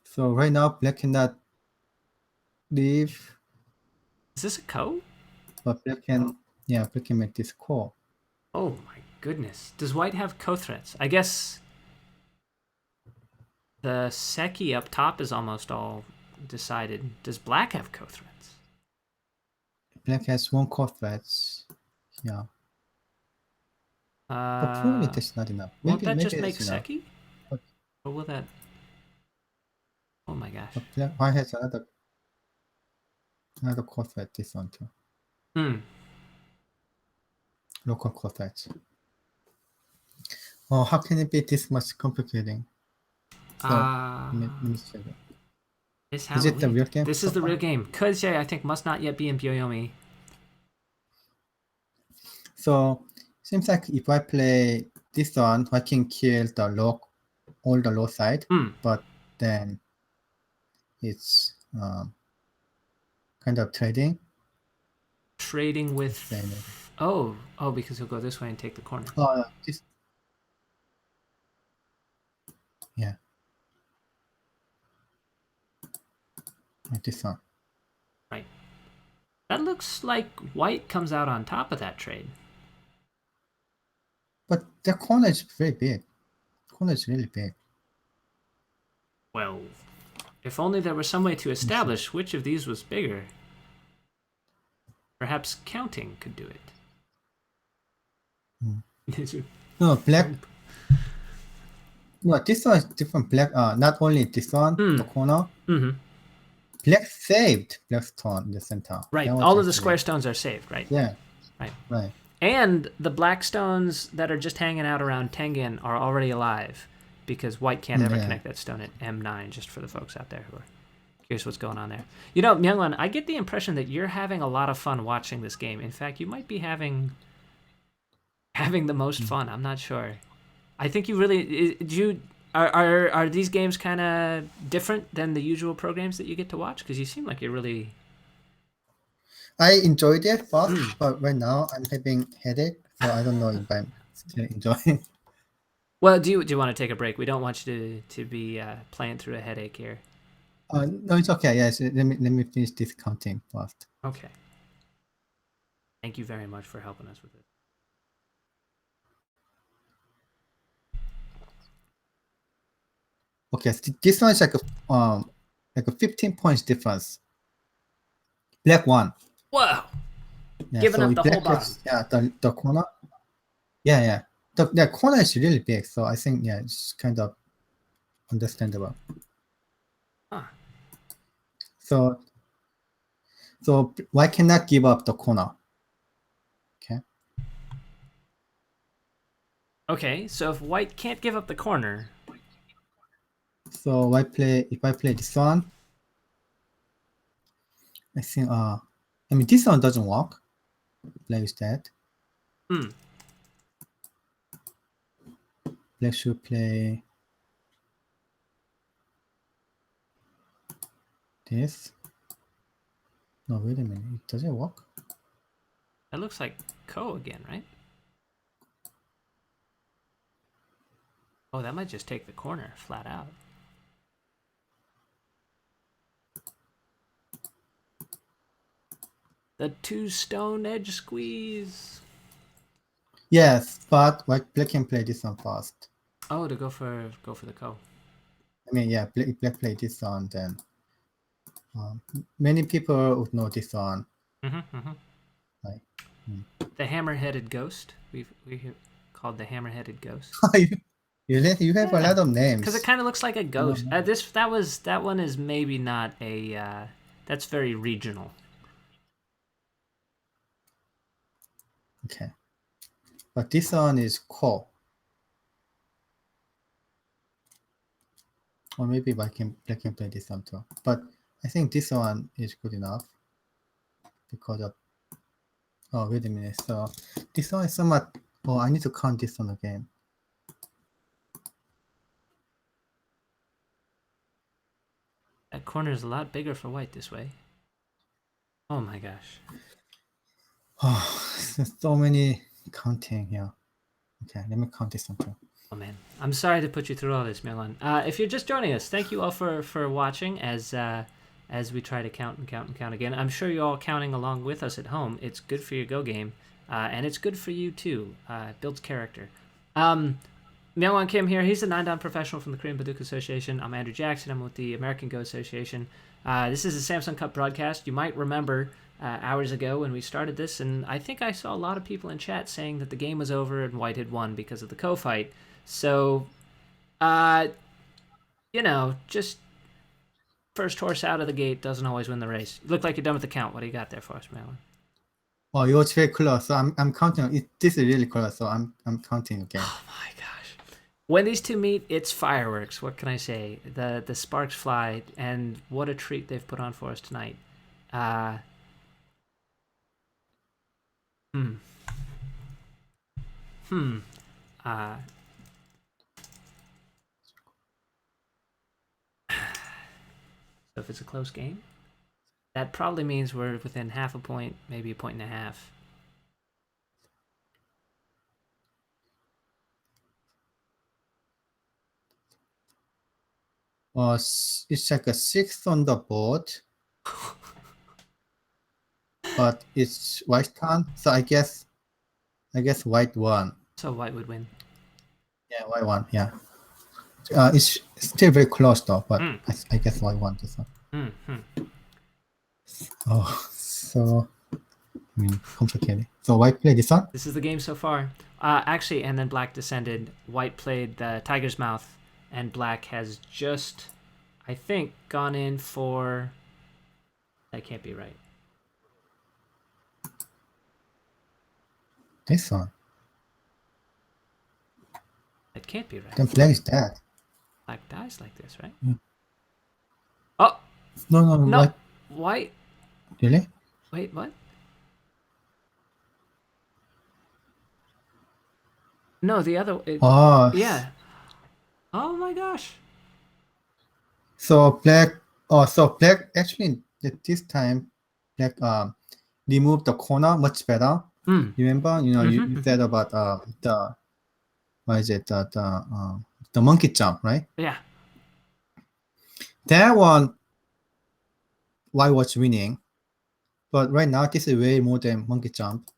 So right now, black cannot leave, Is this a ko? but black can make this call. Oh my goodness. Does white have ko threats? I guess the Seki up top is almost all decided. Does black have ko threats? Black has one call threats. Yeah. But probably that's not enough. Won't Maybe that just it's make enough. Seki? But- Or will that... Oh my gosh. But white has another call threat, this one too. Local call threats. Oh, how can it be this much complicating? So, let me check it. Is it the real game? This is the real game. Ke Jie, I think, must not yet be in Byoyomi. So, seems like if I play this one, I can kill all the low side, but then it's kind of trading. Trading with... Oh, because he'll go this way and take the corner. Yeah. Like this one. Right. That looks like white comes out on top of that trade. But the corner is very big. The corner is really big. Well, if only there was some way to establish which of these was bigger. Perhaps counting could do it. No, black. No, this one is different. Black. Not only this one, the corner. Black saved black's turn in the center. Right. All of the square stones are saved, right? Yeah. Right. And the black stones that are just hanging out around Tengen are already alive because white can't ever connect that stone at M9, just for the folks out there who are curious what's going on there. Myungwan, I get the impression that you're having a lot of fun watching this game. In fact, you might be having the most fun. I'm not sure. I think you really... Are these games kind of different than the usual programs that you get to watch? Because you seem like you're really... I enjoyed it first, but right now I'm having headache, so I don't know if I'm still enjoying. Well, do you want to take a break? We don't want you to be playing through a headache here. No, it's okay. Yes, let me finish this counting first. Okay. Thank you very much for helping us with it. Okay, so this one is like a 15 points difference. Black one. Whoa! Yeah, Giving so up the whole bottom. The corner. Yeah. The corner is really big, so I think it's kind of understandable. So why cannot give up the corner? Okay, so if white can't give up the corner... So if I play this one, I think this one doesn't work. Like that. Black should play this. No, wait a minute. Does it work? That looks like ko again, right? Oh, that might just take the corner flat out. The two stone edge squeeze. Yes, but black can play this one first. Oh, to go for the ko. I mean, yeah, black play this one, then many people would know this one. Like, the hammer-headed ghost. We called the hammer-headed ghost. You have a lot of names. Because it kind of looks like a ghost. That one is maybe not a. That's very regional. Okay, but this one is ko. Or maybe black can play this one too. But I think this one is good enough because of. Oh, wait a minute. So this one is somewhat. Oh, I need to count this one again. That corner is a lot bigger for white this way. Oh my gosh. Oh, there's so many counting here. Okay, let me count this one too. Oh man, I'm sorry to put you through all this, Myungwan. If you're just joining us, thank you all for watching as we try to count and count and count again. I'm sure you're all counting along with us at home. It's good for your Go game, and it's good for you too. It builds character. Myungwan Kim here. He's a 9-dan professional from the Korean Baduk Association. I'm Andrew Jackson. I'm with the American Go Association. This is a Samsung Cup broadcast. You might remember hours ago when we started this, and I think I saw a lot of people in chat saying that the game was over and white had won because of the co-fight. So, just first horse out of the gate doesn't always win the race. You look like you're done with the count. What do you got there for us, Myungwan? Oh, it was very close. So I'm counting. This is really close. So I'm counting again. Oh my gosh! When these two meet, it's fireworks. What can I say? The sparks fly, and what a treat they've put on for us tonight. So if it's a close game, that probably means we're within half a point, maybe a point and a half. It's like a 6 on the board, but it's white turn. So I guess white won. So white would win. Yeah, white won. Yeah. It's still very close though, but I guess white won this one. Oh, so complicated. So white played this one. This is the game so far. Actually, and then black descended. White played the Tiger's Mouth, and black has just, I think, gone in for. That can't be right. This one. That can't be right. Then black is dead. Black dies like this, right? Yeah. Oh No. no! White. Really? Wait, what? No, the other. Oh. Yeah. Oh my gosh. So black. Oh, so black actually at this time, black removed the corner much better. Remember, you said about the what is it the monkey jump, right? Yeah. That one, white was winning, but right now this is way more than monkey jump,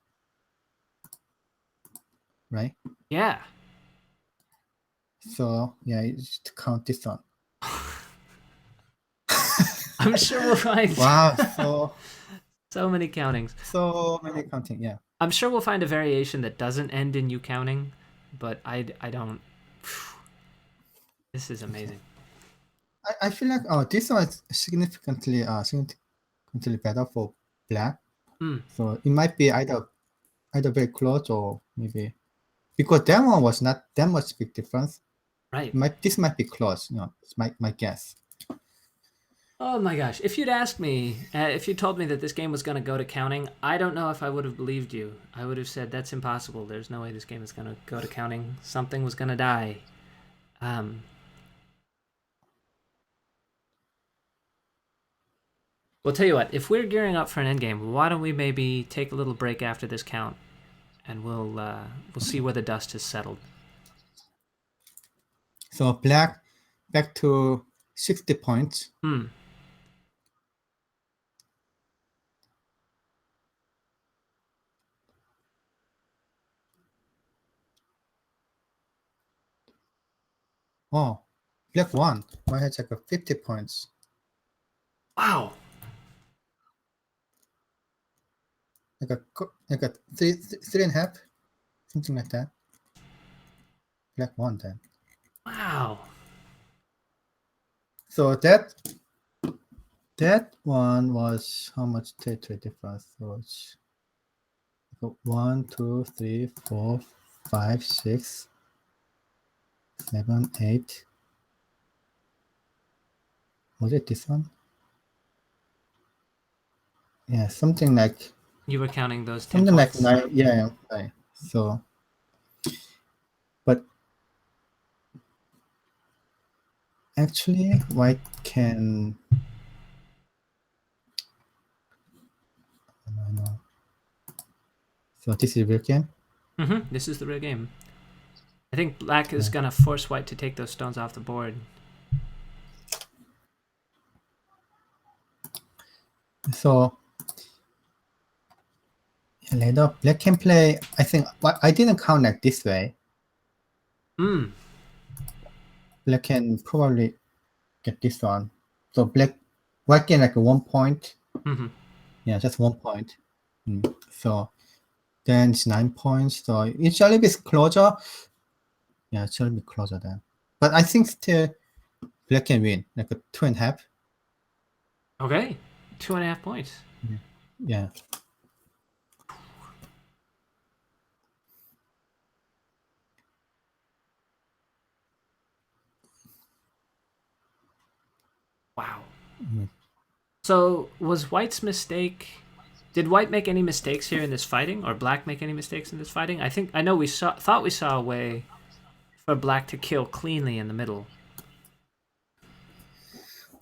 right? Yeah. So yeah, you just count this one. I'm sure we'll find. Wow, so many countings. So many counting, yeah. I'm sure we'll find a variation that doesn't end in you counting, but I don't. This is amazing. I feel like this one is significantly better for black. So it might be either very close or maybe because that one was not that much big difference. Right. This might be close. It's my guess. Oh my gosh! If you'd asked me, if you told me that this game was going to go to counting, I don't know if I would have believed you. I would have said that's impossible. There's no way this game is going to go to counting. Something was going to die. We'll tell you what. If we're gearing up for an endgame, why don't we maybe take a little break after this count, and we'll see where the dust has settled. So black back to 60 points. Oh, black won. White has like a 50 points. Wow. Like a three and a half, something like that. Black won then. Wow. So that one was how much territory difference? So it's 1, 2, 3, 4, 5, 6, 7, 8. Was it this one? Yeah, something like You were counting those 10 something like points. 9. Yeah, right. So, but actually, white can. No. So this is real game. This is the real game. I think black is Yeah. gonna force white to take those stones off the board. So later, black can play. I think I didn't count like this way. Hmm. Black can probably get this one. So white can like 1 point. Yeah, just 1 point. So then it's 9 points. So it's a little bit closer. Yeah, it's a little bit closer then. But I think still black can win, like a 2.5. Okay. 2.5 points. Yeah. Wow. Mhm. So was white's mistake? Did white make any mistakes here in this fighting, or black make any mistakes in this fighting? I know we thought we saw a way for black to kill cleanly in the middle.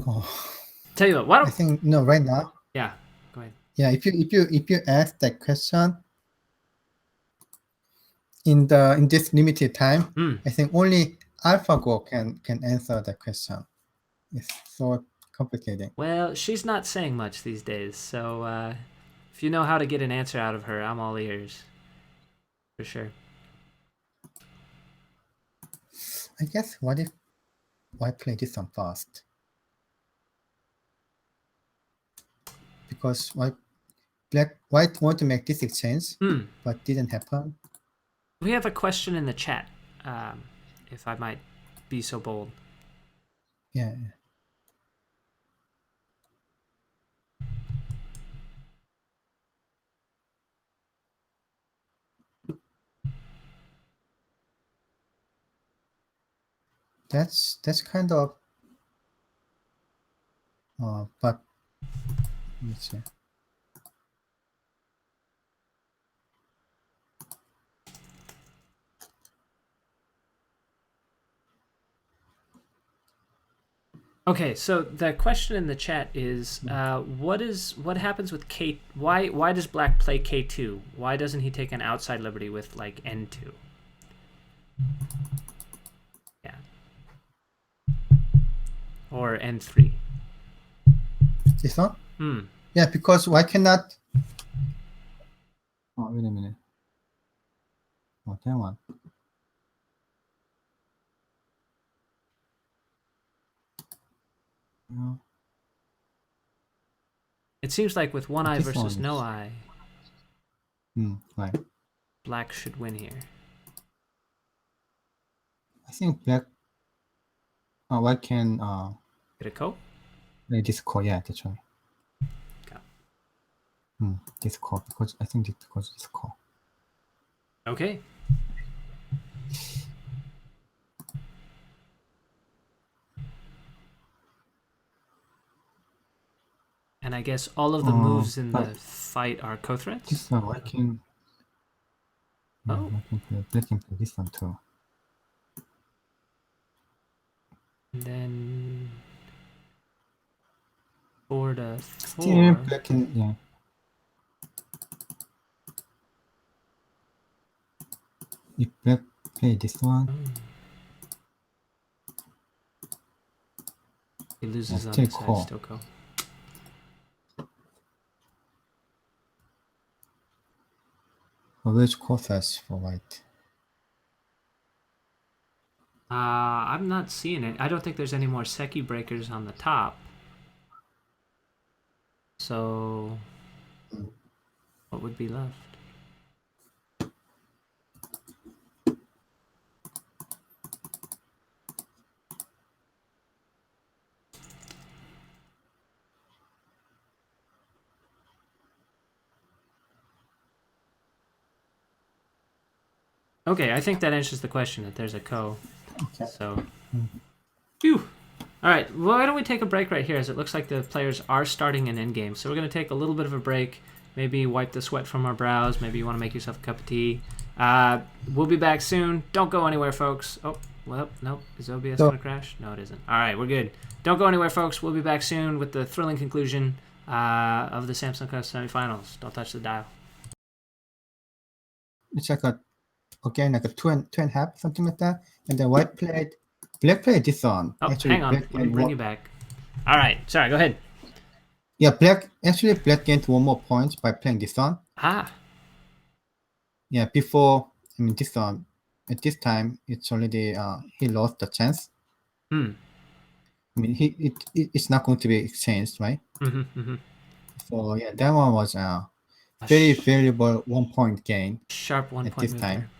Oh, Tell you what, why I don't? think no right now. Yeah, go ahead. Yeah, if you ask that question in this limited time, I think only AlphaGo can answer that question. It's so complicated. Well, she's not saying much these days, so if you know how to get an answer out of her, I'm all ears. For sure. I guess what if white play this one first? Because white want to make this exchange, but didn't happen. We have a question in the chat, if I might be so bold. Yeah. That's kind of but let's see. Okay, so the question in the chat is, what happens with K? Why does black play K2? Why doesn't he take an outside liberty with like N2? Yeah, or N3. This one? Yeah, because why cannot? Oh, wait a minute. Oh, that one. No. It seems like with one eye This versus one no is- eye, Right. black should win here. I think black. White can Get a ko? this call. Yeah, that's right. Okay. This call because I think it's because this call. Okay. And I guess all of the moves in the fight are co-threats? This one, I can. Oh. Black can play this one too. And then 4 to 4. Still, black can, yeah. If black play this one, He loses on still this side, call. still ko. Which call first for white? I'm not seeing it. I don't think there's any more Seki breakers on the top. So, what would be left? Okay, I think that answers the question that there's a ko. Okay. So, phew. All right, well, why don't we take a break right here, as it looks like the players are starting an endgame. So we're going to take a little bit of a break, maybe wipe the sweat from our brows. Maybe you want to make yourself a cup of tea. We'll be back soon. Don't go anywhere, folks. Oh, well, nope. Is OBS going to crash? No, it isn't. All right, we're good. Don't go anywhere, folks. We'll be back soon with the thrilling conclusion of the Samsung Cup Semifinals. Don't touch the dial. It's like again like a two and a half, something like that. And then black played this on. Oh, Actually, hang on. Let me bring you back. All right. Sorry, go ahead. Yeah, black gained 1 more point by playing this on. Yeah, before, I mean, this on, at this time, it's already, he lost the chance. I mean, it's not going to be exchanged, right? So, yeah, that one was a very valuable 1 point gain. Sharp 1 at point this move time. there.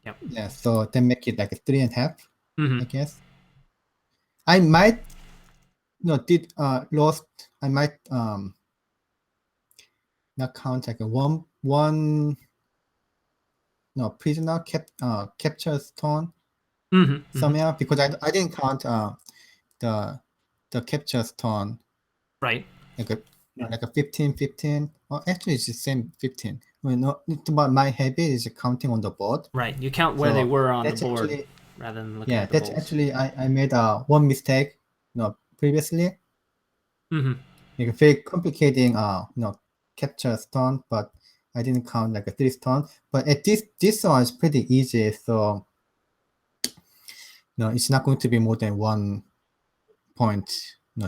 Yep. Yeah, so then make it like a 3.5, I guess. I might, I might not count like a one prisoner capture stone somehow, because I didn't count the capture stone, right, like a 15. Or actually it's the same 15. But my habit is counting on the board, right. You count where they were on the board actually, rather than looking at the that's bowls. actually I made one mistake previously, like very complicating capture stone, but I didn't count like a 3 stone. But at this one is pretty easy, so it's not going to be more than 1 point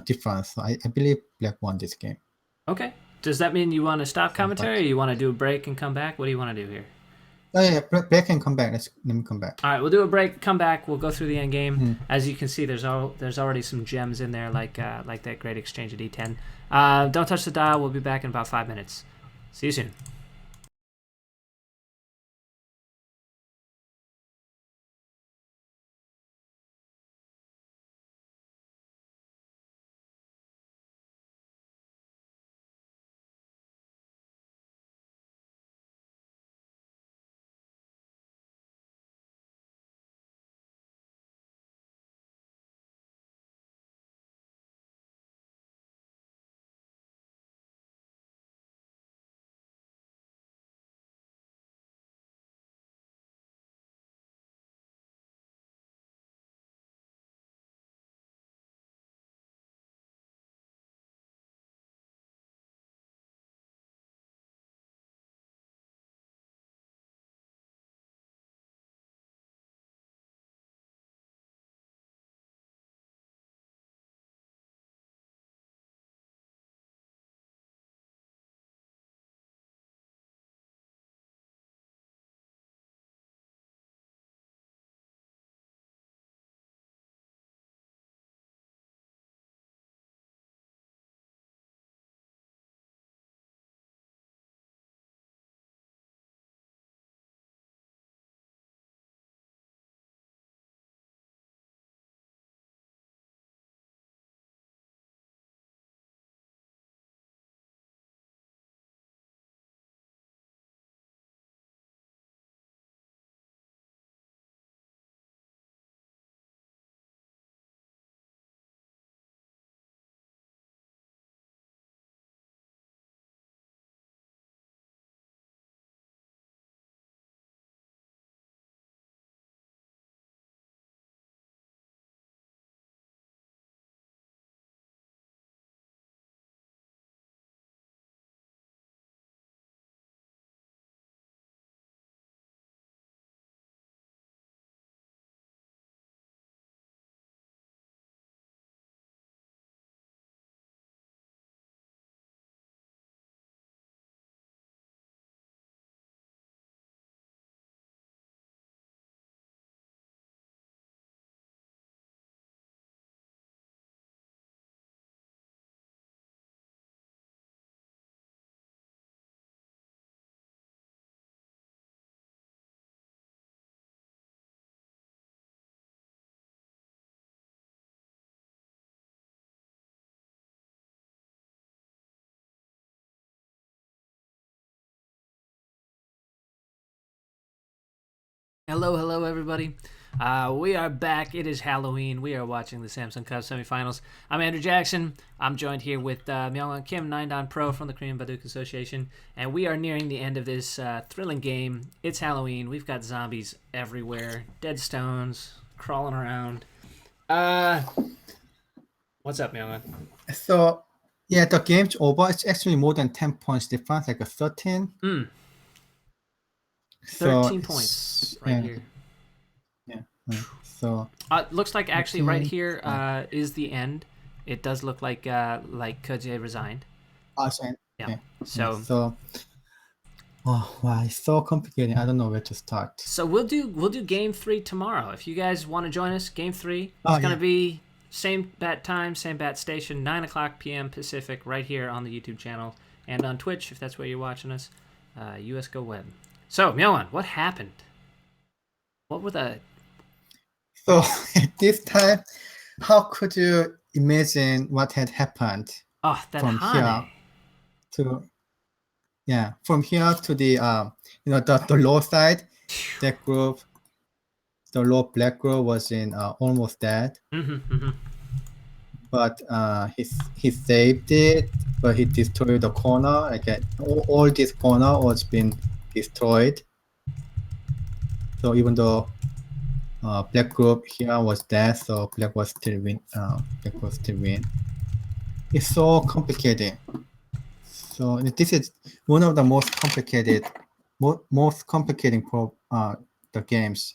difference. So I believe black won this game. Okay. Does that mean you want to stop commentary, or you want to do a break and come back? What do you want to do here? Oh yeah, black can come back. Let me come back. All right, we'll do a break. Come back. We'll go through the end game. As you can see, there's already some gems in there, like that great exchange at E10. Don't touch the dial. We'll be back in about 5 minutes. See you soon. Hello, everybody. We are back. It is Halloween. We are watching the Samsung Cup Semifinals. I'm Andrew Jackson. I'm joined here with Myungwan Kim, 9Dan Pro from the Korean Baduk Association, and we are nearing the end of this thrilling game. It's Halloween. We've got zombies everywhere, dead stones crawling around. What's up, Myungwan? So, yeah, the game's over. It's actually more than 10 points difference, like a 13. 13 points right here. Yeah. So looks like actually right here is the end. It does look like Ke Jie resigned. Yeah. So oh wow, it's so complicated. I don't know where to start. So we'll do game 3 tomorrow. If you guys want to join us, game 3. It's gonna be same bat time, same bat station, 9:00 p.m. Pacific, right here on the YouTube channel and on Twitch if that's where you're watching us. US Go Web. So Myungwan, what happened? What were the So at this time, how could you imagine what had happened? From here to from here to the the low side, that group, the low black group was in almost dead. But he saved it, but he destroyed the corner. Like all this corner was been destroyed. So even though black group here was dead, so black was still win. Black was still win. It's so complicated. So this is one of the most complicated, the games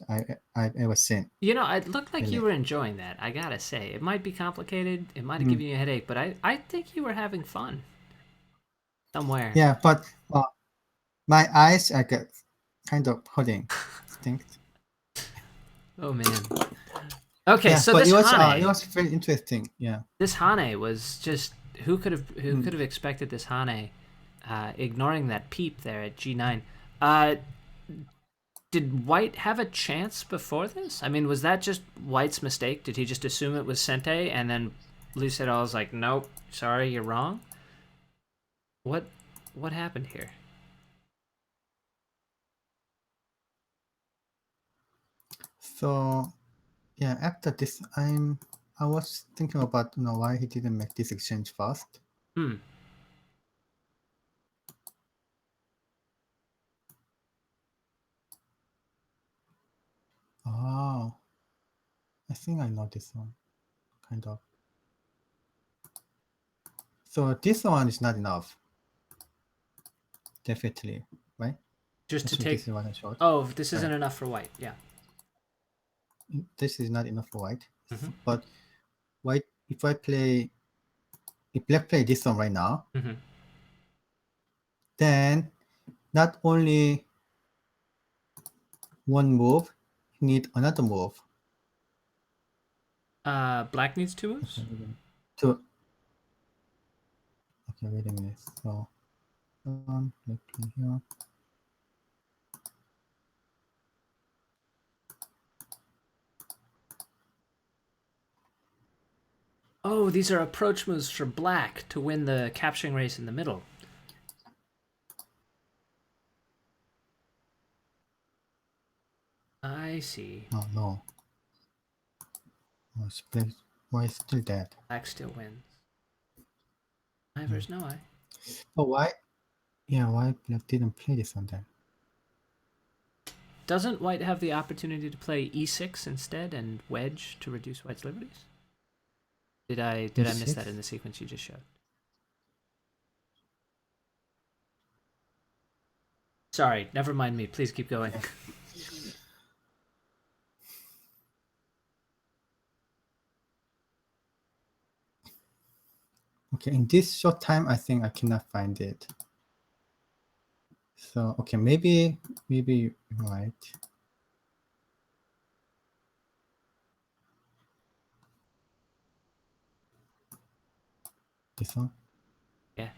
I've ever seen. You know, it looked like you were enjoying that. I gotta say, it might be complicated. It might have given you a headache, but I think you were having fun somewhere. Yeah, but my eyes are kind of hurting. Oh man. Okay, so but this it was very interesting. Yeah. This Hane was just who could have expected this Hane, ignoring that peep there at G9. Did White have a chance before this? I mean, was that just White's mistake? Did he just assume it was Sente and then Blue Sedol was like, nope, sorry, you're wrong? What happened here? So, yeah, after this, I was thinking about why he didn't make this exchange fast. Oh, I think I know this one, kind of. So this one is not enough. Definitely, right? Just to take. This is what I showed. Oh, this isn't enough for White. Yeah. This is not enough for White, but White. If Black play this one right now, then not only one move, you need another move. Black needs 2 moves? Okay, wait a minute. So, let's play here. Oh, these are approach moves for Black to win the capturing race in the middle. I see. Oh no. Oh, why is still dead? Black still wins. I versus no I. But why? Yeah, why Black didn't play this one then? Doesn't White have the opportunity to play e6 instead and wedge to reduce White's liberties? Did I miss that in the sequence you just showed? Sorry, never mind me. Please keep going. Okay, in this short time, I think I cannot find it. So, okay, maybe you're right. This one? Yeah.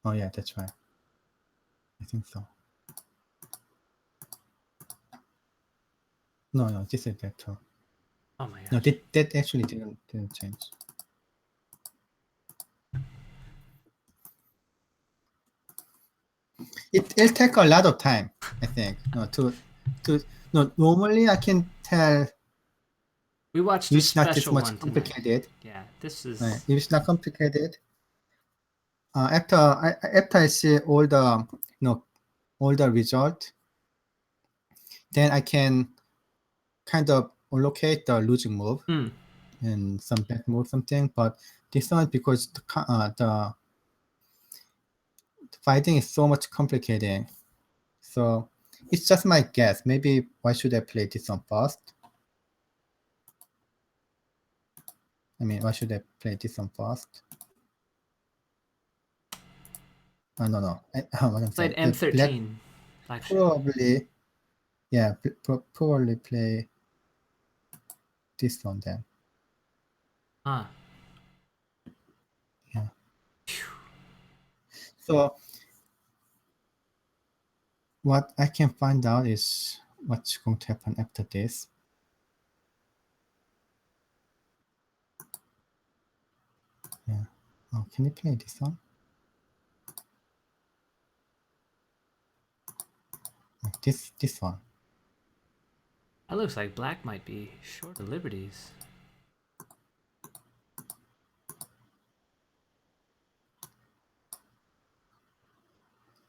Oh yeah, that's right. I think so. No, this is better. Oh my gosh. No, that actually didn't change. It'll take a lot of time, I think. No, no. Normally, I can tell We watched a it's not this special much one tonight. complicated. Yeah, this is. Right. If it's not complicated, after I see all the all the result, then I can kind of allocate the losing move and some bad move something. But this one, because the fighting is so much complicated, so it's just my guess. Maybe why should I play this one first? I mean, why should I play this one first? No. What I'm Played saying, M13. Probably, yeah, probably play this one then. Ah. Yeah. So what I can find out is what's going to happen after this. Yeah. Oh, can you play this one? This one. That looks like black might be short of liberties.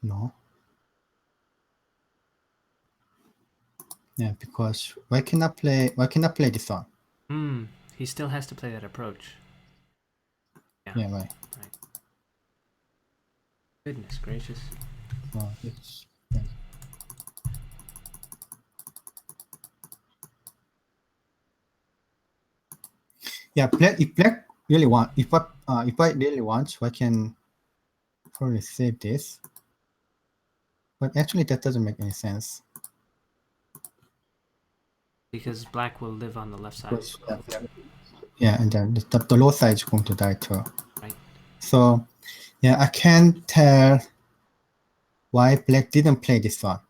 No. Yeah, because why cannot play this one? He still has to play that approach. Yeah, right. Goodness gracious. So it's yeah, if black really want, if I really want, I can probably save this. But actually, that doesn't make any sense. Because black will live on the left side. Yeah, and then the low side is going to die too. Right. So, yeah, I can't tell why black didn't play this one.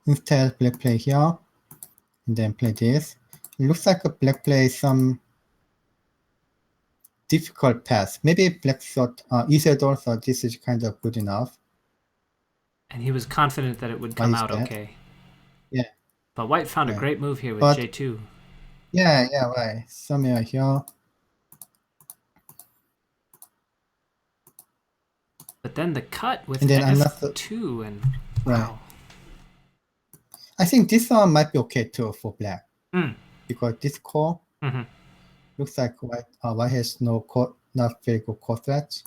Instead, black play here, and then play this. It looks like a black plays some difficult path. Maybe black thought Sedol thought this is kind of good enough. And he was confident that it would come out okay. Yeah. But white found a great move here with J2. Yeah, right. Somewhere here. But then the cut with F2 and wow. Right. I think this one might be okay too for black. Because this core looks like white has not very good core threats.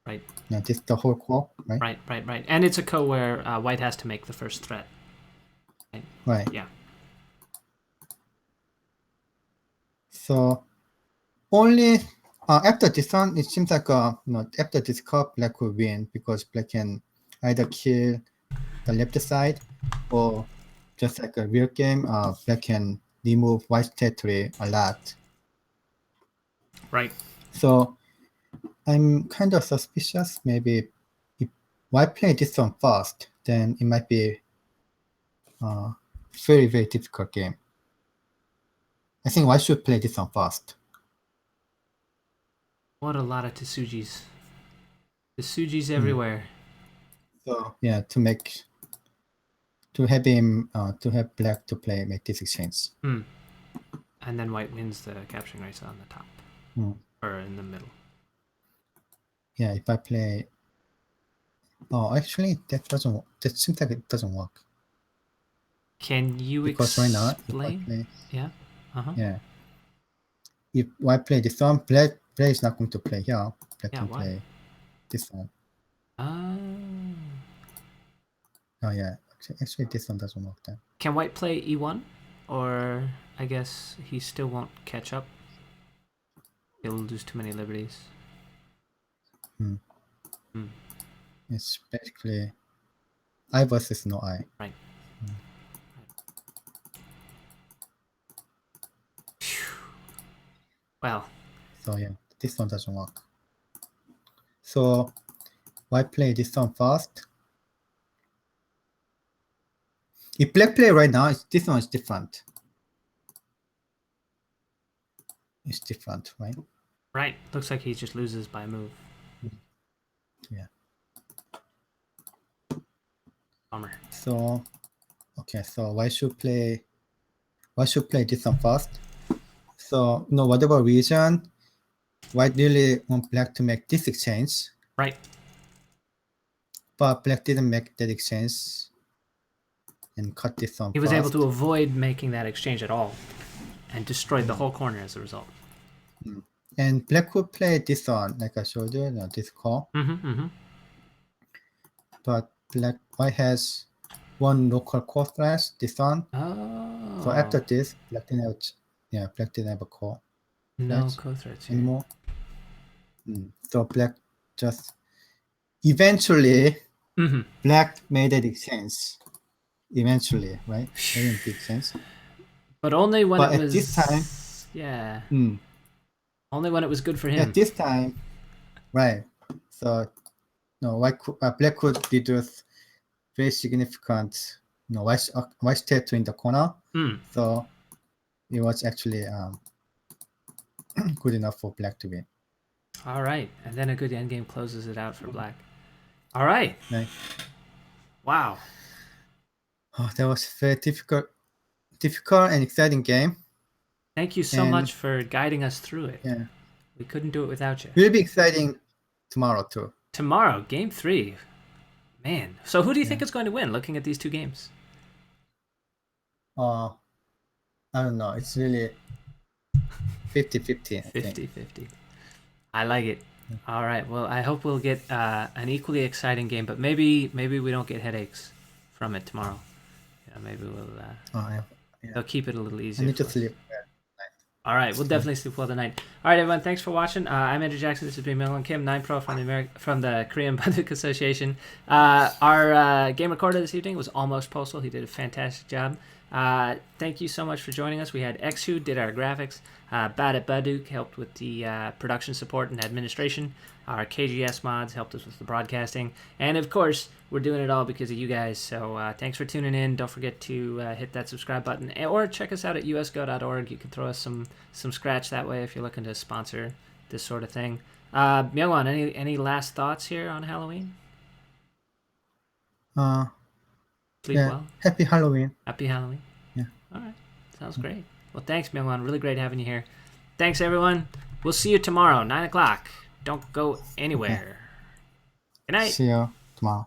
Right. Yeah, this the whole core, right? Right. And it's a core where white has to make the first threat. Right. Yeah. So only after this one, it seems like after this cup, black will win because black can either kill the left side or just like a real game, black can remove white territory a lot. Right. So I'm kind of suspicious. Maybe if white play this one first, then it might be a very, very difficult game. I think white should play this one first. What a lot of Tsujis. Tsujis everywhere. So yeah, to have black to make this exchange. And then white wins the capturing rights on the top. Or in the middle. Yeah, if I play actually that seems like it doesn't work. Can you explain? Right now, if I play, yeah. Yeah. If white play this one, black is not going to play here. Black can play this one. Oh yeah. Actually this one doesn't work then. Can white play E1? Or I guess he still won't catch up. He'll lose too many liberties. It's basically I versus no I. Right. Well. So yeah, this one doesn't work. So white play this one first. If black play right now, this one is different. It's different, right? Right. Looks like he just loses by a move. Yeah. Bummer. So, okay. So why should play this one first? So whatever reason, white really want black to make this exchange, Right. but black didn't make that exchange and cut this one He was first. able to avoid making that exchange at all and destroyed the whole corner as a result. And black could play this one, like I showed you, this call. But white has one local core threat, this one. Oh. So after this, black didn't have a core. No co-threats here. Anymore. So black just eventually black made that exchange. Eventually, right? That didn't make sense. But only when But it at was this time, only when it was good for him. At this time, right? So black could reduce very significant white state in the corner. So it was actually good enough for black to win. All right, and then a good endgame closes it out for black. All right. Right. Wow. Oh, that was a very difficult and exciting game. Thank you so much for guiding us through it. Yeah. We couldn't do it without you. Will be exciting tomorrow too. Tomorrow, game 3. Man. So who do you think is going to win looking at these two games? I don't know. It's really 50-50. 50-50. I like it. All right. Well, I hope we'll get an equally exciting game, but maybe we don't get headaches from it tomorrow. Maybe we'll they'll keep it a little easier. I need to sleep. All right, we'll definitely sleep well tonight. All right, everyone, thanks for watching. I'm Andrew Jackson. This has been Myungwan Kim, 9Pro from the Korean Banduk Association. Our game recorder this evening was Almost Postal. He did a fantastic job. Thank you so much for joining us. We had Xu did our graphics. Bad at Baduk helped with the production support and administration. Our KGS mods helped us with the broadcasting. And, of course, we're doing it all because of you guys. So thanks for tuning in. Don't forget to hit that subscribe button. Or check us out at usgo.org. You can throw us some scratch that way if you're looking to sponsor this sort of thing. Myungwan, any last thoughts here on Halloween? Sleep well. Happy Halloween. Happy Halloween. Yeah. All right. Sounds great. Well, thanks, Myungwan. Really great having you here. Thanks, everyone. We'll see you tomorrow, 9 o'clock. Don't go anywhere. Good night. See you tomorrow.